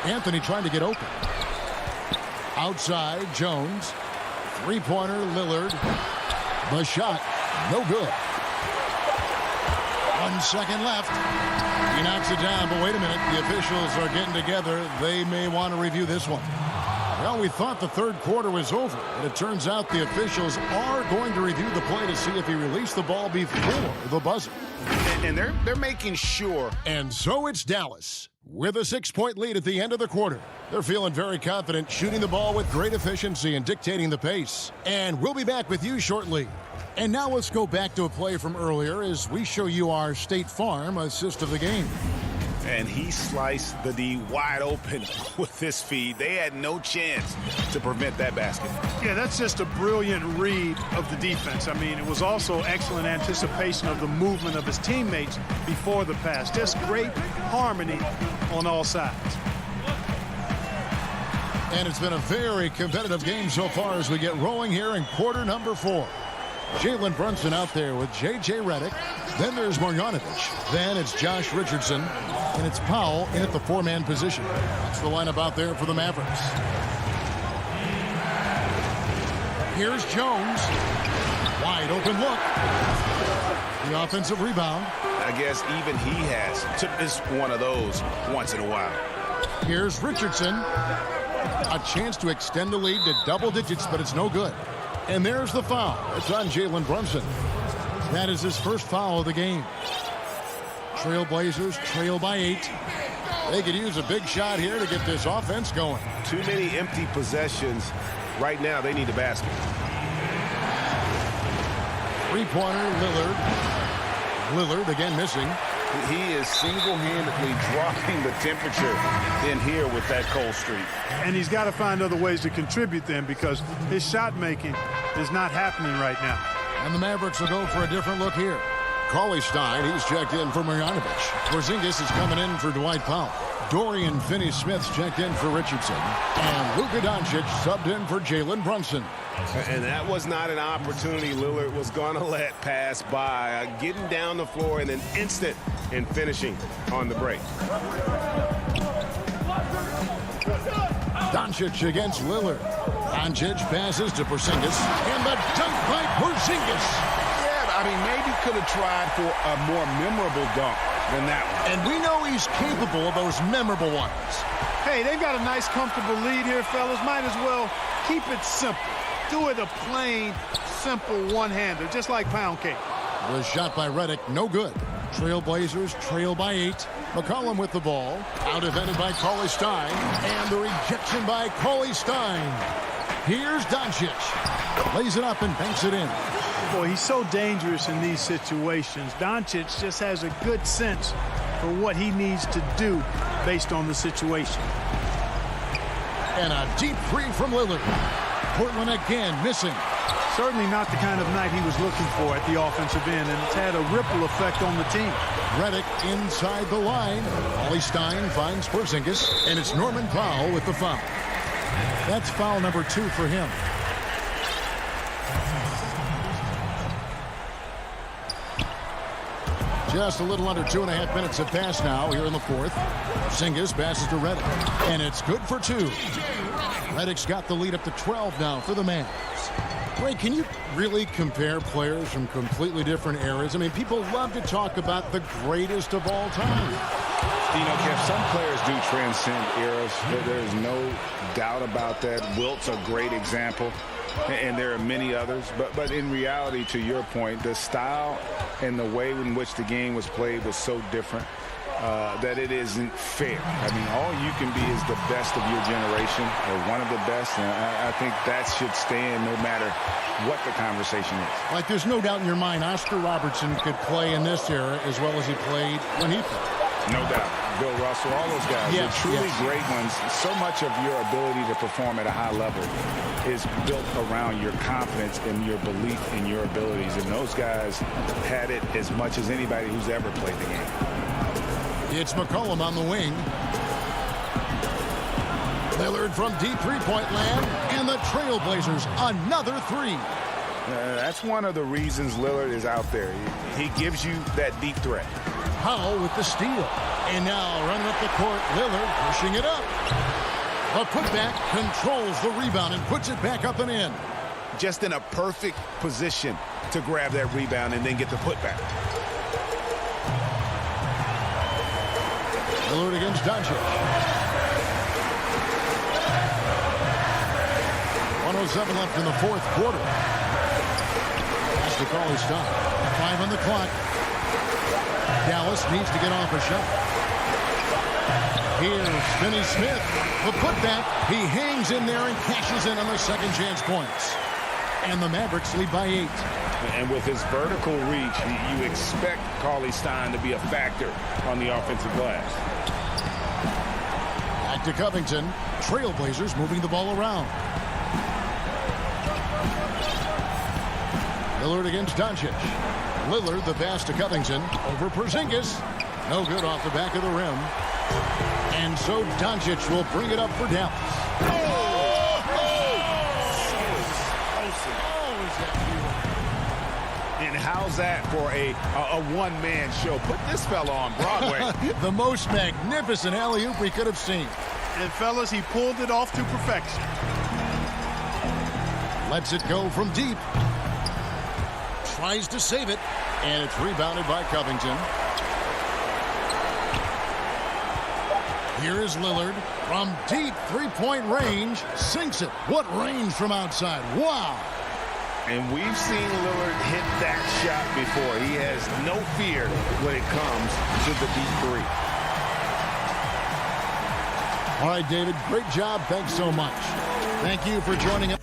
Anthony trying to get open. Outside, Jones. Three-pointer, Lillard. The shot, no good. 1 second left. He knocks it down, but wait a minute. The officials are getting together. They may want to review this one. Well, we thought the 3rd quarter was over, but it turns out the officials are going to review the play to see if he released the ball before the buzzer. And they're making sure. And so it's Dallas with a 6-point lead at the end of the quarter. They're feeling very confident, shooting the ball with great efficiency and dictating the pace. And we'll be back with you shortly. And now let's go back to a play from earlier as we show you our State Farm assist of the game. And he sliced the D wide open with his feed. They had no chance to prevent that basket. Yeah, that's just a brilliant read of the defense. I mean, it was also excellent anticipation of the movement of his teammates before the pass. Just great harmony on all sides. And it's been a very competitive game so far as we get rolling here in quarter number 4. Jalen Brunson out there with J.J. Redick. Then there's Marjanovic. Then it's Josh Richardson. And it's Powell in at the 4-man position. That's the lineup out there for the Mavericks. Here's Jones. Wide open look. The offensive rebound. I guess even he has to miss one of those once in a while. Here's Richardson. A chance to extend the lead to double digits, but it's no good. And there's the foul. It's on Jalen Brunson. That is his first foul of the game. Trailblazers trail by 8. They could use a big shot here to get this offense going. Too many empty possessions. Right now, they need a basket. Three-pointer, Lillard. Lillard again missing. He is single-handedly dropping the temperature in here with that cold streak. And he's got to find other ways to contribute then because his shot making is not happening right now. And the Mavericks will go for a different look here. Cauley Stein, he's checked in for Marjanovic. Porzingis is coming in for Dwight Powell. Dorian Finney-Smith's checked in for Richardson. And Luka Doncic subbed in for Jalen Brunson. And that was not an opportunity Lillard was going to let pass by. Getting down the floor in an instant and finishing on the break. Doncic against Lillard. Doncic passes to Porzingis. And the dunk by Porzingis. I mean, maybe could have tried for a more memorable dunk than that one. And we know he's capable of those memorable ones. Hey, they've got a nice, comfortable lead here, fellas. Might as well keep it simple. Do it a plain, simple one-hander, just like pound cake. The shot by Redick, no good. Trailblazers trail by 8. McCollum with the ball. Out defended by Cauley Stein. And the rejection by Cauley Stein. Here's Doncic. Lays it up and banks it in. Boy, he's so dangerous in these situations. Doncic just has a good sense for what he needs to do based on the situation. And a deep three from Lillard. Portland again missing. Certainly not the kind of night he was looking for at the offensive end, and it's had a ripple effect on the team. Redick inside the line. Cauley Stein finds Porzingis, and it's Norman Powell with the foul. That's foul number 2 for him. Just a little under 2.5 minutes have passed now here in the fourth. Porzingis passes to Redick, and it's good for 2. Redick's got the lead up to 12 now for the Mavs. Ray, can you really compare players from completely different eras? I mean, people love to talk about the greatest of all time. You know, Kev, some players do transcend eras. There's no doubt about that. Wilt's a great example, and there are many others. But in reality, to your point, the style and the way in which the game was played was so different that it isn't fair. I mean, all you can be is the best of your generation, or one of the best, and I think that should stand no matter what the conversation is. Like, there's no doubt in your mind Oscar Robertson could play in this era as well as he played when he played. No doubt. Bill Russell, all those guys, yes, they're truly great ones. So much of your ability to perform at a high level is built around your confidence and your belief in your abilities. And those guys had it as much as anybody who's ever played the game. It's McCollum on the wing. Lillard from deep three-point land, and the Trailblazers another 3. That's one of the reasons Lillard is out there. He gives you that deep threat. Powell with the steal. And now running up the court, Lillard pushing it up. The putback controls the rebound and puts it back up and in. Just in a perfect position to grab that rebound and then get the putback. Lillard against Doncic. 1:07 left in the fourth quarter. That's the Cauley Stein. 5 on the clock. Dallas needs to get off a shot. Here's Finney Smith. The putback. He hangs in there and cashes in on the second chance points. And the Mavericks lead by 8. And with his vertical reach, you expect Cauley Stein to be a factor on the offensive glass. Back to Covington. Trailblazers moving the ball around. Lillard against Doncic. Lillard, the pass to Covington. Over Porzingis. No good off the back of the rim. And so Doncic will bring it up for Dallas. And how's that for a one-man show? Put this fella on Broadway. The most magnificent alley-oop we could have seen. And, fellas, he pulled it off to perfection. Lets it go from deep. Tries to save it. And it's rebounded by Covington. Here is Lillard from deep three-point range. Sinks it. What range from outside. Wow. And we've seen Lillard hit that shot before. He has no fear when it comes to the deep three. All right, David, great job. Thanks so much. Thank you for joining us.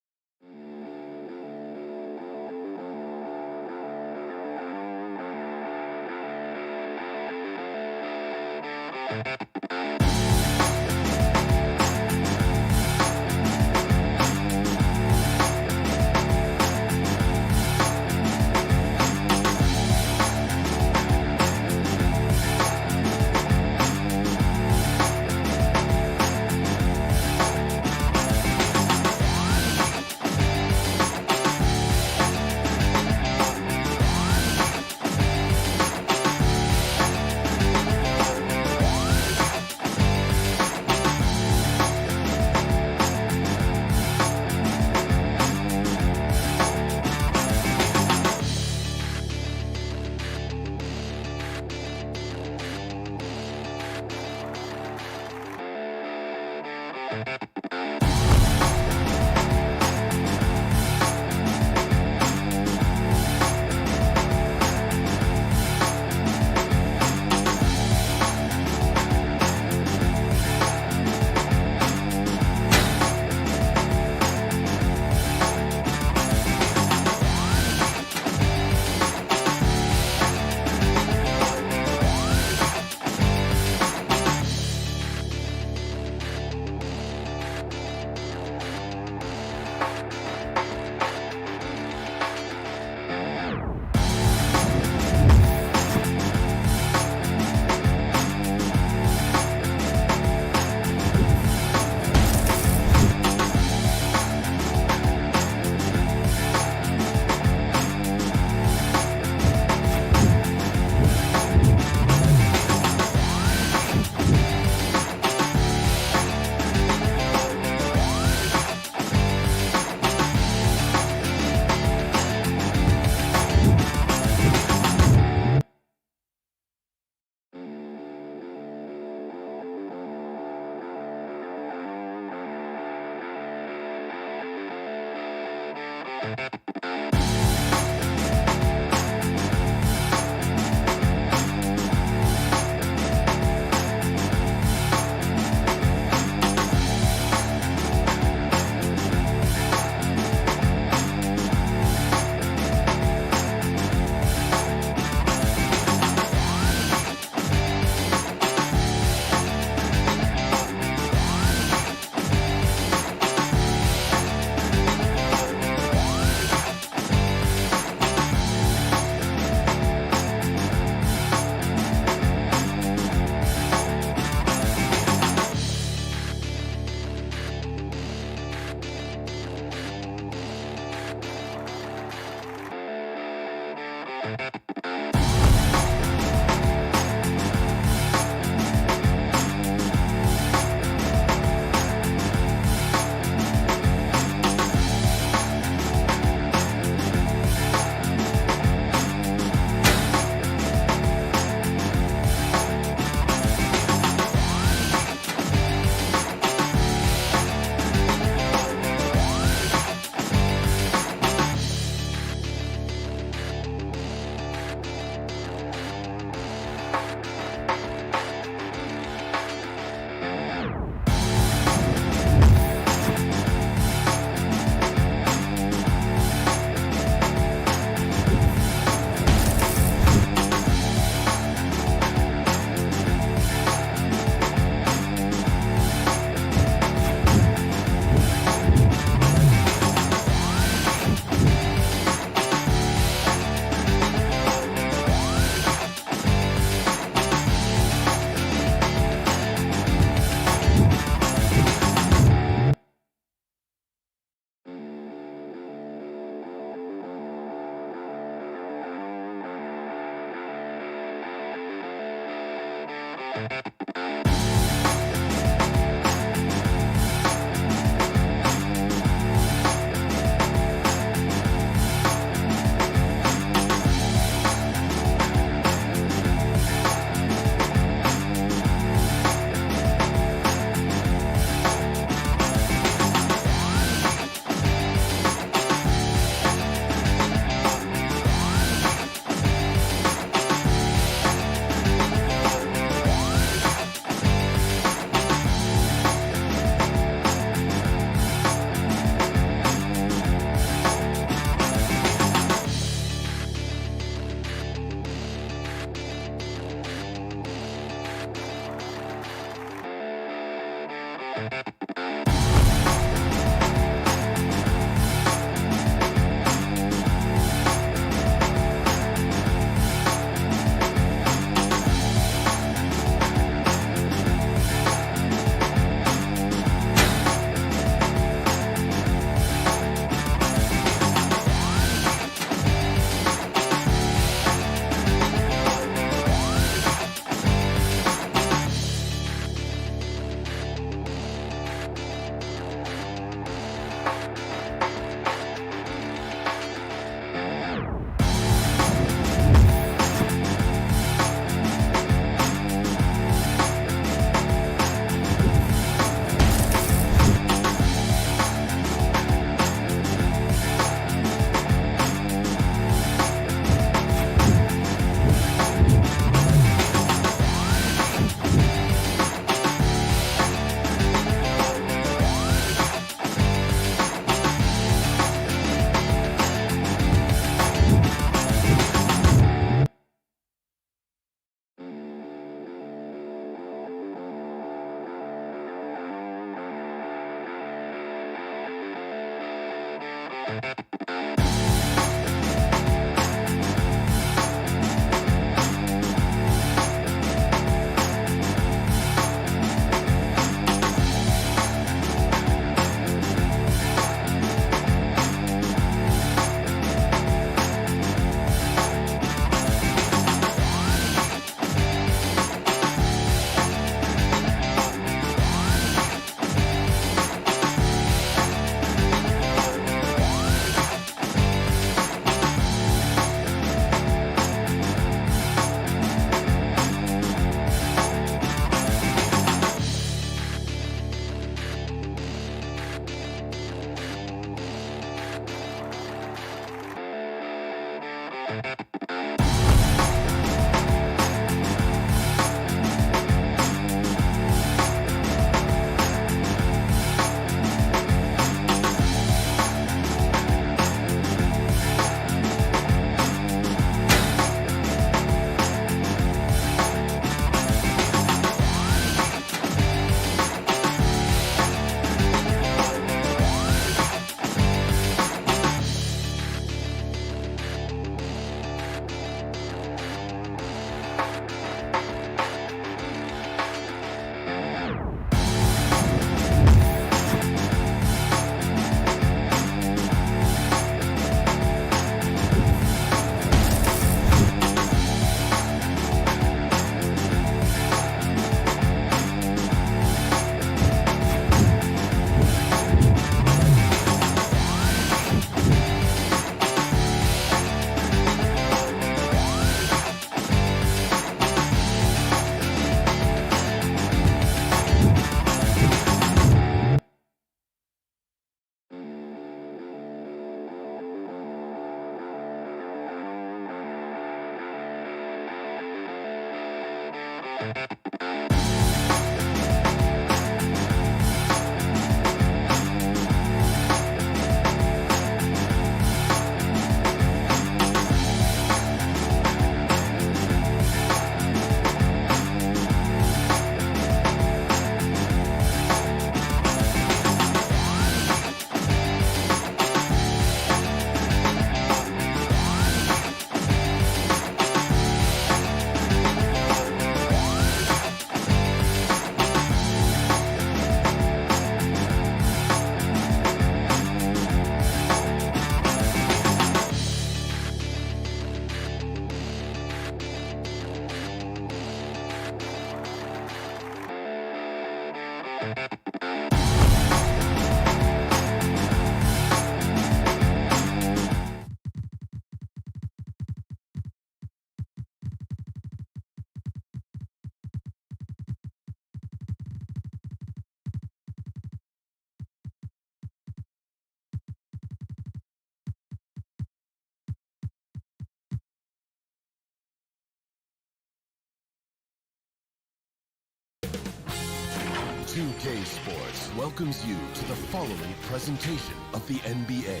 2K Sports welcomes you to the following presentation of the NBA.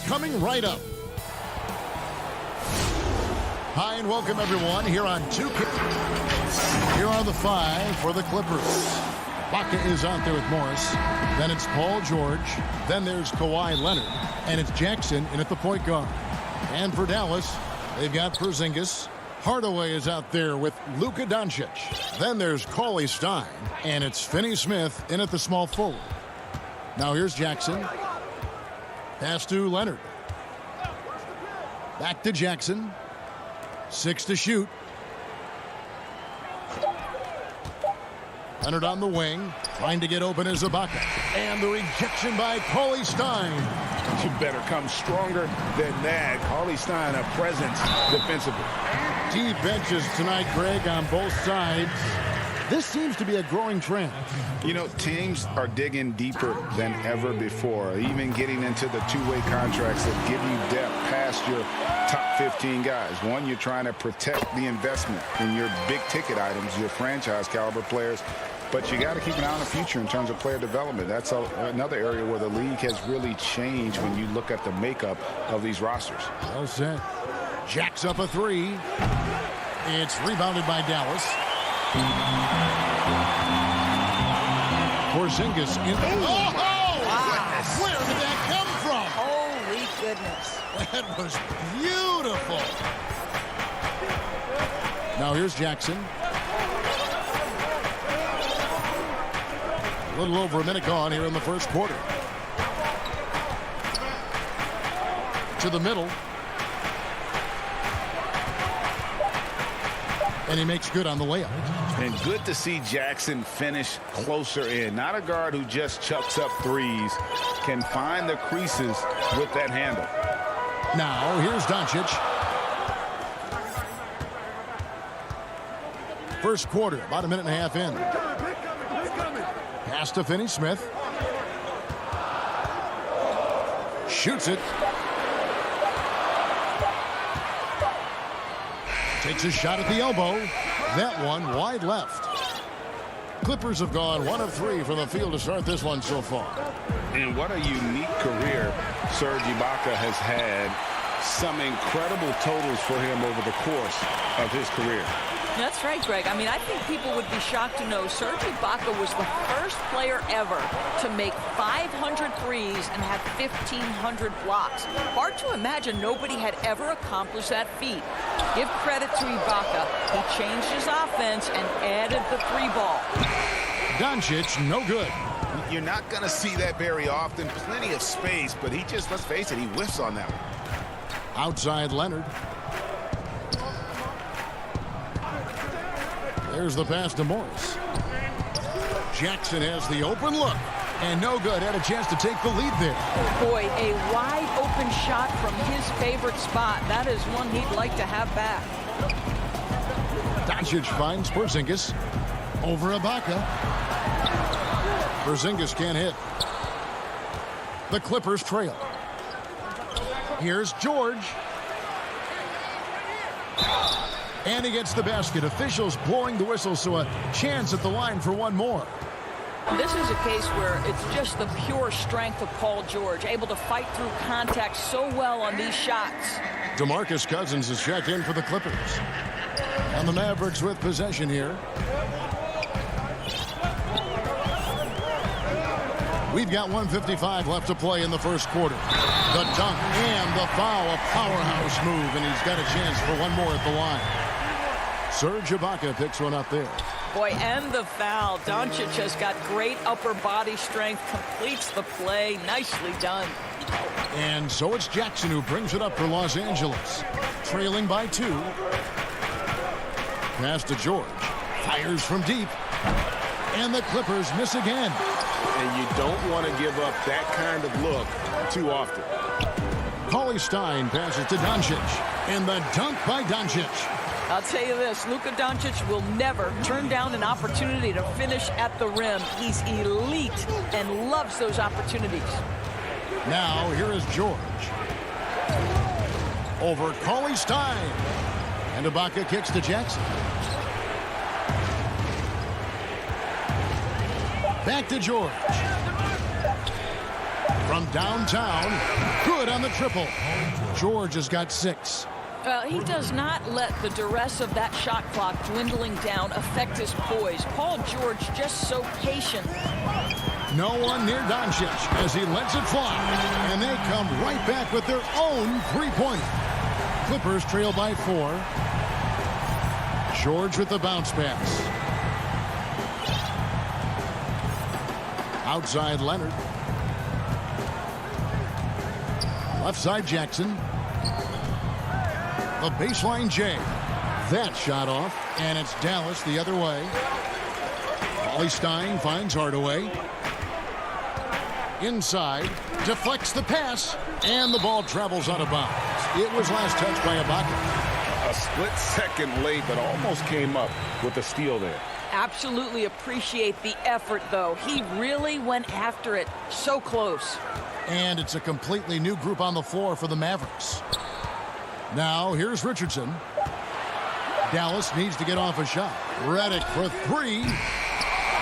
Coming right up. Hi and welcome everyone here on 2K. Here are the 5 for the Clippers. Baca is out there with Morris. Then it's Paul George. Then there's Kawhi Leonard. And it's Jackson in at the point guard. And for Dallas, they've got Porzingis. Hardaway is out there with Luka Doncic. Then there's Cauley Stein. And it's Finney Smith in at the small forward. Now here's Jackson. Pass to Leonard. Back to Jackson. 6 to shoot. Leonard on the wing. Trying to get open as Ibaka. And the rejection by Cauley Stein. You better come stronger than that. Cauley Stein, a presence defensively. Deep benches tonight, Greg, on both sides. This seems to be a growing trend. You know, teams are digging deeper than ever before, even getting into the two-way contracts that give you depth past your top 15 guys. One, you're trying to protect the investment in your big-ticket items, your franchise-caliber players. But you got to keep an eye on the future in terms of player development. That's another area where the league has really changed when you look at the makeup of these rosters. Well said. Jacks up a 3. It's rebounded by Dallas. Porzingis in. Oh! Wow. Where did that come from? Holy goodness. That was beautiful. Now here's Jackson. A little over a minute gone here in the first quarter. To the middle. And he makes good on the layup. And good to see Jackson finish closer in. Not a guard who just chucks up threes. Can find the creases with that handle. Now, here's Doncic. First quarter, about a minute and a half in. Pass to Finney Smith. Shoots it. Takes a shot at the elbow. That one wide left. Clippers have gone 1 of 3 from the field to start this one so far. And what a unique career Serge Ibaka has had. Some incredible totals for him over the course of his career. That's right, Greg. I mean, I think people would be shocked to know Serge Ibaka was the first player ever to make 500 threes and have 1,500 blocks. Hard to imagine nobody had ever accomplished that feat. Give credit to Ibaka. He changed his offense and added the 3-ball. Doncic, no good. You're not going to see that very often. Plenty of space, but he just, let's face it, he whiffs on that one. Outside Leonard. There's the pass to Morris. Jackson has the open look. And no good. Had a chance to take the lead there. Boy, a wide open shot from his favorite spot. That is one he'd like to have back. Doncic finds Porzingis. Over Ibaka. Porzingis can't hit. The Clippers trail. Here's George. And he gets the basket. Officials blowing the whistle, so a chance at the line for one more. This is a case where it's just the pure strength of Paul George, able to fight through contact so well on these shots. DeMarcus Cousins is checked in for the Clippers. And the Mavericks with possession here. We've got 1:55 left to play in the first quarter. The dunk and the foul, a powerhouse move, and he's got a chance for one more at the line. Serge Ibaka picks one up there. Boy, and the foul. Doncic has got great upper body strength, completes the play. Nicely done. And so it's Jackson who brings it up for Los Angeles. Trailing by 2. Pass to George. Fires from deep. And the Clippers miss again. And you don't want to give up that kind of look too often. Cauley Stein passes to Doncic. And the dunk by Doncic. I'll tell you this, Luka Doncic will never turn down an opportunity to finish at the rim. He's elite and loves those opportunities. Now, here is George. Over Cauley Stein. And Ibaka kicks to Jackson. Back to George. From downtown. Good on the triple. George has got 6. He does not let the duress of that shot clock dwindling down affect his poise. Paul George just so patient. No one near Doncic as he lets it fly. And they come right back with their own three-pointer. Clippers trail by 4. George with the bounce pass. Outside Leonard. Left side Jackson. The baseline J. That shot off, and it's Dallas the other way. Cauley Stein finds Hardaway. Inside, deflects the pass, and the ball travels out of bounds. It was last touched by Ibaka. A split second late, but almost came up with a steal there. Absolutely appreciate the effort, though. He really went after it. So close. And it's a completely new group on the floor for the Mavericks. Now, here's Richardson. Dallas needs to get off a shot. Redick for 3.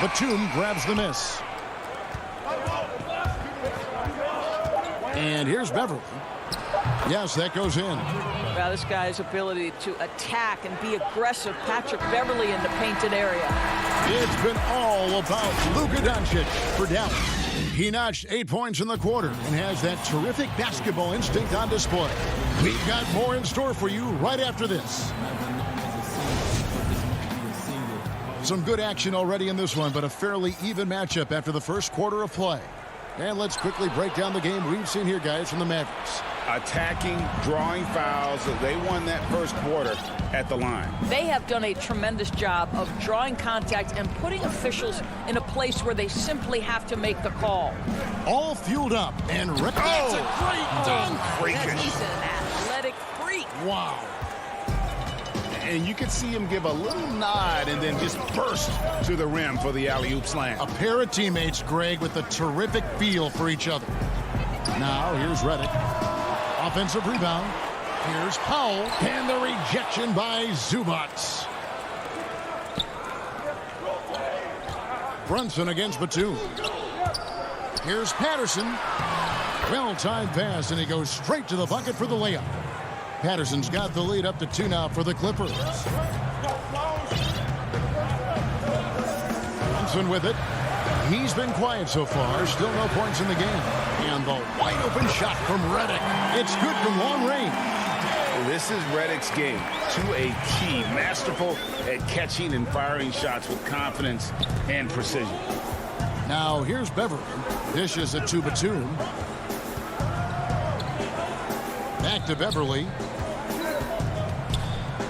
Batum grabs the miss. And here's Beverly. Yes, that goes in. Well, this guy's ability to attack and be aggressive. Patrick Beverly in the painted area. It's been all about Luka Doncic for Dallas. He notched 8 points in the quarter and has that terrific basketball instinct on display. We've got more in store for you right after this. Some good action already in this one, but a fairly even matchup after the first quarter of play. And let's quickly break down the game we've seen here, guys, from the Mavericks. Attacking, drawing fouls. They won that first quarter at the line. They have done a tremendous job of drawing contact and putting officials in a place where they simply have to make the call. All fueled up and That's a great dunk. freakish. He's an athletic freak. Wow. And you could see him give a little nod and then just burst to the rim for the alley-oop slam. A pair of teammates, Greg, with a terrific feel for each other. Now, here's Redick. Offensive rebound. Here's Powell. And the rejection by Zubats. Brunson against Batum. Here's Patterson. Well-timed pass, and he goes straight to the bucket for the layup. Patterson's got the lead up to 2 now for the Clippers. Brunson with it. He's been quiet so far. Still no points in the game. And the wide-open shot from Redick. It's good from long range. This is Redick's game to a T. Masterful at catching and firing shots with confidence and precision. Now, here's Beverly. Dishes it to Batum. Back to Beverly.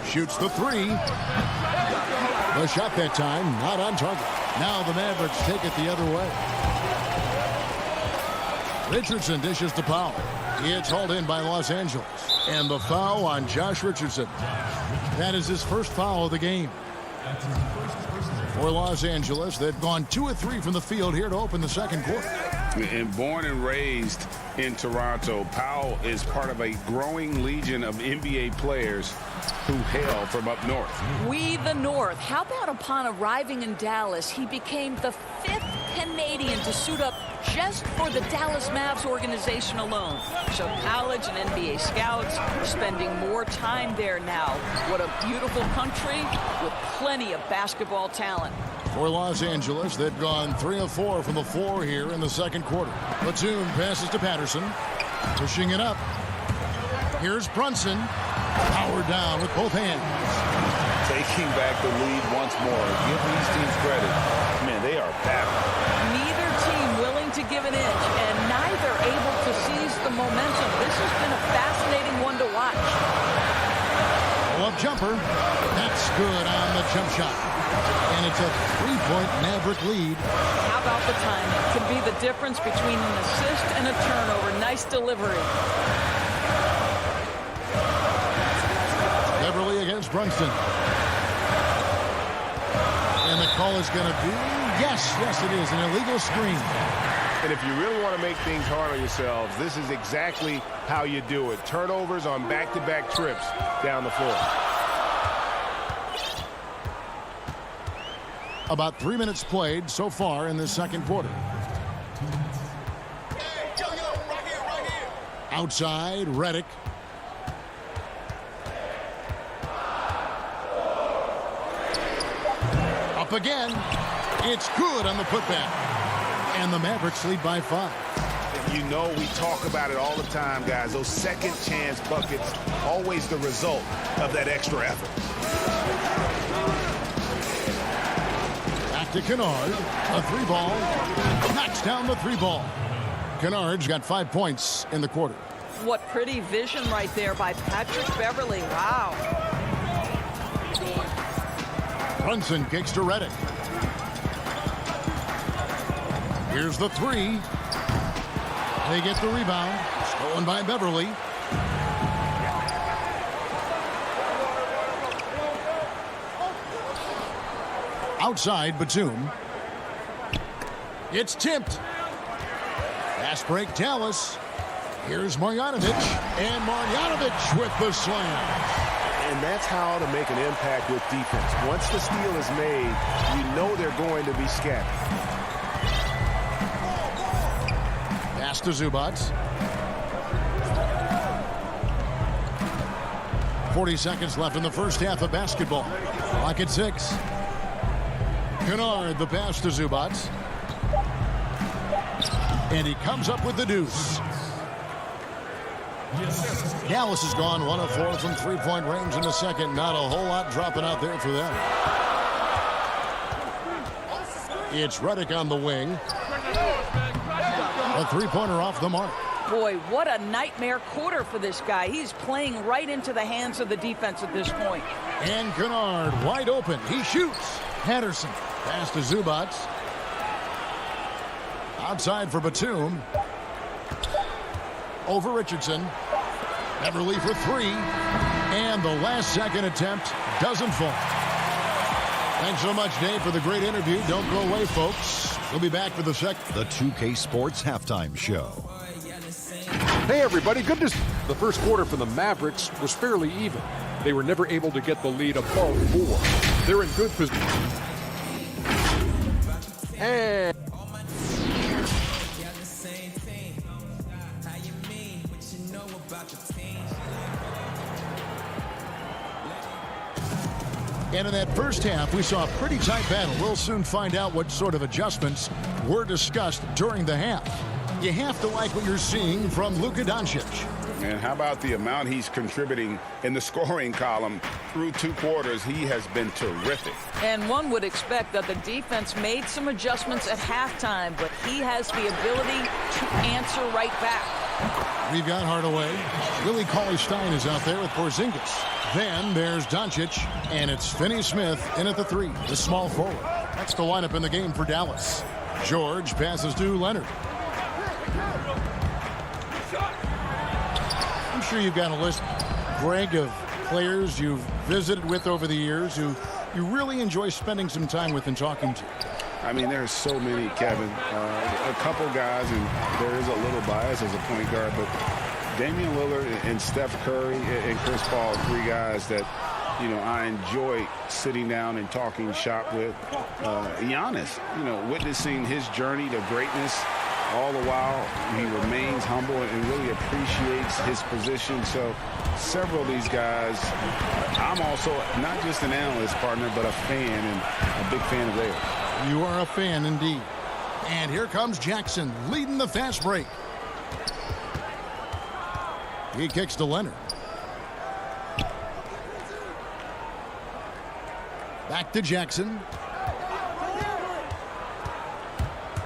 Shoots the 3. The shot that time, not on target. Now the Mavericks take it the other way. Richardson dishes to Powell. It's hauled in by Los Angeles. And the foul on Josh Richardson. That is his first foul of the game. For Los Angeles, they've gone 2 of 3 from the field here to open the second quarter. And born and raised in Toronto, Powell is part of a growing legion of NBA players who hail from up north. We the North. How about upon arriving in Dallas, he became the 5th Canadian to suit up just for the Dallas Mavs organization alone. So college and NBA scouts are spending more time there now. What a beautiful country with plenty of basketball talent. For Los Angeles, they've gone 3 of 4 from the floor here in the second quarter. Batum passes to Patterson. Pushing it up. Here's Brunson. Powered down with both hands. Taking back the lead once more. Give these teams credit. Man, they are battling. Neither team willing to give an inch, and neither able to seize the momentum. This has been a fascinating one to watch. Pull-up jumper. That's good on the jump shot. And it's a 3-point Maverick lead. How about the timing? Could be the difference between an assist and a turnover. Nice delivery. Beverly against Brunson. And the call is going to be, yes, it is, an illegal screen. And if you really want to make things hard on yourselves, this is exactly how you do it. Turnovers on back-to-back trips down the floor. About 3 minutes played so far in the second quarter. Outside, Redick. Up again. It's good on the putback. And the Mavericks lead by 5. You know we talk about it all the time, guys. Those second chance buckets, always the result of that extra effort. Back to Kennard. A 3-ball. Knocks down the 3-ball. Kennard's got 5 points in the quarter. What pretty vision right there by Patrick Beverly. Wow. Brunson kicks to Redick. Here's the 3. They get the rebound. Stolen by Beverly. Outside, Batum. It's tipped. Fast break, Dallas. Here's Marjanovic. And Marjanovic with the slam. And that's how to make an impact with defense. Once the steal is made, you know they're going to be scattered. Pass to Zubac. 40 seconds left in the first half of basketball. Clock at 6. Kennard, the pass to Zubac. And he comes up with the deuce. Dallas has gone 1 of 4 from 3-point range in the second. Not a whole lot dropping out there for them. It's Redick on the wing. A 3-pointer off the mark. Boy, what a nightmare quarter for this guy. He's playing right into the hands of the defense at this point. And Kennard wide open. He shoots. Patterson. Pass to Zubac. Outside for Batum. Over Richardson. Beverly for 3. And the last second attempt doesn't fall. Thanks so much, Dave, for the great interview. Don't go away, folks. We'll be back for the 2K Sports Halftime Show. Hey, everybody. Good to see. The first quarter for the Mavericks was fairly even. They were never able to get the lead above 4. They're in good position. And in that first half, we saw a pretty tight battle. We'll soon find out what sort of adjustments were discussed during the half. You have to like what you're seeing from Luka Doncic. And how about the amount he's contributing in the scoring column through 2 quarters? He has been terrific. And one would expect that the defense made some adjustments at halftime, but he has the ability to answer right back. We've got Hardaway. Willie Cauley-Stein is out there with Porzingis. Then there's Doncic, and it's Finney-Smith in at the 3, the small forward. That's the lineup in the game for Dallas. George passes to Leonard. I'm sure you've got a list, Greg, of players you've visited with over the years who you really enjoy spending some time with and talking to. I mean, there's so many, Kevin. A couple guys, and there is a little bias as a point guard, but Damian Lillard and Steph Curry and Chris Paul, 3 guys that, you know, I enjoy sitting down and talking shop with. Giannis, you know, witnessing his journey to greatness. All the while, he remains humble and really appreciates his position. So several of these guys, I'm also not just an analyst partner, but a fan, and a big fan of theirs. You are a fan indeed. And here comes Jackson leading the fast break. He kicks to Leonard. Back to Jackson.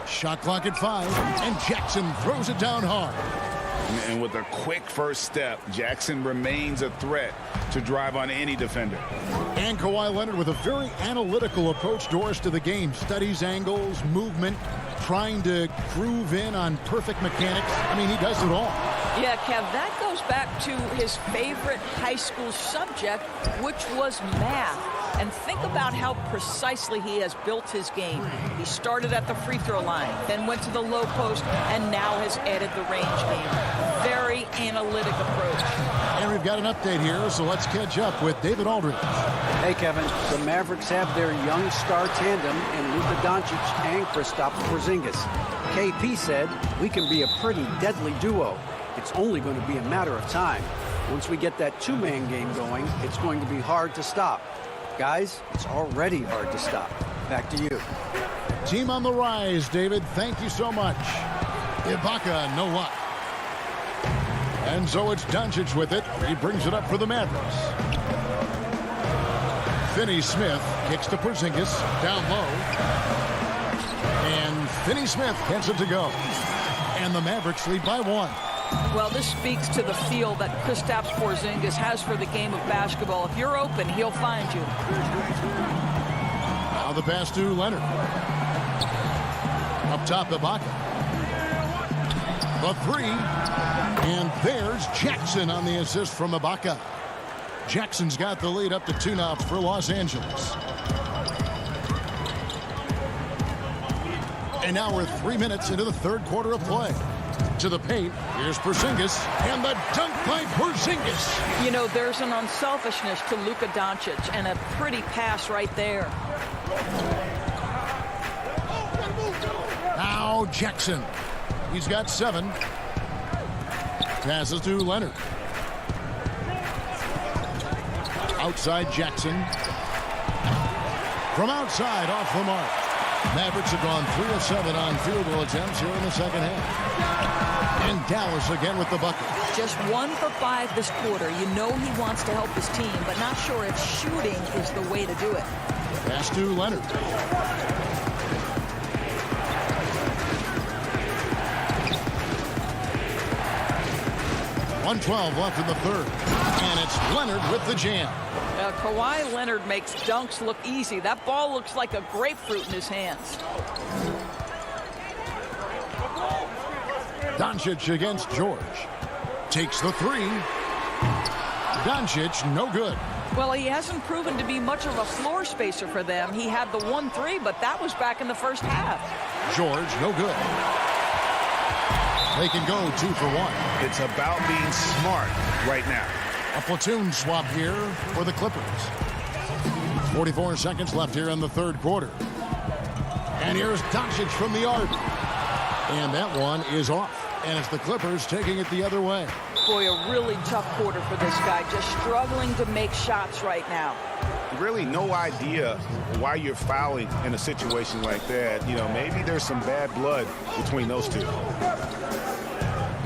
Shot clock at 5, and Jackson throws it down hard. And with a quick first step, Jackson remains a threat to drive on any defender. And Kawhi Leonard with a very analytical approach, Doris, to the game. Studies angles, movement, trying to groove in on perfect mechanics. I mean, he does it all. Yeah, Kev, that goes back to his favorite high school subject, which was math. And think about how precisely he has built his game. He started at the free throw line, then went to the low post, and now has added the range game. Very analytic approach. And we've got an update here, so let's catch up with David Aldridge. Hey, Kevin. The Mavericks have their young star tandem in Luka Doncic and Kristaps Porzingis. KP said, "We can be a pretty deadly duo. It's only going to be a matter of time. Once we get that two-man game going, it's going to be hard to stop. Guys, it's already hard to stop. Back to you." Team on the rise, David. Thank you so much. Ibaka, no luck. And so it's Doncic with it. He brings it up for the Mavericks. Finney-Smith kicks to Porzingis, down low. And Finney-Smith gets it to go. And the Mavericks lead by 1. Well, this speaks to the feel that Kristaps Porzingis has for the game of basketball. If you're open, he'll find you. Now the pass to Leonard. Up top, Ibaka. The 3. And there's Jackson on the assist from Ibaka. Jackson's got the lead up to 2 now for Los Angeles. And now we're 3 minutes into the third quarter of play. To the paint, here's Porzingis, and the dunk by Porzingis. You know, there's an unselfishness to Luka Doncic, and a pretty pass right there. Now Jackson. He's got 7. Passes to Leonard. Outside Jackson. From outside, off the mark. Mavericks have gone 3 of 7 on field goal attempts here in the second half. And Dallas again with the bucket. Just 1 for 5 this quarter. You know he wants to help his team, but not sure if shooting is the way to do it. Pass to Leonard. 1:12 left in the third. And it's Leonard with the jam. Kawhi Leonard makes dunks look easy. That ball looks like a grapefruit in his hands. Doncic against George. Takes the 3. Doncic, no good. Well, he hasn't proven to be much of a floor spacer for them. He had the 1-3, but that was back in the first half. George, no good. They can go 2 for 1. It's about being smart right now. A platoon swap here for the Clippers. 44 seconds left here in the third quarter. And here's Doncic from the arc. And that one is off. And it's the Clippers taking it the other way. Boy, a really tough quarter for this guy. Just struggling to make shots right now. Really no idea why you're fouling in a situation like that. You know, maybe there's some bad blood between those two.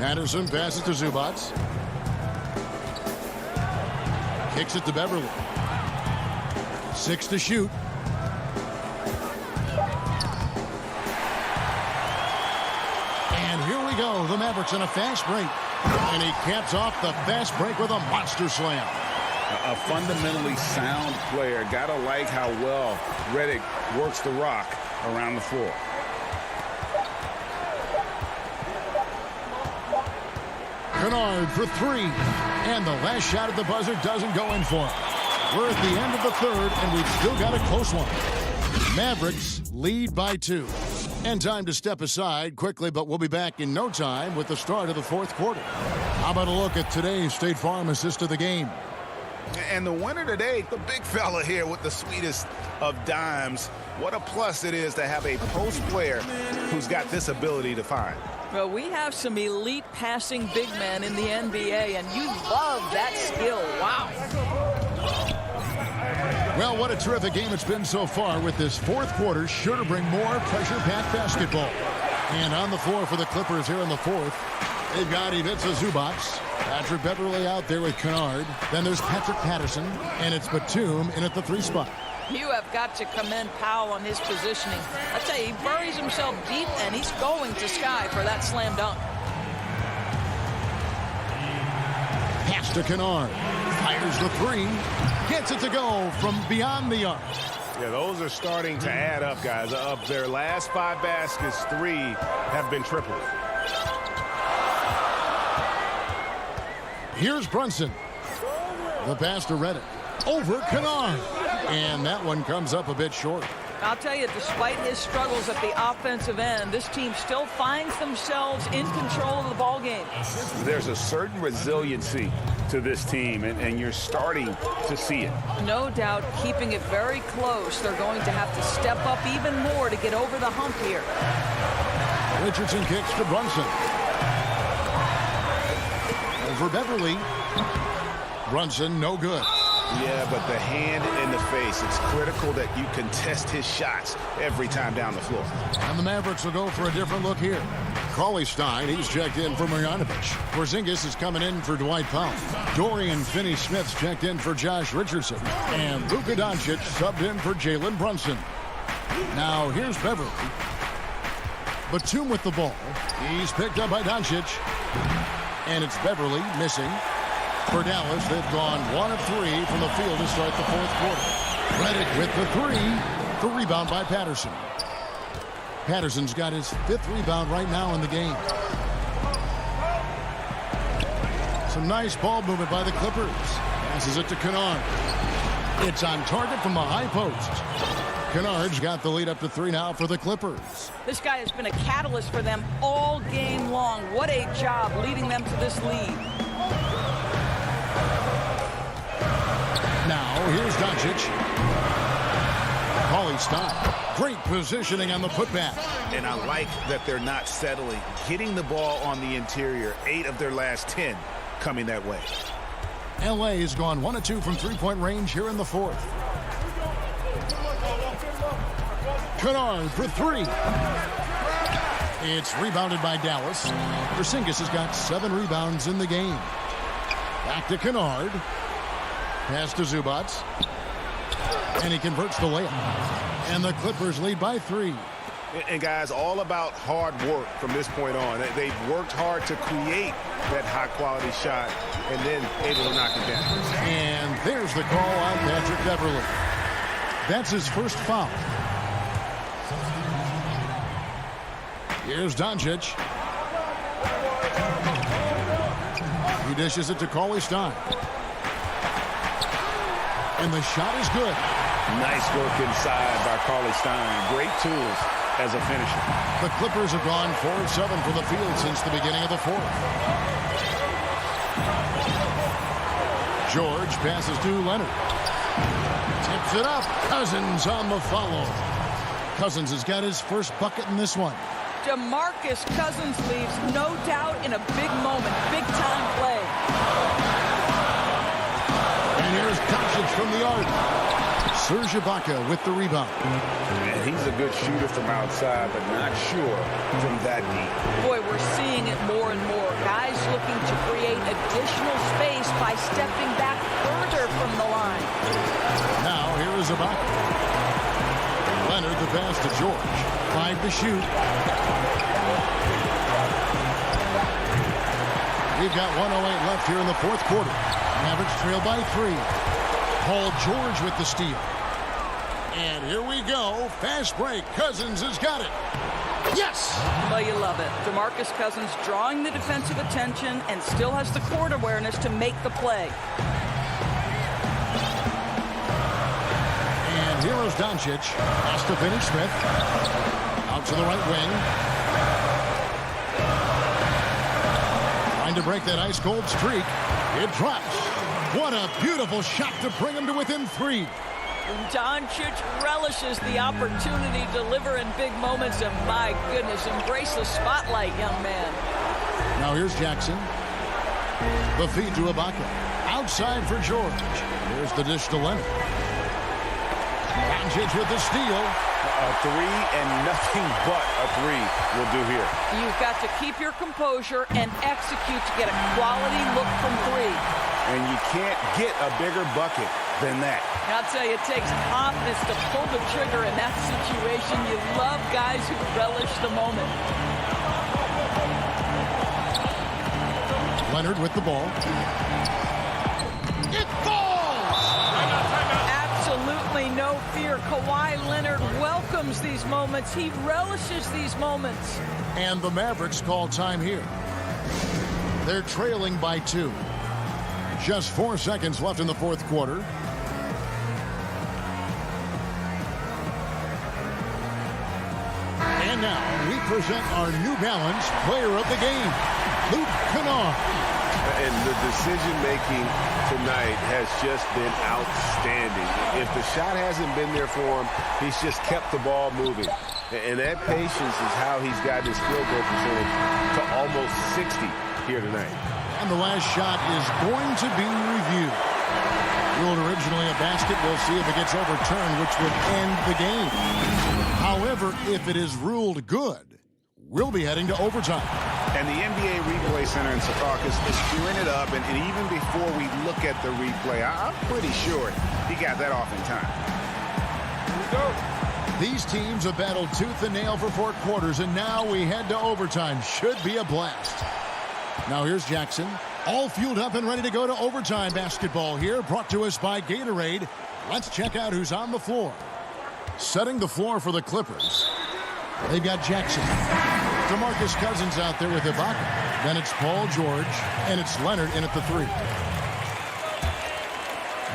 Anderson passes to Zubac. Kicks it to Beverly. 6 to shoot. And here we go. The Mavericks in a fast break. And he caps off the fast break with a monster slam. A fundamentally sound player. Gotta like how well Redick works the rock around the floor. Kennard for 3. And the last shot at the buzzer doesn't go in for him. We're at the end of the third, and we've still got a close one. Mavericks lead by 2. And time to step aside quickly, but we'll be back in no time with the start of the fourth quarter. How about a look at today's State Farm assist of the game? And the winner today, the big fella here with the sweetest of dimes. What a plus it is to have a post player who's got this ability to find. Well, we have some elite passing big men in the NBA, and you love that skill. Wow. Well, what a terrific game it's been so far, with this fourth quarter sure to bring more pressure-packed basketball. And on the floor for the Clippers here in the fourth, they've got Ivica Zubac, Patrick Beverly out there with Kennard. Then there's Patrick Patterson, and it's Batum in at the 3 spot. You have got to commend Powell on his positioning. I tell you, he buries himself deep, and he's going to Sky for that slam dunk. to Kennard. Fires the three. Gets it to go from beyond the arc. Yeah, those are starting to add up, guys. Of their last 5 baskets, 3 have been triples. Here's Brunson. The pass to Reddick. Over Kennard. And that one comes up a bit short. I'll tell you, despite his struggles at the offensive end, this team still finds themselves in control of the ball game. There's a certain resiliency to this team, and you're starting to see it. No doubt, keeping it very close. They're going to have to step up even more to get over the hump here. Richardson kicks to Brunson. Over Beverly. Brunson, no good. Yeah, but the hand in the face, it's critical that you contest his shots every time down the floor. And the Mavericks will go for a different look here. Cauley-Stein, he's checked in for Marjanovic. Porzingis is coming in for Dwight Powell. Dorian Finney-Smith's checked in for Josh Richardson. And Luka Doncic subbed in for Jalen Brunson. Now here's Beverly. Batum with the ball. He's picked up by Doncic. And it's Beverly missing. For Dallas, they've gone 1 of 3 from the field to start the fourth quarter. Reddick with the 3. The rebound by Patterson. Patterson's got his 5th rebound right now in the game. Some nice ball movement by the Clippers. Passes it to Kennard. It's on target from the high post. Kennard's got the lead up to 3 now for the Clippers. This guy has been a catalyst for them all game long. What a job leading them to this lead. Now, here's Doncic. Cauley-Stein. Great positioning on the putback. And I like that they're not settling. Getting the ball on the interior, 8 of their last 10 coming that way. LA has gone 1 of 2 from three-point range here in the fourth. Kennard for 3. It's rebounded by Dallas. Porzingis has got 7 rebounds in the game. Back to Kennard. Pass to Zubac. And he converts the layup. And the Clippers lead by 3. And guys, all about hard work from this point on. They've worked hard to create that high-quality shot and then able to knock it down. And there's the call on Patrick Beverly. That's his first foul. Here's Doncic. He dishes it to Cauley-Stein. And the shot is good. Nice work inside by Cauley-Stein. Great tools as a finisher. The Clippers have gone 4 of 7 from the field since the beginning of the fourth. George passes to Leonard. Tips it up. Cousins on the follow. Cousins has got his first bucket in this one. DeMarcus Cousins leaves, no doubt, in a big moment. Big-time play. And here's Doncic from the arc. Serge Ibaka with the rebound. And he's a good shooter from outside, but not sure from that deep. Boy, we're seeing it more and more. Guys looking to create additional space by stepping back further from the line. Now, here is Ibaka. Leonard the pass to George. 5 to shoot. We've got 1:08 left here in the fourth quarter. Mavericks trail by 3. Paul George with the steal. And here we go. Fast break. Cousins has got it. Yes! Well, you love it. DeMarcus Cousins drawing the defensive attention and still has the court awareness to make the play. And here is Doncic. Pass to Finney-Smith. Out to the right wing. Trying to break that ice-cold streak. It drops. What a beautiful shot to bring him to within 3. Doncic relishes the opportunity to deliver in big moments, and my goodness, embrace the spotlight, young man. Now here's Jackson. The feed to Ibaka. Outside for George. Here's the dish to Leonard. Doncic with the steal. A 3 and nothing but a 3 will do here. You've got to keep your composure and execute to get a quality look from 3. And you can't get a bigger bucket than that. I'll tell you, it takes confidence to pull the trigger in that situation. You love guys who relish the moment. Leonard with the ball. atmosphere. Kawhi Leonard welcomes these moments. He relishes these moments. And the Mavericks call time here. They're trailing by 2. Just 4 seconds left in the fourth quarter. And now we present our New Balance Player of the Game, Luke Kennard. And the decision-making tonight has just been outstanding. If the shot hasn't been there for him, he's just kept the ball moving. And that patience is how he's gotten his field goal percentage to almost 60 here tonight. And the last shot is going to be reviewed. Ruled originally a basket. We'll see if it gets overturned, which would end the game. However, if it is ruled good, we'll be heading to overtime. And the NBA Replay Center in Secaucus is screwing it up. And even before we look at the replay, I'm pretty sure he got that off in time. Here we go. These teams have battled tooth and nail for 4 quarters, and now we head to overtime. Should be a blast. Now here's Jackson, all fueled up and ready to go to overtime basketball here, brought to us by Gatorade. Let's check out who's on the floor. Setting the floor for the Clippers, they've got Jackson. DeMarcus Cousins out there with Ibaka. Then it's Paul George, and it's Leonard in at the 3.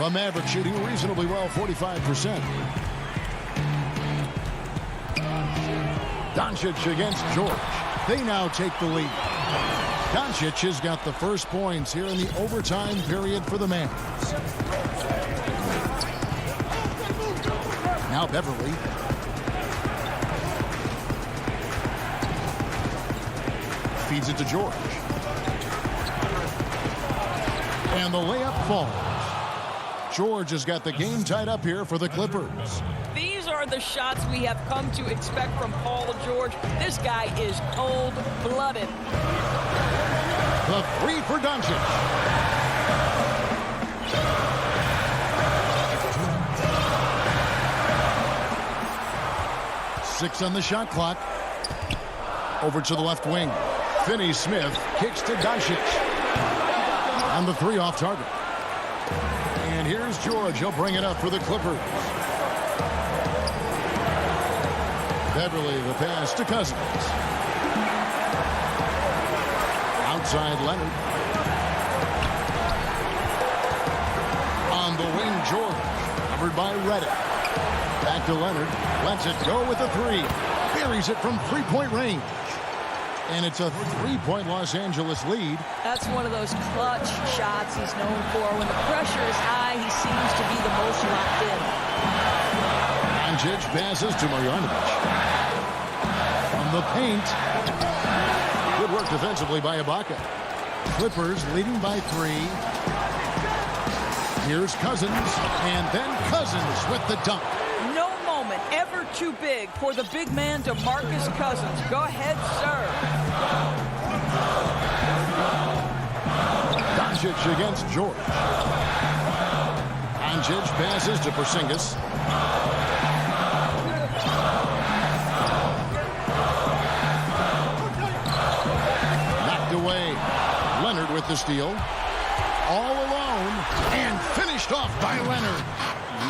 The Mavericks shooting reasonably well, 45%. Doncic against George. They now take the lead. Doncic has got the first points here in the overtime period for the Mavs. Now Beverly. Feeds it to George. And the layup falls. George has got the game tied up here for the Clippers. These are the shots we have come to expect from Paul George. This guy is cold-blooded. The 3 for Doncic. Six on the shot clock. Over to the left wing. Finney-Smith kicks to Doncic. On the 3 off target. And here's George. He'll bring it up for the Clippers. Beverly, the pass to Cousins. Outside Leonard. On the wing, George. Covered by Reddick. Back to Leonard. Lets it go with a 3. Buries it from 3-point range. And it's a 3-point Los Angeles lead. That's one of those clutch shots he's known for. When the pressure is high, he seems to be the most locked in. Doncic passes to Marjanovic. From the paint. Good work defensively by Ibaka. Clippers leading by 3. Here's Cousins. And then Cousins with the dunk. No moment ever too big for the big man DeMarcus Cousins. Go ahead, sir. Doncic against George. Doncic passes to Porzingis. Knocked away. Leonard with the steal. All alone and finished off by Leonard.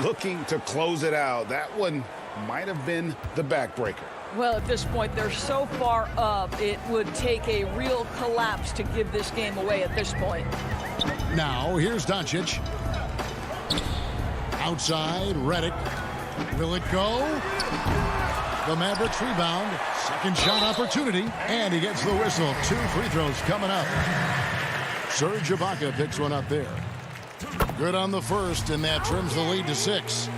Looking to close it out. That one might have been the backbreaker. Well, at this point, they're so far up, it would take a real collapse to give this game away at this point. Now, here's Doncic. Outside, Reddick. Will it go? The Mavericks rebound. Second shot opportunity. And he gets the whistle. 2 free throws coming up. Serge Ibaka picks one up there. Good on the first, and that trims the lead to 6.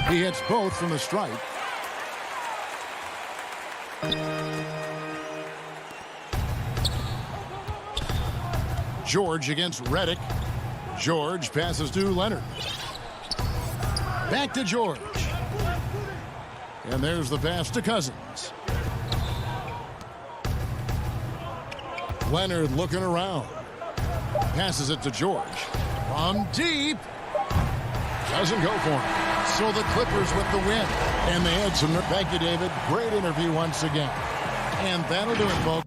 He hits both from the stripe. George against Reddick. George passes to Leonard. Back to George. And there's the pass to Cousins. Leonard looking around. Passes it to George. From deep. Doesn't go for him. So the Clippers with the win. And they had some. Thank you, David. Great interview once again. And that'll do it, folks.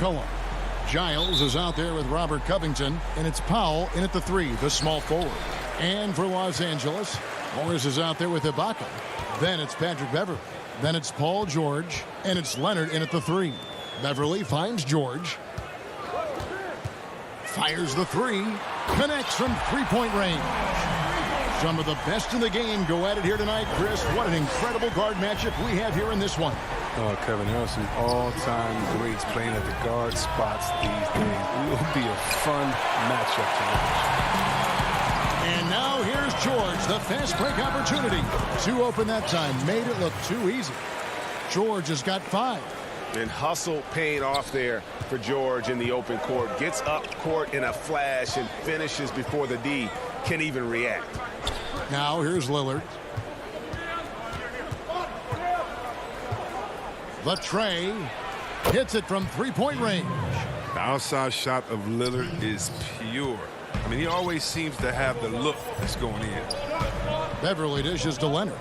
McCullough. Giles is out there with Robert Covington, and it's Powell in at the 3, the small forward. And for Los Angeles, Morris is out there with Ibaka. Then it's Patrick Beverley. Then it's Paul George, and it's Leonard in at the 3. Beverley finds George. Fires the 3. Connects from three-point range. Some of the best in the game go at it here tonight, Chris. What an incredible guard matchup we have here in this one. Oh, Kevin, there are some all-time greats playing at the guard spots these days. It will be a fun matchup to watch. And now here's George, the fast break opportunity. 2 open that time, made it look too easy. George has got 5. And hustle paying off there for George in the open court. Gets up court in a flash and finishes before the D can even react. Now here's Lillard. Latrey hits it from three-point range. The outside shot of Lillard is pure. I mean, he always seems to have the look that's going in. Beverley dishes to Leonard.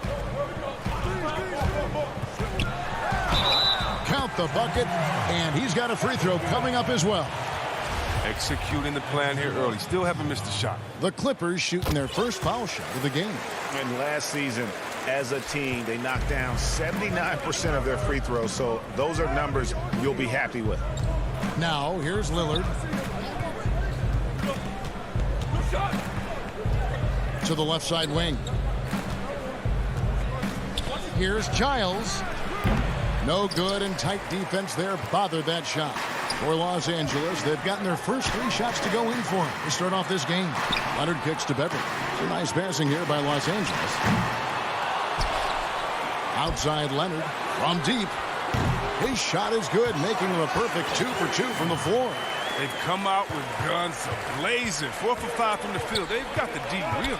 Count the bucket, and he's got a free throw coming up as well. Executing the plan here early. Still haven't missed a shot. The Clippers shooting their first foul shot of the game. And last season, as a team, they knocked down 79% of their free throws, so those are numbers you'll be happy with. Now, here's Lillard. To the left side wing. Here's Giles. No good, and tight defense there bothered that shot. For Los Angeles, they've gotten their first 3 shots to go in for them to start off this game. Leonard kicks to Beverley. Some nice passing here by Los Angeles. Outside Leonard from deep. His shot is good, making him a perfect 2 for 2 from the floor. They've come out with guns blazing. 4 for 5 from the field. They've got the D really.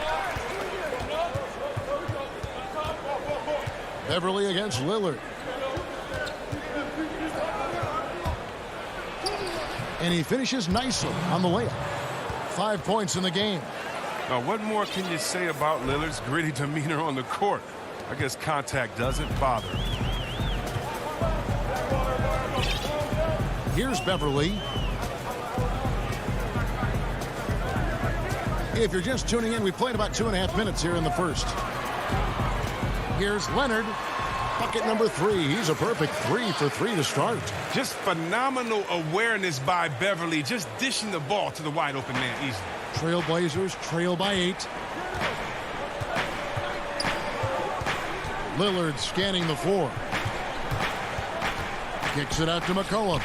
Beverley against Lillard. And he finishes nicely on the layup. 5 points in the game. Now, what more can you say about Lillard's gritty demeanor on the court? I guess contact doesn't bother him. Here's Beverley. If you're just tuning in, we played about 2.5 minutes here in the first. Here's Leonard. Bucket number 3. He's a perfect 3 for 3 to start. Just phenomenal awareness by Beverley, just dishing the ball to the wide open man easily. Trailblazers trail by 8. Lillard scanning the floor. Kicks it out to McCullough.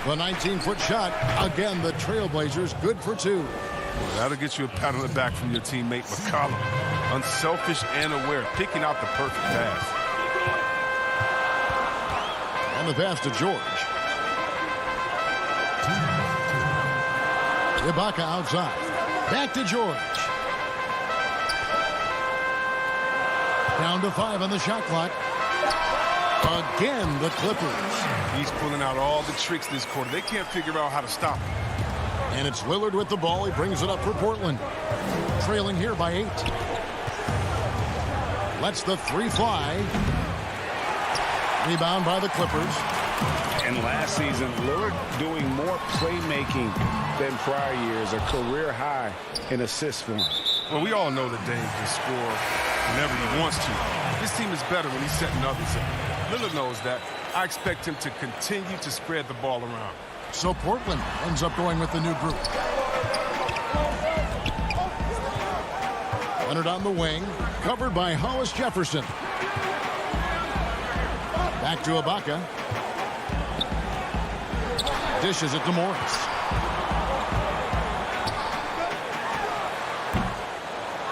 The 19-foot shot. Again, the Trailblazers good for 2. Well, that'll get you a pat on the back from your teammate McCullough. Unselfish and aware, picking out the perfect pass. And the pass to George. Ibaka outside. Back to George. Down to 5 on the shot clock. Again, the Clippers. He's pulling out all the tricks this quarter. They can't figure out how to stop him. And it's Lillard with the ball. He brings it up for Portland. Trailing here by 8. Lets the 3 fly. Rebound by the Clippers. And last season, Lillard doing more playmaking than prior years, a career high in assists for him. Well, we all know that Dame can score whenever he wants to. This team is better when he's setting others up. Lillard knows that. I expect him to continue to spread the ball around. So Portland ends up going with the new group. Leonard on the wing, covered by Hollis Jefferson. Back to Ibaka. Dishes it to Morris.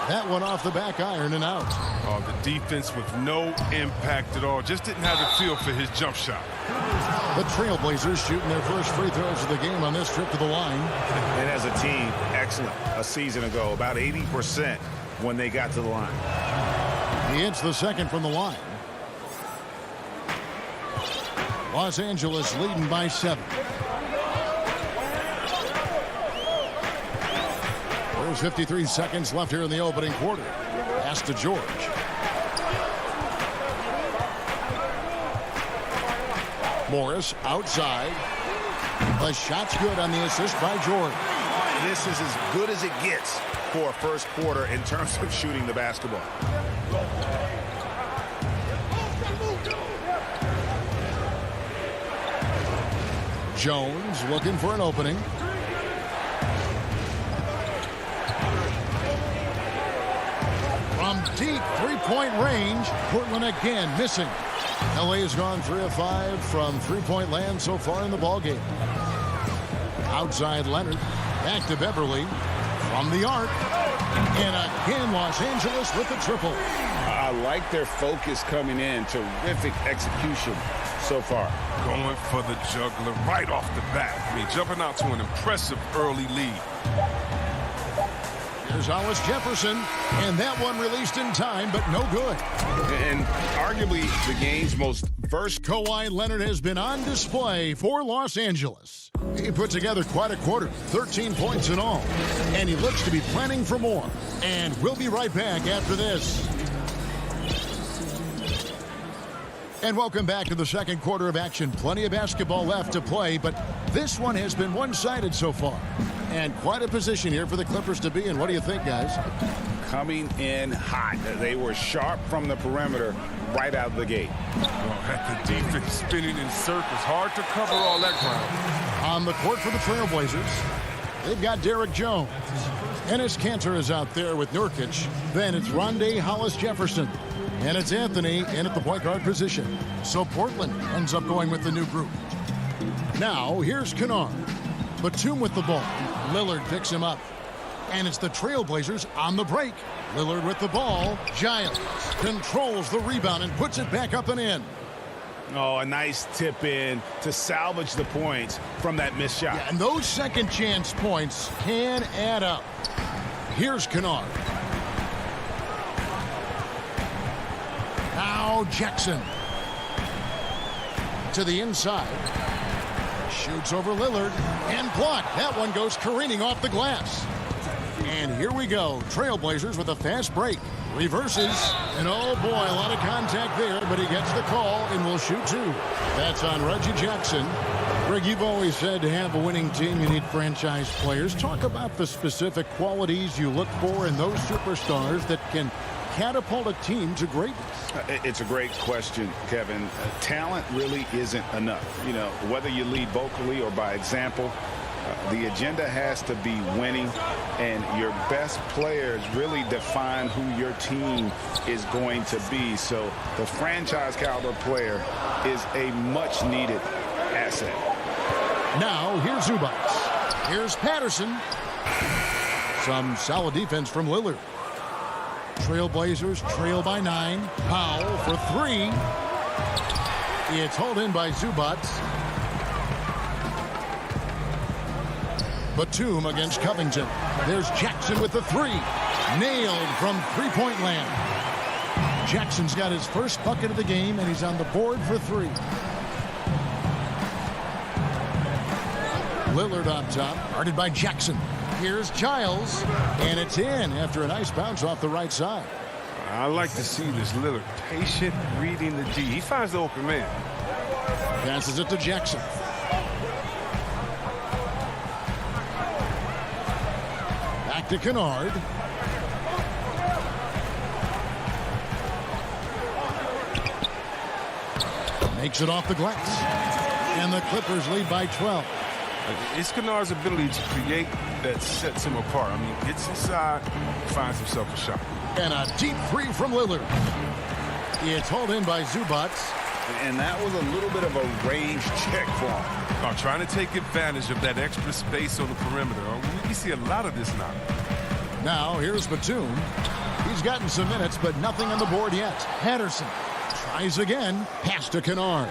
That one off the back iron and out. Oh, the defense with no impact at all. Just didn't have the feel for his jump shot. The Trailblazers shooting their first free throws of the game on this trip to the line. And as a team, excellent. A season ago, about 80% when they got to the line. He hits the second from the line. Los Angeles leading by 7. There's 53 seconds left here in the opening quarter. Pass to George. Morris outside. The shot's good on the assist by George. This is as good as it gets for a first quarter in terms of shooting the basketball. Jones looking for an opening. From deep three-point range, Portland again missing. LA has gone 3 of 5 from three-point land so far in the ballgame. Outside Leonard, back to Beverly from the arc. And again, Los Angeles with the triple. I like their focus coming in. Terrific execution so far. Going for the juggler right off the bat. I mean, jumping out to an impressive early lead. Here's Hollis Jefferson, and that one released in time, but no good. And arguably the game's most versatile. Kawhi Leonard has been on display for Los Angeles. He put together quite a quarter, 13 points in all, and he looks to be planning for more. And we'll be right back after this. And welcome back to the second quarter of action. Plenty of basketball left to play, but this one has been one-sided so far. And quite a position here for the Clippers to be in. What do you think, guys? Coming in hot. They were sharp from the perimeter right out of the gate. At the defense spinning in circles. Hard to cover all that ground. On the court for the Trailblazers, they've got Derek Jones. Enes Kanter is out there with Nurkic. Then it's Rondé Hollis Jefferson. And it's Anthony in at the point guard position. So Portland ends up going with the new group. Now, here's Kennard. Batum with the ball. Lillard picks him up. And it's the Trailblazers on the break. Lillard with the ball. Giles controls the rebound and puts it back up and in. Oh, a nice tip in to salvage the points from that missed shot. Yeah, and those second chance points can add up. Here's Kennard. Now Jackson. To the inside. Shoots over Lillard and blocked. That one goes careening off the glass. And here we go. Trailblazers with a fast break. Reverses. And oh boy, a lot of contact there, but he gets the call and will shoot two. That's on Reggie Jackson. Greg, you've always said to have a winning team, you need franchise players. Talk about the specific qualities you look for in those superstars that can catapult a team to greatness. It's a great question, Kevin. Talent really isn't enough. You know, whether you lead vocally or by example, the agenda has to be winning, and your best players really define who your team is going to be. So the franchise caliber player is a much needed asset. Now here's Zubac. Here's Patterson. Some solid defense from Lillard. Trailblazers trail by 9. Powell for 3. It's hauled in by Zubac. Batum against Covington. There's Jackson with the 3. Nailed from three-point land. Jackson's got his first bucket of the game, and he's on the board for 3. Lillard on top, guarded by Jackson. Here's Giles, and it's in after a nice bounce off the right side. I like to see this Lillard patient reading the D. He finds the open man. Passes it to Jackson. Back to Kennard. Makes it off the glass. And the Clippers lead by 12. It's Kennard's ability to create that sets him apart. I mean, gets inside, finds himself a shot. And a deep 3 from Lillard. It's hauled in by Zubac. And that was a little bit of a range check for him. Trying to take advantage of that extra space on the perimeter. We see a lot of this now. Now, here's Batum. He's gotten some minutes, but nothing on the board yet. Patterson tries again. Pass to Kennard.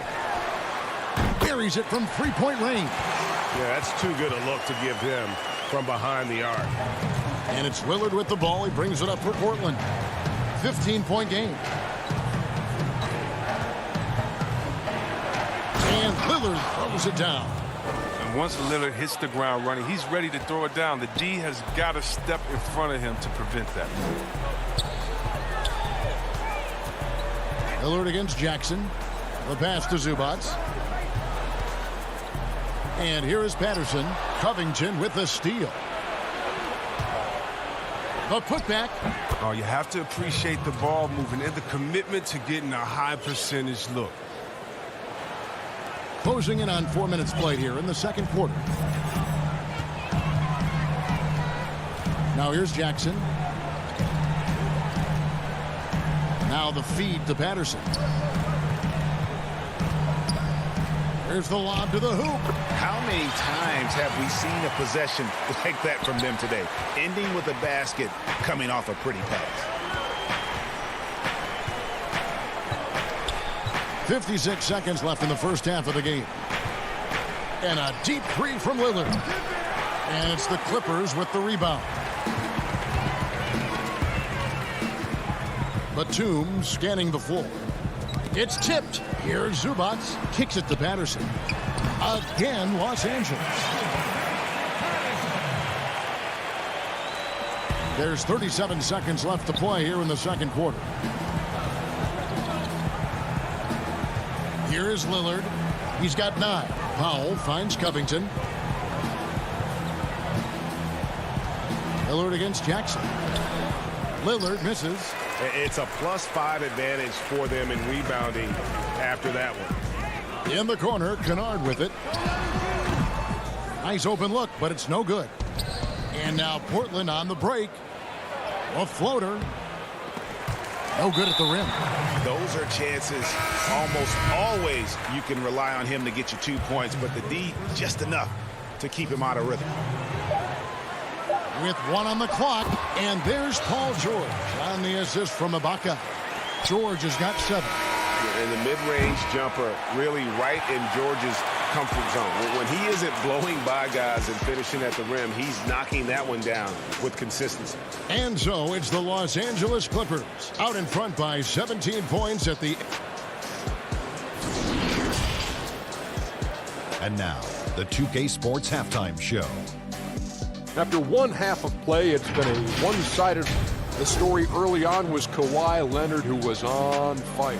Buries it from three-point range. Yeah, that's too good a look to give him from behind the arc. And it's Lillard with the ball. He brings it up for Portland. 15-point game. And Lillard throws it down. And once Lillard hits the ground running, he's ready to throw it down. The D has got to step in front of him to prevent that. Lillard against Jackson. The pass to Zubac. And here is Patterson. Covington with the steal. The putback. Oh, you have to appreciate the ball movement and the commitment to getting a high percentage look. Closing in on 4 minutes played here in the second quarter. Now here's Jackson. Now the feed to Patterson. Here's the lob to the hoop. How many times have we seen a possession like that from them today? Ending with a basket, coming off a pretty pass. 56 seconds left in the first half of the game. And a deep three from Lillard. And it's the Clippers with the rebound. Batum scanning the floor. It's tipped. Here's Zubac. Kicks it to Patterson. Again, Los Angeles. There's 37 seconds left to play here in the second quarter. Here is Lillard. He's got 9. Powell finds Covington. Lillard against Jackson. Lillard misses. It's a +5 advantage for them in rebounding after that one. In the corner, Kennard with it. Nice open look, but it's no good. And now Portland on the break. A floater. No good at the rim. Those are chances almost always you can rely on him to get you 2 points, but the D just enough to keep him out of rhythm. With 1 on the clock, and there's Paul George on the assist from Ibaka. George has got 7. And the mid-range jumper really right in George's comfort zone. When he isn't blowing by guys and finishing at the rim, he's knocking that one down with consistency. And so it's the Los Angeles Clippers out in front by 17 points at the... And now, the 2K Sports Halftime Show. After one half of play, it's been a one-sided. The story early on was Kawhi Leonard, who was on fire.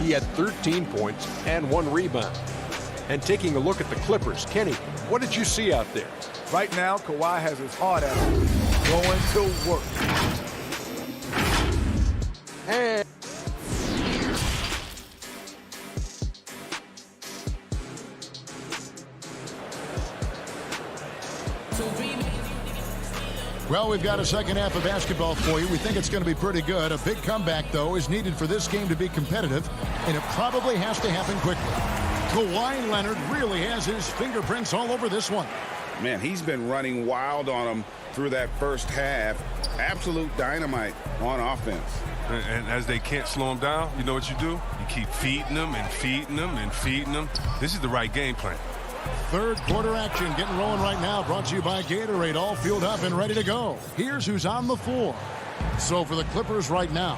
He had 13 points and 1 rebound. And taking a look at the Clippers, Kenny, what did you see out there? Right now, Kawhi has his heart at it, going to work. And well, we've got a second half of basketball for you. We think it's going to be pretty good. A big comeback, though, is needed for this game to be competitive, and it probably has to happen quickly. Kawhi Leonard really has his fingerprints all over this one. Man, he's been running wild on him through that first half. Absolute dynamite on offense. And as they can't slow him down, you know what you do? You keep feeding them and feeding them and feeding them. This is the right game plan. Third quarter action getting rolling right now, brought to you by Gatorade, all fueled up and ready to go. Here's who's on the floor. So for the Clippers right now,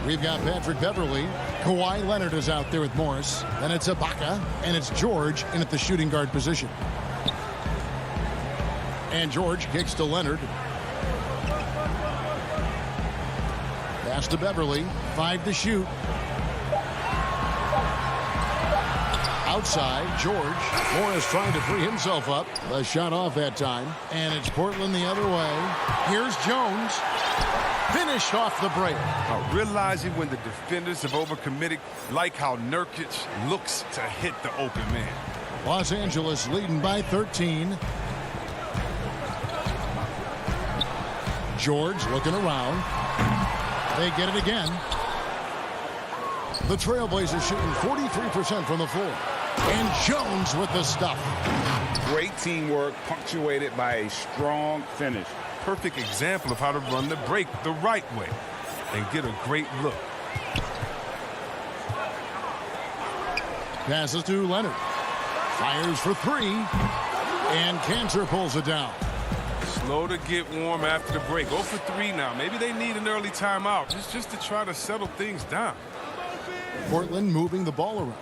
we've got Patrick Beverley. Kawhi Leonard is out there with Morris. Then it's Ibaka, and it's George in at the shooting guard position. And George kicks to Leonard. Pass to Beverley. 5 to shoot. Outside, George. Morris trying to free himself up. The shot off that time. And it's Portland the other way. Here's Jones. Finished off the break. Realizing when the defenders have overcommitted, like how Nurkic looks to hit the open man. Los Angeles leading by 13. George looking around. They get it again. The Trailblazers shooting 43% from the floor. And Jones with the stuff. Great teamwork, punctuated by a strong finish. Perfect example of how to run the break the right way and get a great look. Passes to Leonard. Fires for 3. And Cantor pulls it down. Slow to get warm after the break. 0 for 3 now. Maybe they need an early timeout just to try to settle things down. Portland moving the ball around.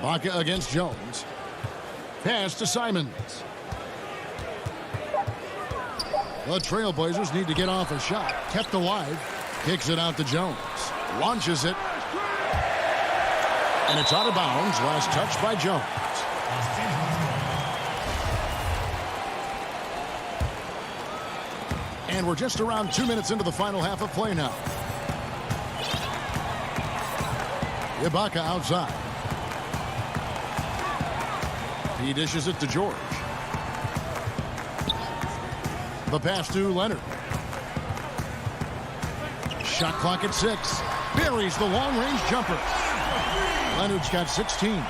Ibaka against Jones. Pass to Simons. The Trailblazers need to get off a shot. Kept alive. Kicks it out to Jones. Launches it. And it's out of bounds. Last touch by Jones. And we're just around 2 minutes into the final half of play now. Ibaka outside. He dishes it to George. The pass to Leonard. Shot clock at 6. Buries the long-range jumper. Leonard's got 16.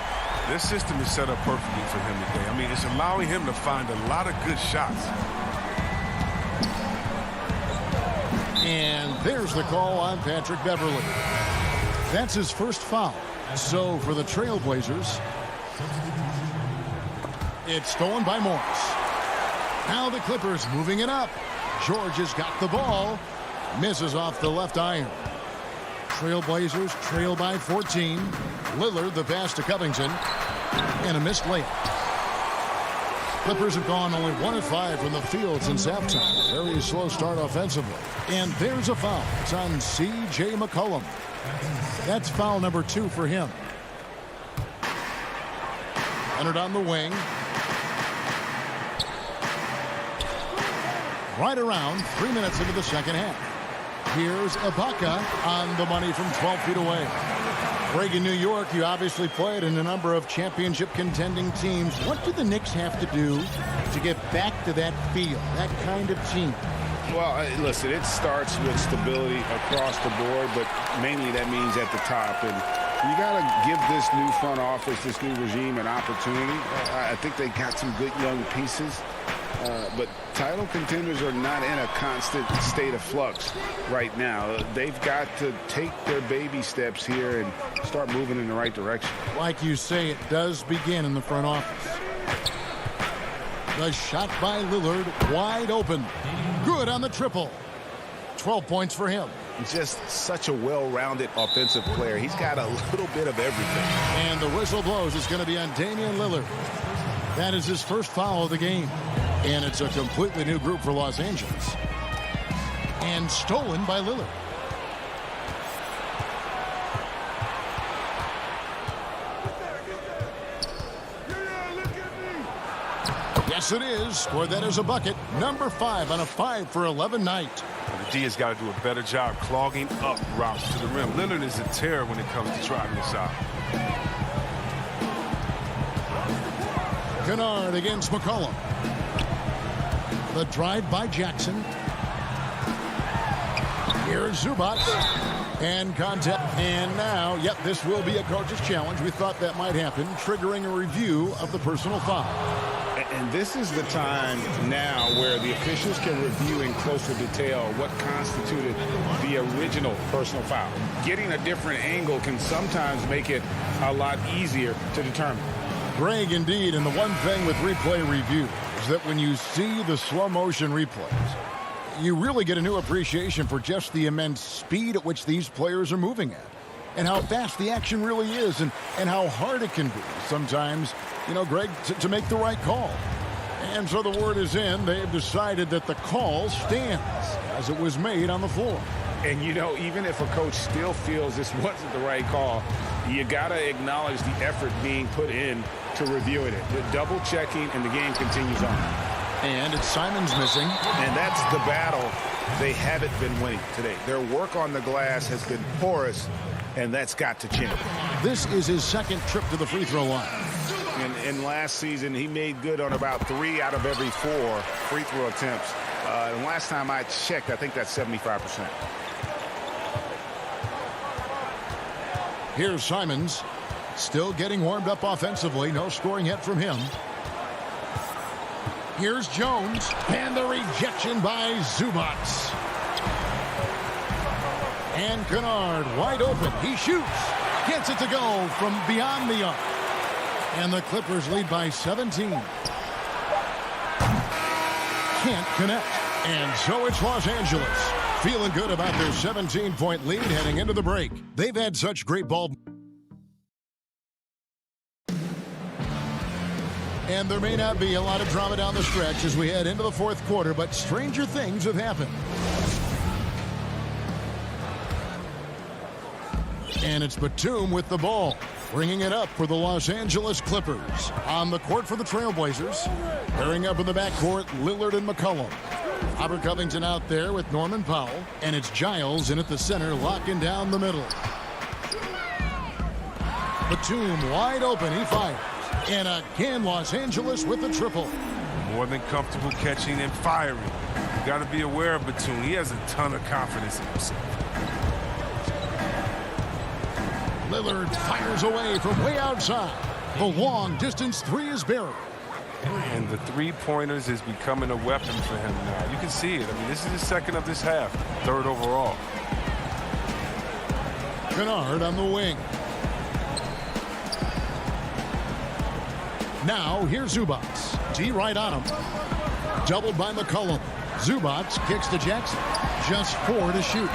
This system is set up perfectly for him today. I mean, it's allowing him to find a lot of good shots. And there's the call on Patrick Beverley. That's his first foul. So for the Trailblazers, it's stolen by Morris. Now the Clippers moving it up. George has got the ball. Misses off the left iron. Trailblazers trail by 14. Lillard the pass to Covington. And a missed layup. Clippers have gone only 1 of 5 from the field since halftime. Very slow start offensively. And there's a foul. It's on C.J. McCollum. That's foul number 2 for him. Leonard on the wing. Right around 3 minutes into the second half. Here's Ibaka on the money from 12 feet away. Greg, in New York, you obviously played in a number of championship contending teams. What do the Knicks have to do to get back to that feel, that kind of team? Well, listen, it starts with stability across the board, but mainly that means at the top. And you got to give this new front office, this new regime, an opportunity. I think they got some good young pieces. But title contenders are not in a constant state of flux right now. They've got to take their baby steps here and start moving in the right direction. Like you say, it does begin in the front office. The shot by Lillard, wide open. Good on the triple. 12 points for him. He's just such a well-rounded offensive player. He's got a little bit of everything. And the whistle blows. It's going to be on Damian Lillard. That is his first foul of the game. And it's a completely new group for Los Angeles. And stolen by Lillard. Yes, it is. Scored that as a bucket. Number 5 on a 5-for-11 night. The D has got to do a better job clogging up routes to the rim. Lillard is a terror when it comes to driving this out. Kennard against McCollum. The drive by Jackson. Here's Zubac. And contact. And now, yep, this will be a coach's challenge. We thought that might happen, triggering a review of the personal foul. And this is the time now where the officials can review in closer detail what constituted the original personal foul. Getting a different angle can sometimes make it a lot easier to determine. Greg, indeed, and the one thing with replay review is that when you see the slow motion replays, you really get a new appreciation for just the immense speed at which these players are moving at and how fast the action really is and how hard it can be sometimes, you know, Greg, to make the right call. And so the word is in. They have decided that the call stands as it was made on the floor. And, you know, even if a coach still feels this wasn't the right call, you got to acknowledge the effort being put in to reviewing it. The double checking, and the game continues on. And it's Simons missing. And that's the battle they haven't been winning today. Their work on the glass has been porous, and that's got to change. This is his second trip to the free throw line. And last season, he made good on about 3 out of every 4 free throw attempts. And last time I checked, I think that's 75%. Here's Simons, still getting warmed up offensively. No scoring yet from him. Here's Jones, and the rejection by Zubac. And Kennard wide open. He shoots. Gets it to go from beyond the arc. And the Clippers lead by 17. Can't connect. And so it's Los Angeles. Feeling good about their 17-point lead heading into the break. They've had such great ball. And there may not be a lot of drama down the stretch as we head into the fourth quarter, but stranger things have happened. And it's Batum with the ball, bringing it up for the Los Angeles Clippers. On the court for the Trailblazers. Pairing up in the backcourt, Lillard and McCollum. Robert Covington out there with Norman Powell. And it's Giles in at the center, locking down the middle. Batum wide open, he fires. And again, Los Angeles with the triple. More than comfortable catching and firing. You got to be aware of Batum. He has a ton of confidence in himself. Lillard fires away from way outside. The long-distance three is buried. And the three-pointers is becoming a weapon for him now. You can see it. I mean, this is his second of this half, third overall. Kennard on the wing. Now, here's Zubats. D right on him. Doubled by McCollum. Zubats kicks to Jackson. Just 4 to shoot.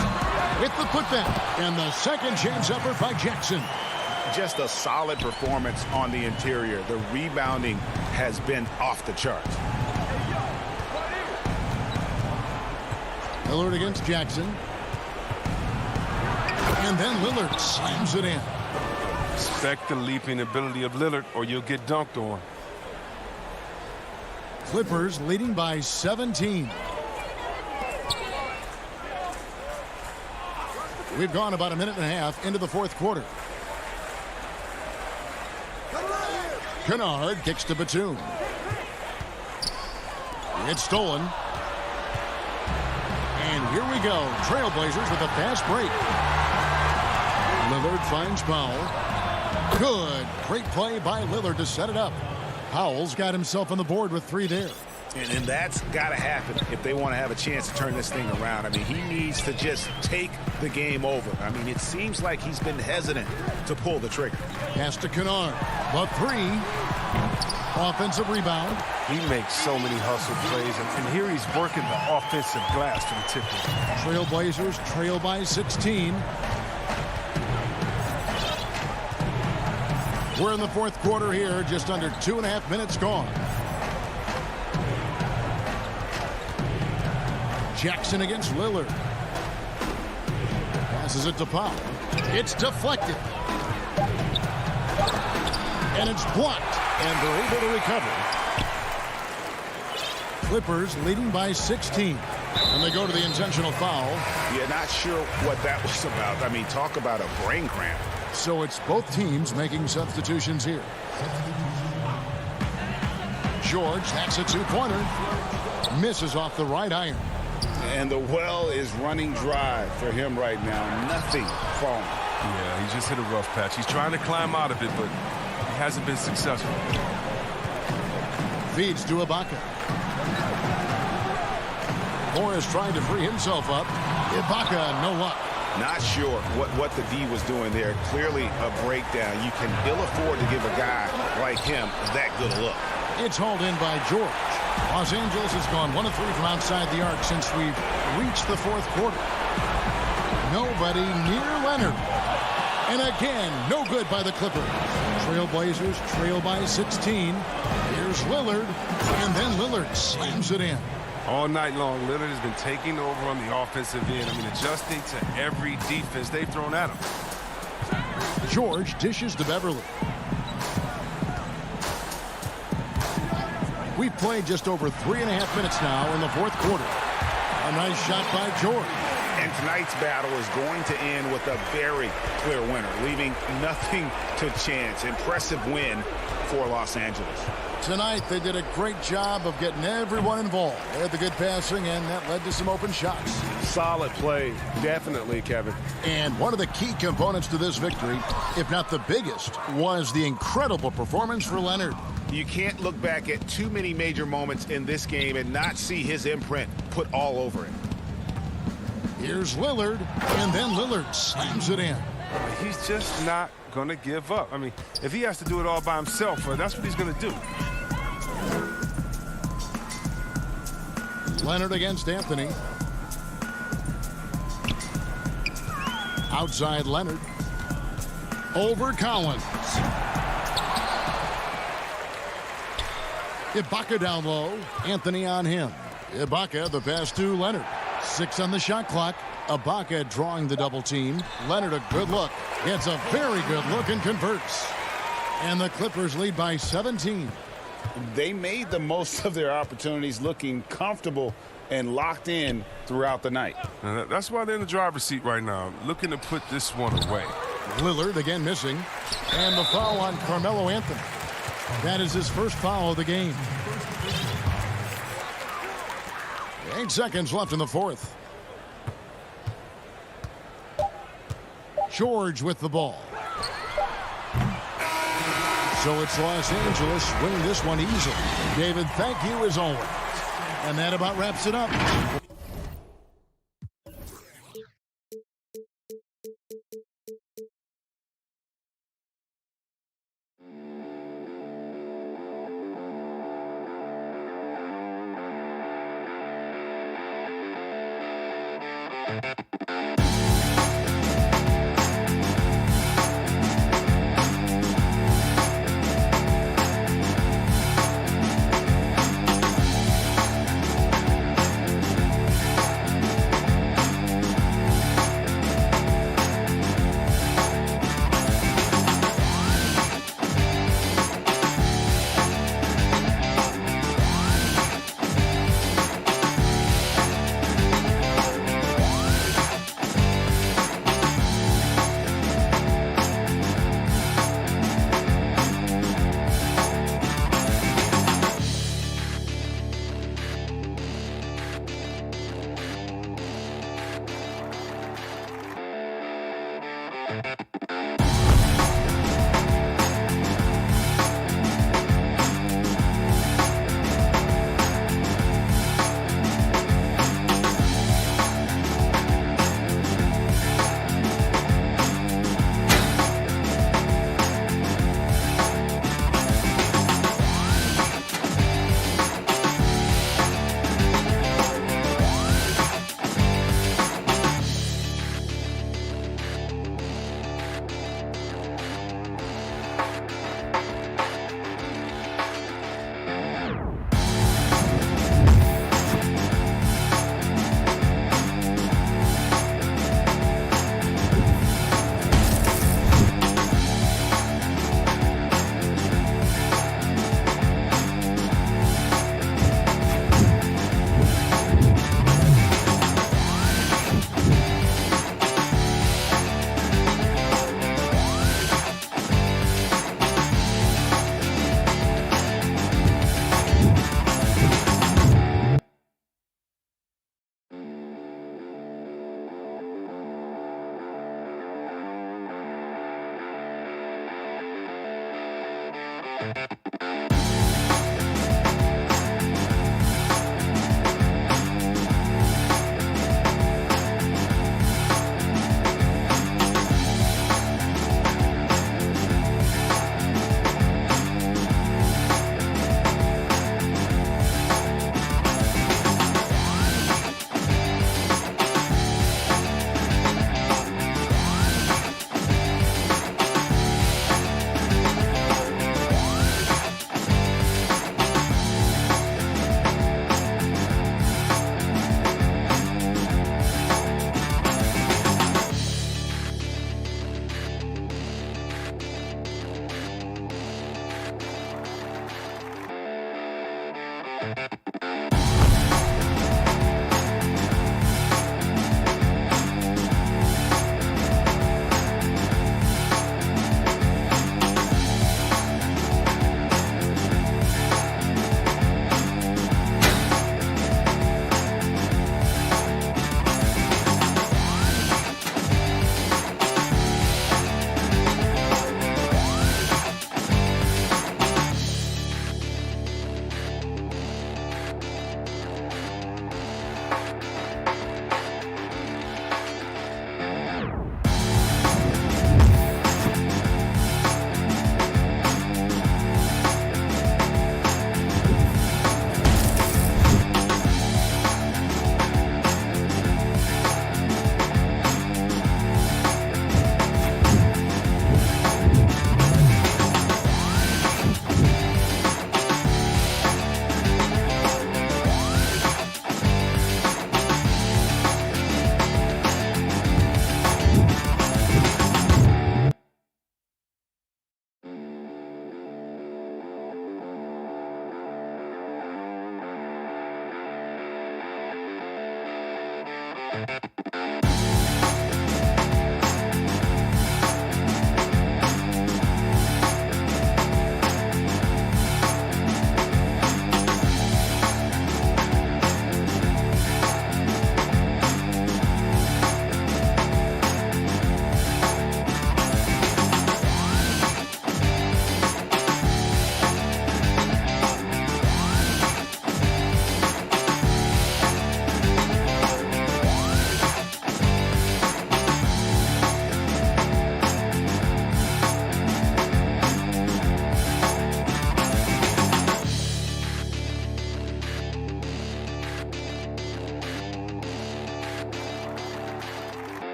With the putback. And the second chance effort by Jackson. Just a solid performance on the interior. The rebounding has been off the charts. Lillard against Jackson. And then Lillard slams it in. Respect the leaping ability of Lillard or you'll get dunked on. Clippers leading by 17. We've gone about a minute and a half into the fourth quarter. Kennard kicks to Batum. It's stolen. And here we go. Trailblazers with a fast break. Lillard finds Powell. Good. Great play by Lillard to set it up. Powell's got himself on the board with 3 there. And that's got to happen if they want to have a chance to turn this thing around. I mean, he needs to just take the game over. I mean, it seems like he's been hesitant to pull the trigger. Pass to Kennard. The 3. Offensive rebound. He makes so many hustle plays, and here he's working the offensive glass from tip. Trailblazers trail by 16. We're in the fourth quarter here, just under 2.5 minutes gone. Jackson against Lillard. Passes it to Powell. It's deflected. And it's blocked. And they're able to recover. Clippers leading by 16. And they go to the intentional foul. Yeah, not sure what that was about. I mean, talk about a brain cramp. So it's both teams making substitutions here. George hacks a 2-pointer. Misses off the right iron. And the well is running dry for him right now. Nothing falling. Yeah, he just hit a rough patch. He's trying to climb out of it, but he hasn't been successful. Feeds to Ibaka. Morris trying to free himself up. Ibaka, no luck. Not sure what the D was doing there. Clearly a breakdown. You can ill afford to give a guy like him that good a look. It's hauled in by George. Los Angeles has gone 1 of 3 from outside the arc since we've reached the fourth quarter. Nobody near Leonard. And again, no good by the Clippers. Trailblazers trail by 16. Here's Lillard. And then Lillard slams it in. All night long, Lillard has been taking over on the offensive end. I mean, adjusting to every defense they've thrown at him. George dishes to Beverly. We've played just over 3.5 minutes now in the fourth quarter. A nice shot by George. And tonight's battle is going to end with a very clear winner, leaving nothing to chance. Impressive win for Los Angeles. Tonight, they did a great job of getting everyone involved. They had the good passing, and that led to some open shots. Solid play, definitely, Kevin. And one of the key components to this victory, if not the biggest, was the incredible performance for Leonard. You can't look back at too many major moments in this game and not see his imprint put all over it. Here's Lillard, and then Lillard slams it in. He's just not going to give up. I mean, if he has to do it all by himself, that's what he's going to do. Leonard against Anthony. Outside Leonard. Over Collins. Ibaka down low. Anthony on him. Ibaka, the pass to Leonard. 6 on the shot clock. Ibaka drawing the double team. Leonard, a good look. Gets a very good look and converts. And the Clippers lead by 17. They made the most of their opportunities, looking comfortable and locked in throughout the night. That's why they're in the driver's seat right now, looking to put this one away. Lillard again missing. And the foul on Carmelo Anthony. That is his first foul of the game. 8 seconds left in the fourth. George with the ball. So it's Los Angeles winning this one easily. David, thank you as always. And that about wraps it up.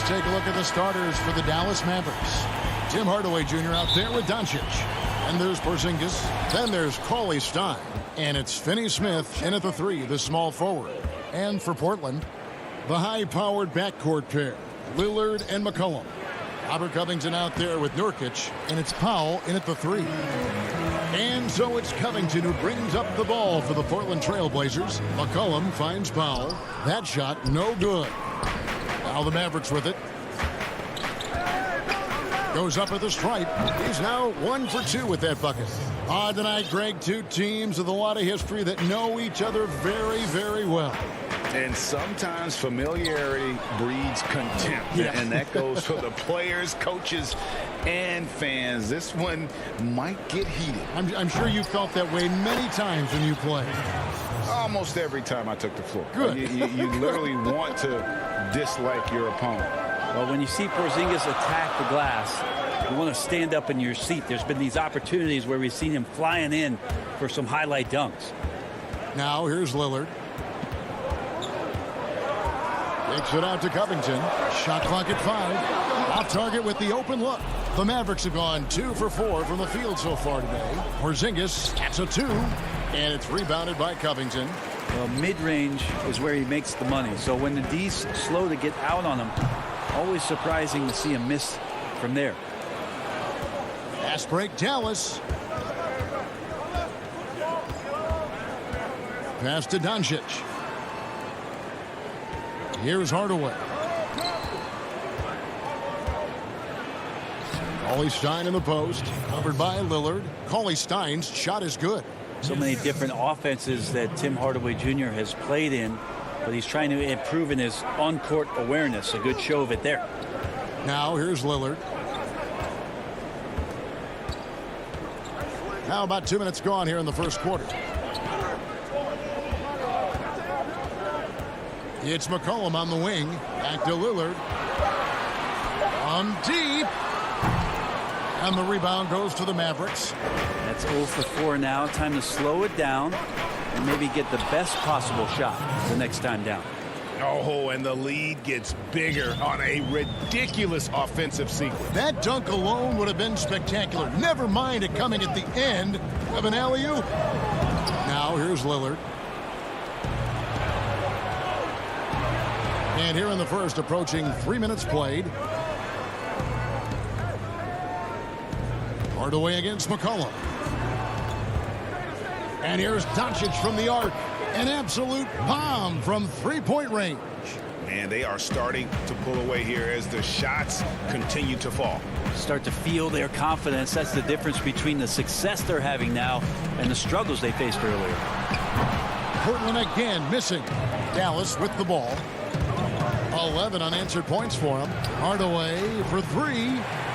Take a look at the starters for the Dallas Mavericks. Tim Hardaway Jr. out there with Doncic. And there's Porzingis. Then there's CLA Stein. And it's Finney-Smith in at the 3, the small forward. And for Portland, the high-powered backcourt pair, Lillard and McCollum. Robert Covington out there with Nurkic. And it's Powell in at the 3. And so it's Covington who brings up the ball for the Portland Trail Blazers. McCollum finds Powell. That shot no good. Now the Mavericks with it. Goes up at the stripe. He's now 1 for 2 with that bucket. Tonight, Greg, two teams with a lot of history that know each other very, very well. And sometimes familiarity breeds contempt. Yeah. And that goes for the players, coaches, and fans. This one might get heated. I'm sure you felt that way many times when you played. Almost every time I took the floor. Good. You literally want to dislike your opponent. Well, when you see Porzingis attack the glass, you want to stand up in your seat. There's been these opportunities where we've seen him flying in for some highlight dunks. Now here's Lillard. Takes it out to Covington. Shot clock at 5. Off target with the open look. The Mavericks have gone 2 for 4 from the field so far today. Porzingis, that's a 2. And it's rebounded by Covington. Well, mid-range is where he makes the money. So when the D's slow to get out on him, always surprising to see him miss from there. Fast break, Dallas. Pass to Doncic. Here's Hardaway. CLA Stein in the post. Covered by Lillard. CLA Stein's shot is good. So many different offenses that Tim Hardaway Jr. has played in, but he's trying to improve in his on-court awareness. A good show of it there. Now here's Lillard. Now about 2 minutes gone here in the first quarter. It's McCollum on the wing. Back to Lillard. On deep. And the rebound goes to the Mavericks. That's 0 for 4 now. Time to slow it down and maybe get the best possible shot the next time down. Oh, and the lead gets bigger on a ridiculous offensive sequence. That dunk alone would have been spectacular. Never mind it coming at the end of an alley-oop. Now here's Lillard. And here in the first, approaching 3 minutes played. Hardaway against McCollum. And here's Doncic from the arc. An absolute bomb from three-point range. And they are starting to pull away here as the shots continue to fall. Start to feel their confidence. That's the difference between the success they're having now and the struggles they faced earlier. Portland again missing. Dallas with the ball. 11 unanswered points for him. Hardaway for 3.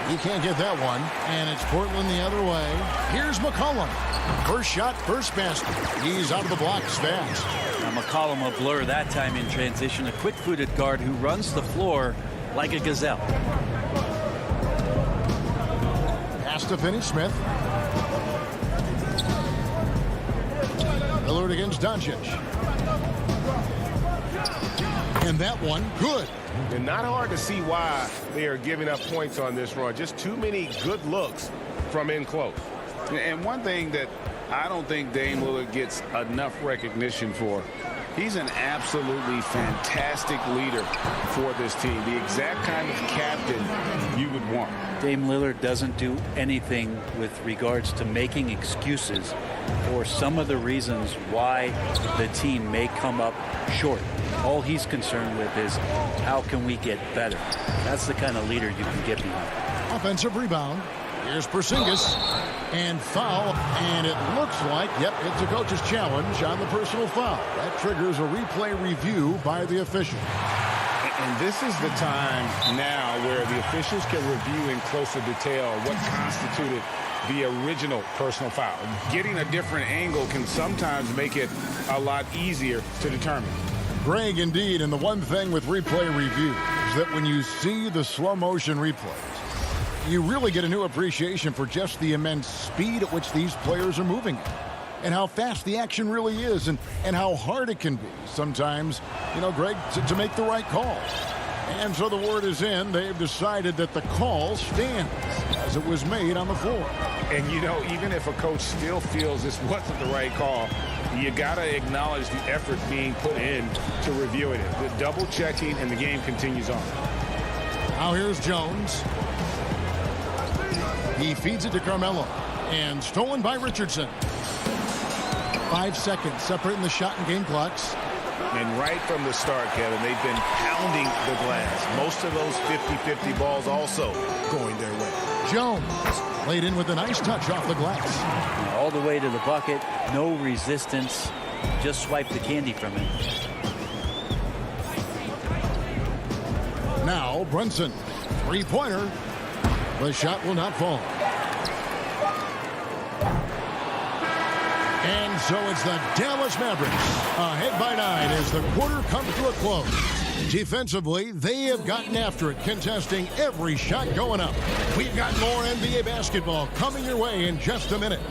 He can't get that one. And it's Portland the other way. Here's McCollum. First shot, first basket. He's out of the blocks fast. Now McCollum a blur that time in transition. A quick-footed guard who runs the floor like a gazelle. Pass to Finney-Smith. Lillard against Doncic. And that one, good. And not hard to see why they are giving up points on this run. Just too many good looks from in close. And one thing that I don't think Dame Lillard gets enough recognition for He's an absolutely fantastic leader for this team. The exact kind of captain you would want. Dame Lillard doesn't do anything with regards to making excuses for some of the reasons why the team may come up short. All he's concerned with is how can we get better. That's the kind of leader you can get behind. Offensive rebound. Here's Porzingis. And foul. And it looks like, yep, it's a coach's challenge on the personal foul. That triggers a replay review by the official. And this is the time now where the officials can review in closer detail what constituted the original personal foul. Getting a different angle can sometimes make it a lot easier to determine. Greg, indeed, and the one thing with replay review is that when you see the slow motion replays, you really get a new appreciation for just the immense speed at which these players are moving and how fast the action really is and how hard it can be sometimes, Greg, to make the right call. And so the word is in. They've decided that the call stands as it was made on the floor. And, even if a coach still feels this wasn't the right call, you got to acknowledge the effort being put in to reviewing it. The double checking, and the game continues on. Now here's Jones. He feeds it to Carmelo. And stolen by Richardson. 5 seconds separating the shot and game clocks. And right from the start, Kevin, they've been pounding the glass. Most of those 50-50 balls also going their way. Jones laid in with a nice touch off the glass. All the way to the bucket, no resistance, just swipe the candy from it. Now Brunson, three-pointer. The shot will not fall. And so it's the Dallas Mavericks ahead by 9 as the quarter comes to a close. Defensively, they have gotten after it, contesting every shot going up. We've got more NBA basketball coming your way in just a minute.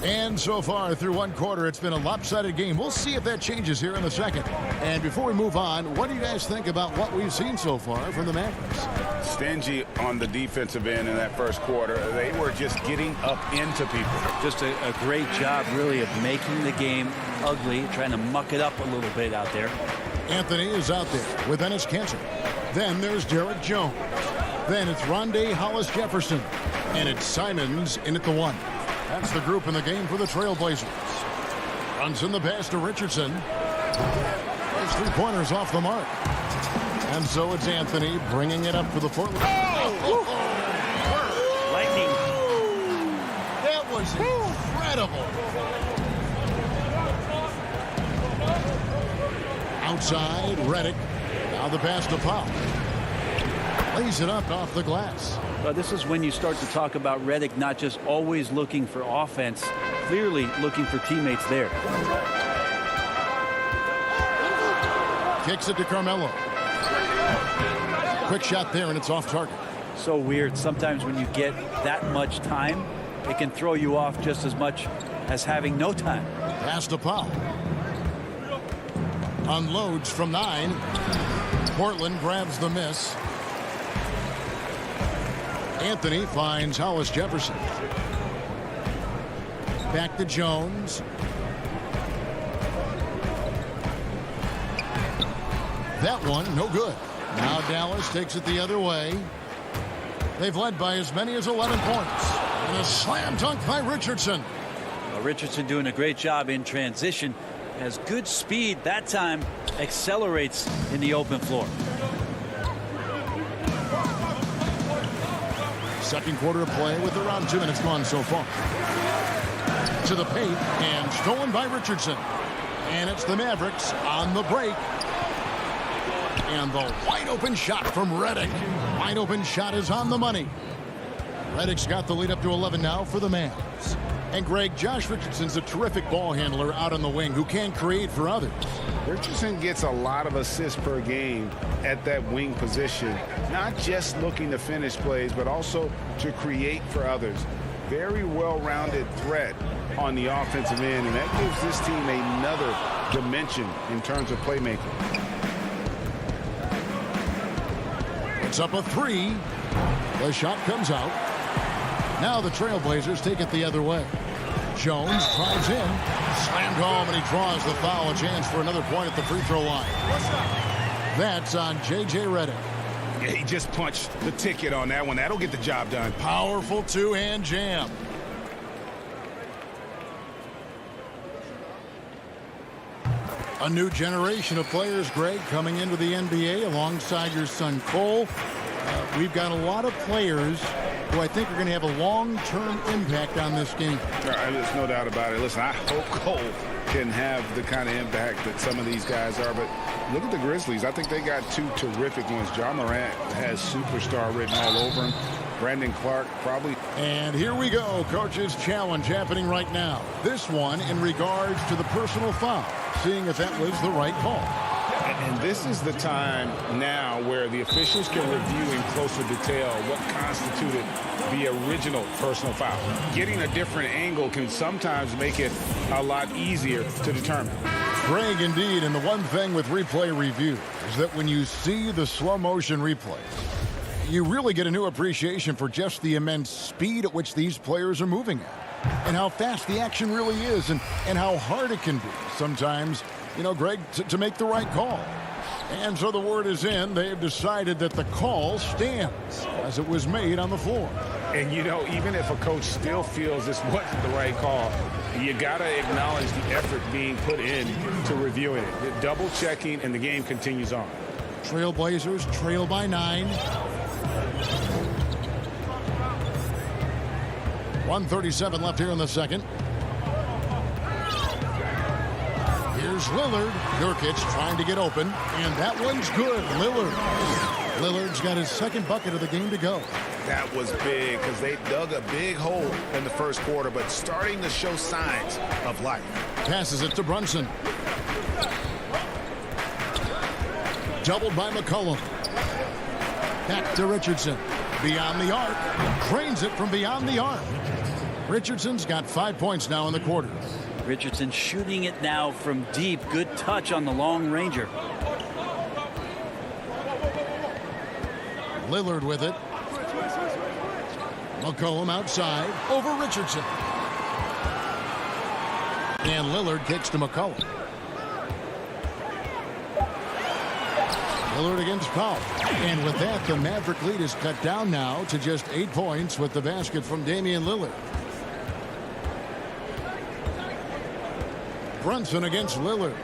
And so far through one quarter, it's been a lopsided game. We'll see if that changes here in the second. And before we move on, what do you guys think about what we've seen so far from the Mavericks? Stingy on the defensive end in that first quarter. They were just getting up into people. Just a great job, really, of making the game ugly, trying to muck it up a little bit out there. Anthony is out there with Enes Kanter. Then there's Derek Jones. Then it's Rondé Hollis-Jefferson. And it's Simons in at the 1. That's the group in the game for the Trailblazers. Brunson the pass to Richardson. His three-pointers off the mark. And so it's Anthony bringing it up for the Portland. Lightning. That was incredible. Outside, Redick. Now the pass to Pop. Lays it up off the glass. Well, this is when you start to talk about Redick not just always looking for offense, clearly looking for teammates there. Kicks it to Carmelo. Quick shot there, and it's off target. So weird. Sometimes when you get that much time, it can throw you off just as much as having no time. Pass to Powell. Unloads from 9. Portland grabs the miss. Anthony finds Hollis-Jefferson. Back to Jones. That one, no good. Now Dallas takes it the other way. They've led by as many as 11 points. And a slam dunk by Richardson. Well, Richardson doing a great job in transition. Has good speed that time. Accelerates in the open floor. Second quarter of play with around 2 minutes gone so far. To the paint and stolen by Richardson. And it's the Mavericks on the break. And the wide open shot from Redick. Wide open shot is on the money. Redick's got the lead up to 11 now for the Mavs. And Greg, Josh Richardson's a terrific ball handler out on the wing who can create for others. Richardson gets a lot of assists per game at that wing position. Not just looking to finish plays, but also to create for others. Very well-rounded threat on the offensive end, and that gives this team another dimension in terms of playmaking. It's up a 3. The shot comes out. Now the Trailblazers take it the other way. Jones drives in, slammed home, and he draws the foul. A chance for another point at the free throw line. That's on J.J. Redick. Yeah, he just punched the ticket on that one. That'll get the job done. Powerful two-hand jam. A new generation of players, Greg, coming into the NBA alongside your son Cole. We've got a lot of players who I think are going to have a long-term impact on this game. There's no doubt about it. Listen, I hope Cole can have the kind of impact that some of these guys are. But look at the Grizzlies. I think they got two terrific ones. Ja Morant has superstar written all over him. Brandon Clark probably. And here we go. Coach's challenge happening right now. This one in regards to the personal foul. Seeing if that was the right call. And this is the time now where the officials can review in closer detail what constituted the original personal foul. Getting a different angle can sometimes make it a lot easier to determine. Greg, indeed, and the one thing with replay review is that when you see the slow motion replays, you really get a new appreciation for just the immense speed at which these players are moving at, and how fast the action really is, and how hard it can be sometimes, you know, Greg, to make the right call. And so the word is in. They've decided that the call stands as it was made on the floor. And, you know, even if a coach still feels this wasn't the right call, you got to acknowledge the effort being put in to reviewing it. The double checking, and the game continues on. Trailblazers trail by 9. 1:37 left here in the second. Here's Lillard. Nurkic trying to get open, and that one's good. Lillard's got his second bucket of the game to go. That was big because they dug a big hole in the first quarter, but starting to show signs of life. Passes it to Brunson. Doubled by McCollum. Back to Richardson. Beyond the arc. Drains it from beyond the arc. Richardson's got 5 points now in the quarter. Richardson shooting it now from deep. Good touch on the long ranger. Lillard with it. McCollum outside over Richardson. And Lillard kicks to McCollum. Lillard against Powell. And with that, the Maverick lead is cut down now to just 8 points with the basket from Damian Lillard. Brunson against Lillard.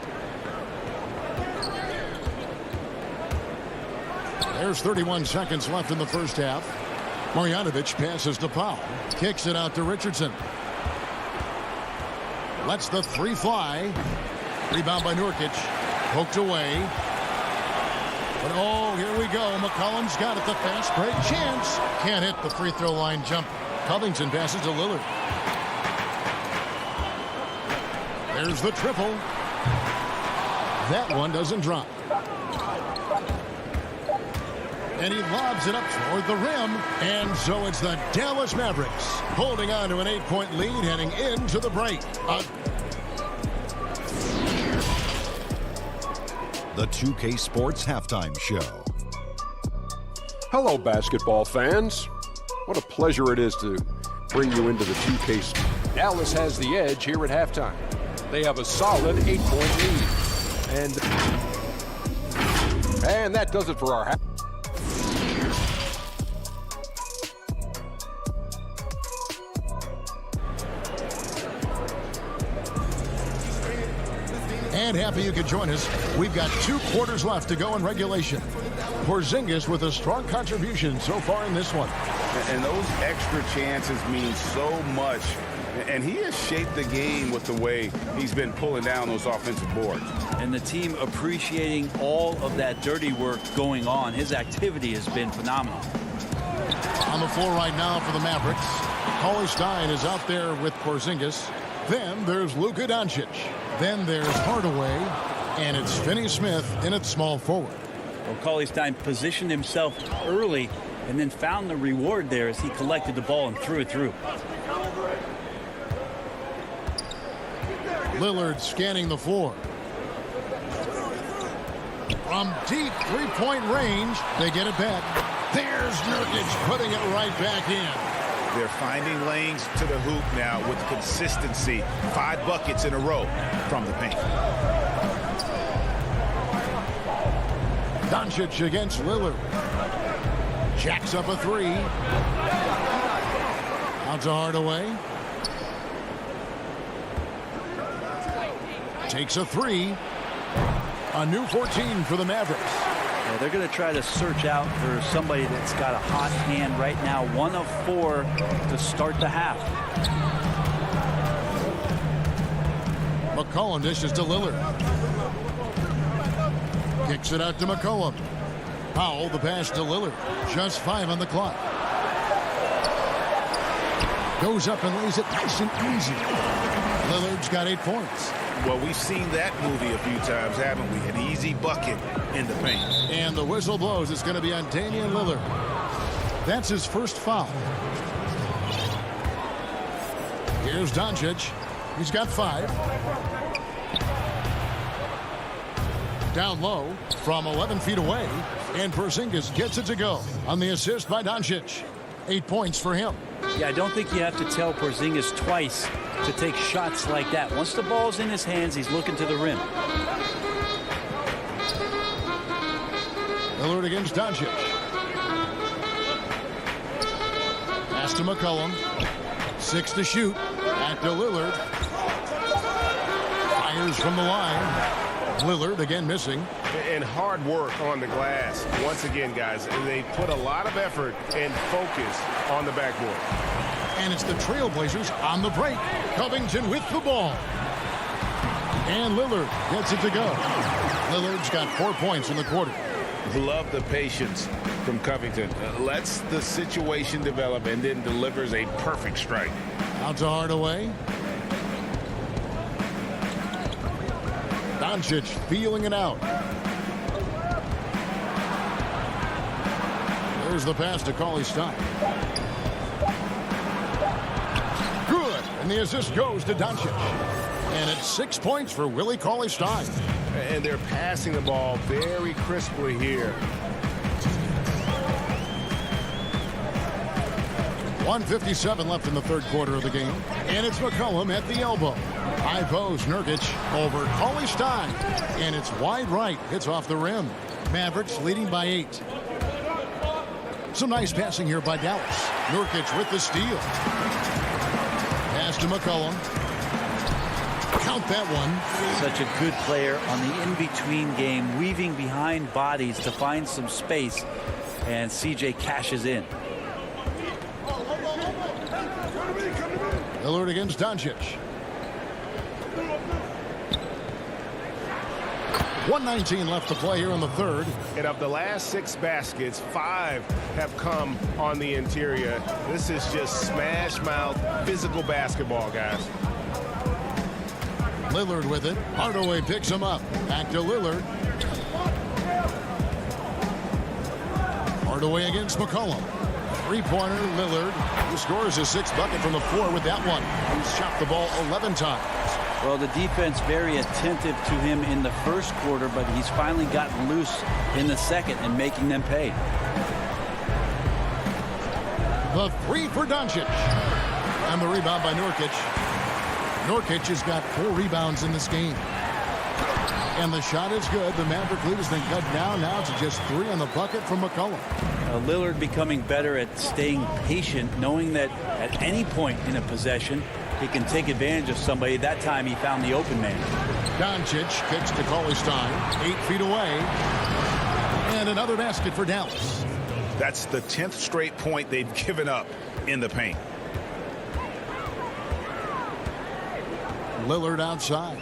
There's 31 seconds left in the first half. Marjanovic passes to Powell. Kicks it out to Richardson. Lets the three fly. Rebound by Nurkic. Poked away. But oh, here we go. McCollum's got it. The fast break chance. Can't hit the free throw line jump. Covington passes to Lillard. There's the triple. That one doesn't drop. And he lobs it up toward the rim. And so it's the Dallas Mavericks holding on to an 8-point lead heading into the break. The 2K Sports Halftime Show. Hello, basketball fans. What a pleasure it is to bring you into the 2K. Dallas has the edge here at halftime. They have a solid 8-point lead. And that does it for our half. And happy you could join us. We've got 2 quarters left to go in regulation. Porzingis with a strong contribution so far in this one. And those extra chances mean so much. And he has shaped the game with the way he's been pulling down those offensive boards. And the team appreciating all of that dirty work going on. His activity has been phenomenal. On the floor right now for the Mavericks. Cauley-Stein is out there with Porzingis. Then there's Luka Doncic. Then there's Hardaway. And it's Finney-Smith in at small forward. Well, Cauley-Stein positioned himself early and then found the reward there as he collected the ball and threw it through. Lillard scanning the floor. From deep three-point range, they get it back. There's Nurkic putting it right back in. They're finding lanes to the hoop now with consistency. 5 buckets in a row from the paint. Doncic against Lillard. Jacks up a 3. Out to Hardaway. Takes a 3. A new 14 for the Mavericks. Yeah, they're going to try to search out for somebody that's got a hot hand right now. 1 of 4 to start the half. McCollum dishes to Lillard. Kicks it out to McCollum. Powell the pass to Lillard. Just 5 on the clock. Goes up and lays it nice and easy. Lillard's got 8 points. Well, we've seen that movie a few times, haven't we? An easy bucket in the paint. And the whistle blows. It's going to be on Damian Lillard. That's his first foul. Here's Doncic. He's got 5. Down low from 11 feet away. And Porzingis gets it to go on the assist by Doncic. 8 points for him. Yeah, I don't think you have to tell Porzingis twice to take shots like that. Once the ball's in his hands, he's looking to the rim. Lillard against Doncic. Pass to McCollum. 6 to shoot. Back to Lillard. Fires from the line. Lillard again missing. And hard work on the glass. Once again, guys, they put a lot of effort and focus on the backboard. And it's the Trailblazers on the break. Covington with the ball. And Lillard gets it to go. Lillard's got 4 points in the quarter. Love the patience from Covington. Lets the situation develop and then delivers a perfect strike. Out to Hardaway. Doncic feeling it out. There's the pass to Cauley-Stein. Good. And the assist goes to Doncic. And it's 6 points for Willie Cauley-Stein. And they're passing the ball very crisply here. 1:57 left in the third quarter of the game. And it's McCollum at the elbow. High post, Nurkic over Cauley-Stein. And it's wide right. Hits off the rim. Mavericks leading by 8. Some nice passing here by Dallas. Nurkic with the steal. Pass to McCollum. Count that one. Such a good player on the in-between game, weaving behind bodies to find some space. And CJ cashes in. Lillard against Doncic. 1:19 left to play here in the third. And of the last 6 baskets, 5 have come on the interior. This is just smash mouth physical basketball, guys. Lillard with it. Hardaway picks him up. Back to Lillard. Hardaway against McCollum. 3-pointer, Lillard, who scores his 6th bucket from the floor with that one. He's shot the ball 11 times. Well, the defense very attentive to him in the first quarter, but he's finally gotten loose in the second and making them pay. The 3 for Doncic. And the rebound by Nurkic. Nurkic has got 4 rebounds in this game. And the shot is good. The Maverick lead has been cut down now to just 3 on the bucket from McCollum. Lillard becoming better at staying patient, knowing that at any point in a possession, he can take advantage of somebody. That time he found the open man. Doncic kicks to Cauley-Stein, 8 feet away. And another basket for Dallas. That's the 10th straight point they've given up in the paint. Lillard outside.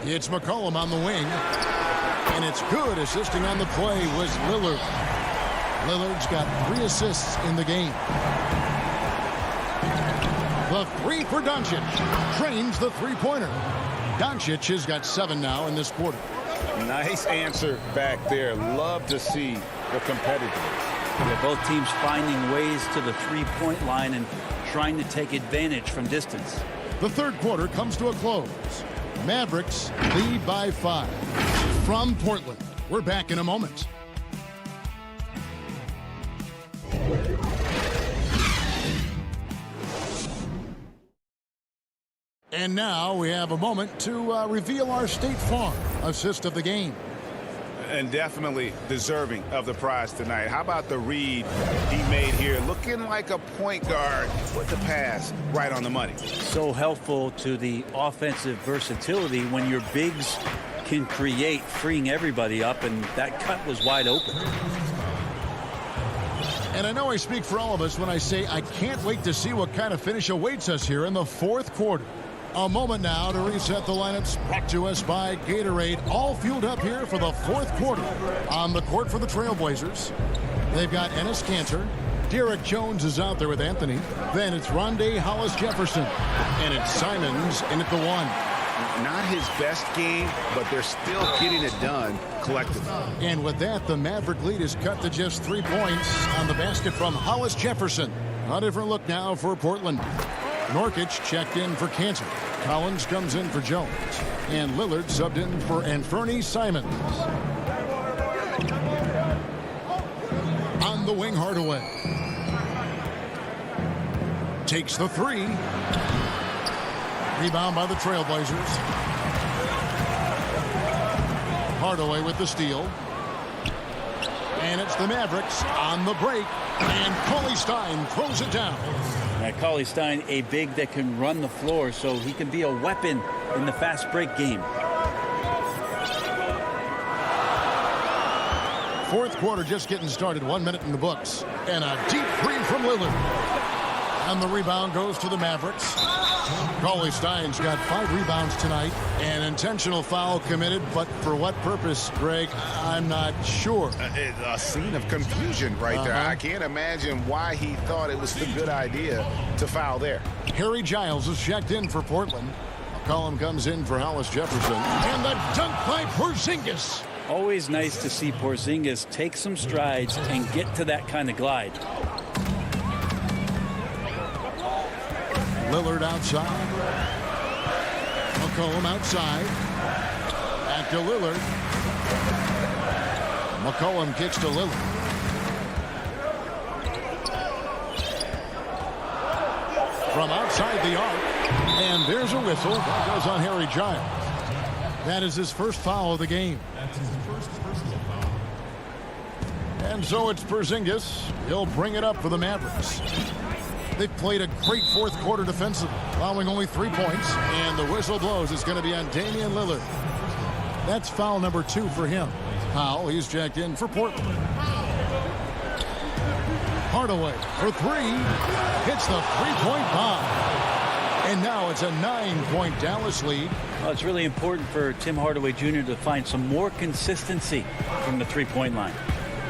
It's McCollum on the wing. And it's good. Assisting on the play was Lillard. Lillard's got 3 assists in the game. The 3 for Doncic. Trains the 3-pointer. Doncic has got 7 now in this quarter. Nice answer back there. Love to see the competitive. Yeah, both teams finding ways to the 3-point line and trying to take advantage from distance. The third quarter comes to a close. Mavericks lead by 5. From Portland, we're back in a moment. And now we have a moment to reveal our State Farm assist of the game. And definitely deserving of the prize tonight. How about the read he made here? Looking like a point guard with the pass right on the money. So helpful to the offensive versatility when your bigs can create, freeing everybody up, and that cut was wide open. And I know I speak for all of us when I say I can't wait to see what kind of finish awaits us here in the fourth quarter. A moment now to reset the lineups, brought to us by Gatorade, all fueled up here for the fourth quarter. On the court for the Trailblazers, they've got Ennis Cantor. Derek Jones is out there with Anthony. Then it's Rondé Hollis-Jefferson. And it's Simons in at the one. Not his best game, but they're still getting it done collectively. And with that, the Maverick lead is cut to just 3 points on the basket from Hollis-Jefferson. A different look now for Portland. Norkic checked in for Cantor. Collins comes in for Jones. And Lillard subbed in for Anfernee Simons. On the wing, Hardaway. Takes the three. Rebound by the Trailblazers. Hardaway with the steal. And it's the Mavericks on the break. And Cauley-Stein throws it down. Cauley-Stein, a big that can run the floor, so he can be a weapon in the fast break game. Fourth quarter just getting started. 1 minute in the books. And a deep three from Lillard. And the rebound goes to the Mavericks. Cauley-Stein's got 5 rebounds tonight. An intentional foul committed, but for what purpose, Greg, I'm not sure. A scene of confusion right there. I can't imagine why he thought it was a good idea to foul there. Harry Giles is checked in for Portland. McCollum comes in for Hollis-Jefferson. And the dunk by Porzingis. Always nice to see Porzingis take some strides and get to that kind of glide. Lillard outside. McCollum outside. Back to Lillard. McCollum kicks to Lillard. From outside the arc. And there's a whistle. That goes on Harry Giles. That is his first foul of the game. That's his first personal foul. And so it's Porzingis. He'll bring it up for the Mavericks. They've played a great fourth quarter defensively, allowing only 3 points. And the whistle blows. It's going to be on Damian Lillard. That's foul number 2 for him. Powell, he's checked in for Portland. Hardaway for 3. Hits the three-point bomb. And now it's a 9-point Dallas lead. Well, it's really important for Tim Hardaway Jr. to find some more consistency from the three-point line.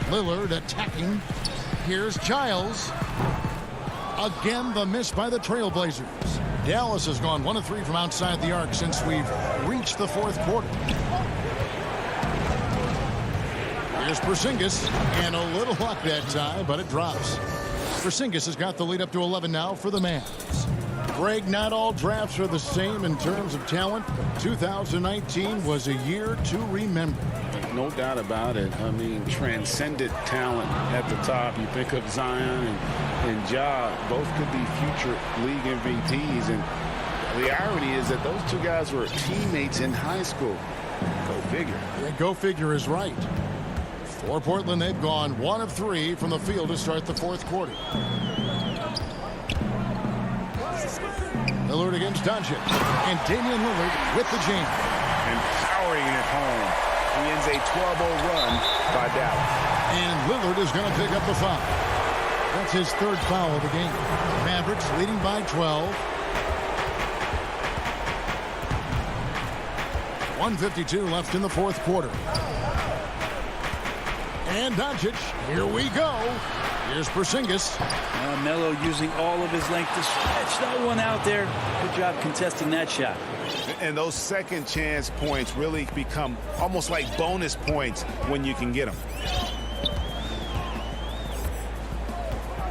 Lillard attacking. Here's Giles. Again, the miss by the Trailblazers. Dallas has gone 1 of 3 from outside the arc since we've reached the fourth quarter. Here's Porzingis, and a little luck that time, but it drops. Porzingis has got the lead up to 11 now for the Mavs. Greg, not all drafts are the same in terms of talent, but 2019 was a year to remember. No doubt about it. I mean, transcendent talent at the top. You think of Zion and Ja, both could be future league MVPs. And the irony is that those 2 guys were teammates in high school. Go figure. Yeah, go figure is right. For Portland, they've gone 1 of 3 from the field to start the fourth quarter. Lillard against Doncic. And Damian Lillard with the jam. And powering it home. He ends a 12-0 run by Dallas. And Lillard is going to pick up the foul. That's his 3rd foul of the game. Mavericks leading by 12. 1:52 left in the fourth quarter. And Doncic, here we go. Here's Porzingis. Melo using all of his length to stretch that one out there. Good job contesting that shot. And those second chance points really become almost like bonus points when you can get them.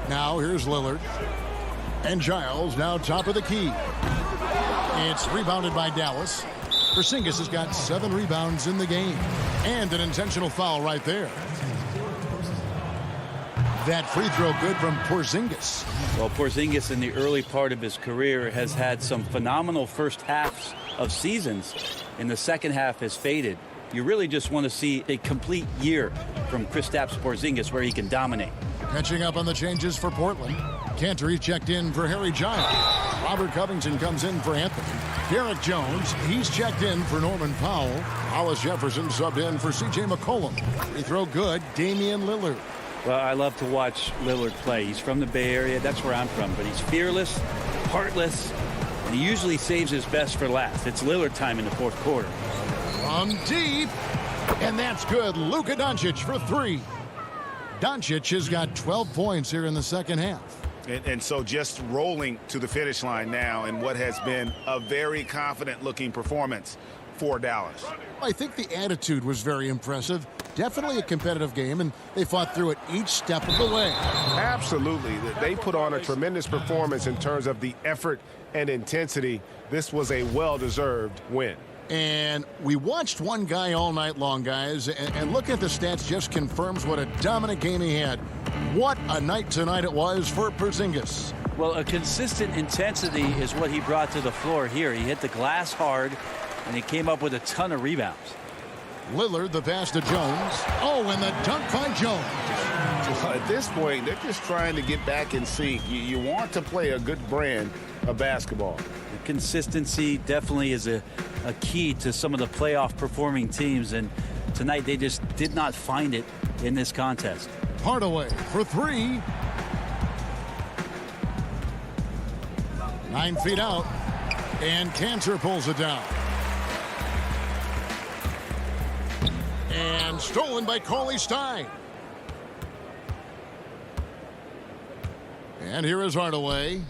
Now here's Lillard. And Giles now top of the key. It's rebounded by Dallas. Porzingis has got 7 rebounds in the game. And an intentional foul right there. That free throw good from Porzingis. Well, Porzingis in the early part of his career has had some phenomenal first halves of seasons. In the second half has faded. You really just want to see a complete year from Kristaps Porzingis where he can dominate. Catching up on the changes for Portland. Cantor checked in for Harry Giles. Robert Covington comes in for Anthony. Derek Jones, he's checked in for Norman Powell. Hollis Jefferson subbed in for C.J. McCollum. Free throw good, Damian Lillard. Well, I love to watch Lillard play. He's from the Bay Area. That's where I'm from. But he's fearless, heartless, and he usually saves his best for last. It's Lillard time in the fourth quarter. From deep, and that's good. Luka Doncic for three. Doncic has got 12 points here in the second half. And so just rolling to the finish line now in what has been a very confident-looking performance for Dallas. I think the attitude was very impressive. Definitely a competitive game, and they fought through it each step of the way. Absolutely. They put on a tremendous performance in terms of the effort and intensity. This was a well-deserved win. And we watched one guy all night long, guys, and look at the stats just confirms what a dominant game he had. What a night tonight it was for Porzingis. Well, a consistent intensity is what he brought to the floor here. He hit the glass hard, and he came up with a ton of rebounds. Lillard, the pass to Jones. Oh, and the dunk by Jones. At this point, they're just trying to get back in sync. You want to play a good brand of basketball. The consistency definitely is a key to some of the playoff performing teams, and tonight they just did not find it in this contest. Hardaway for three. 9 feet out, and Cantor pulls it down. And stolen by Cauley Stein. And here is Hardaway.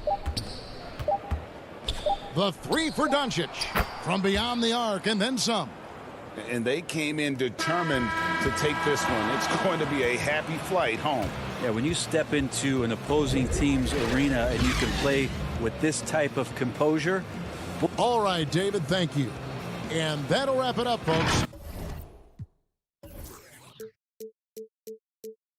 The three for Doncic from beyond the arc and then some. And they came in determined to take this one. It's going to be a happy flight home. Yeah, when you step into an opposing team's arena and you can play with this type of composure. All right, David, thank you. And that'll wrap it up, folks.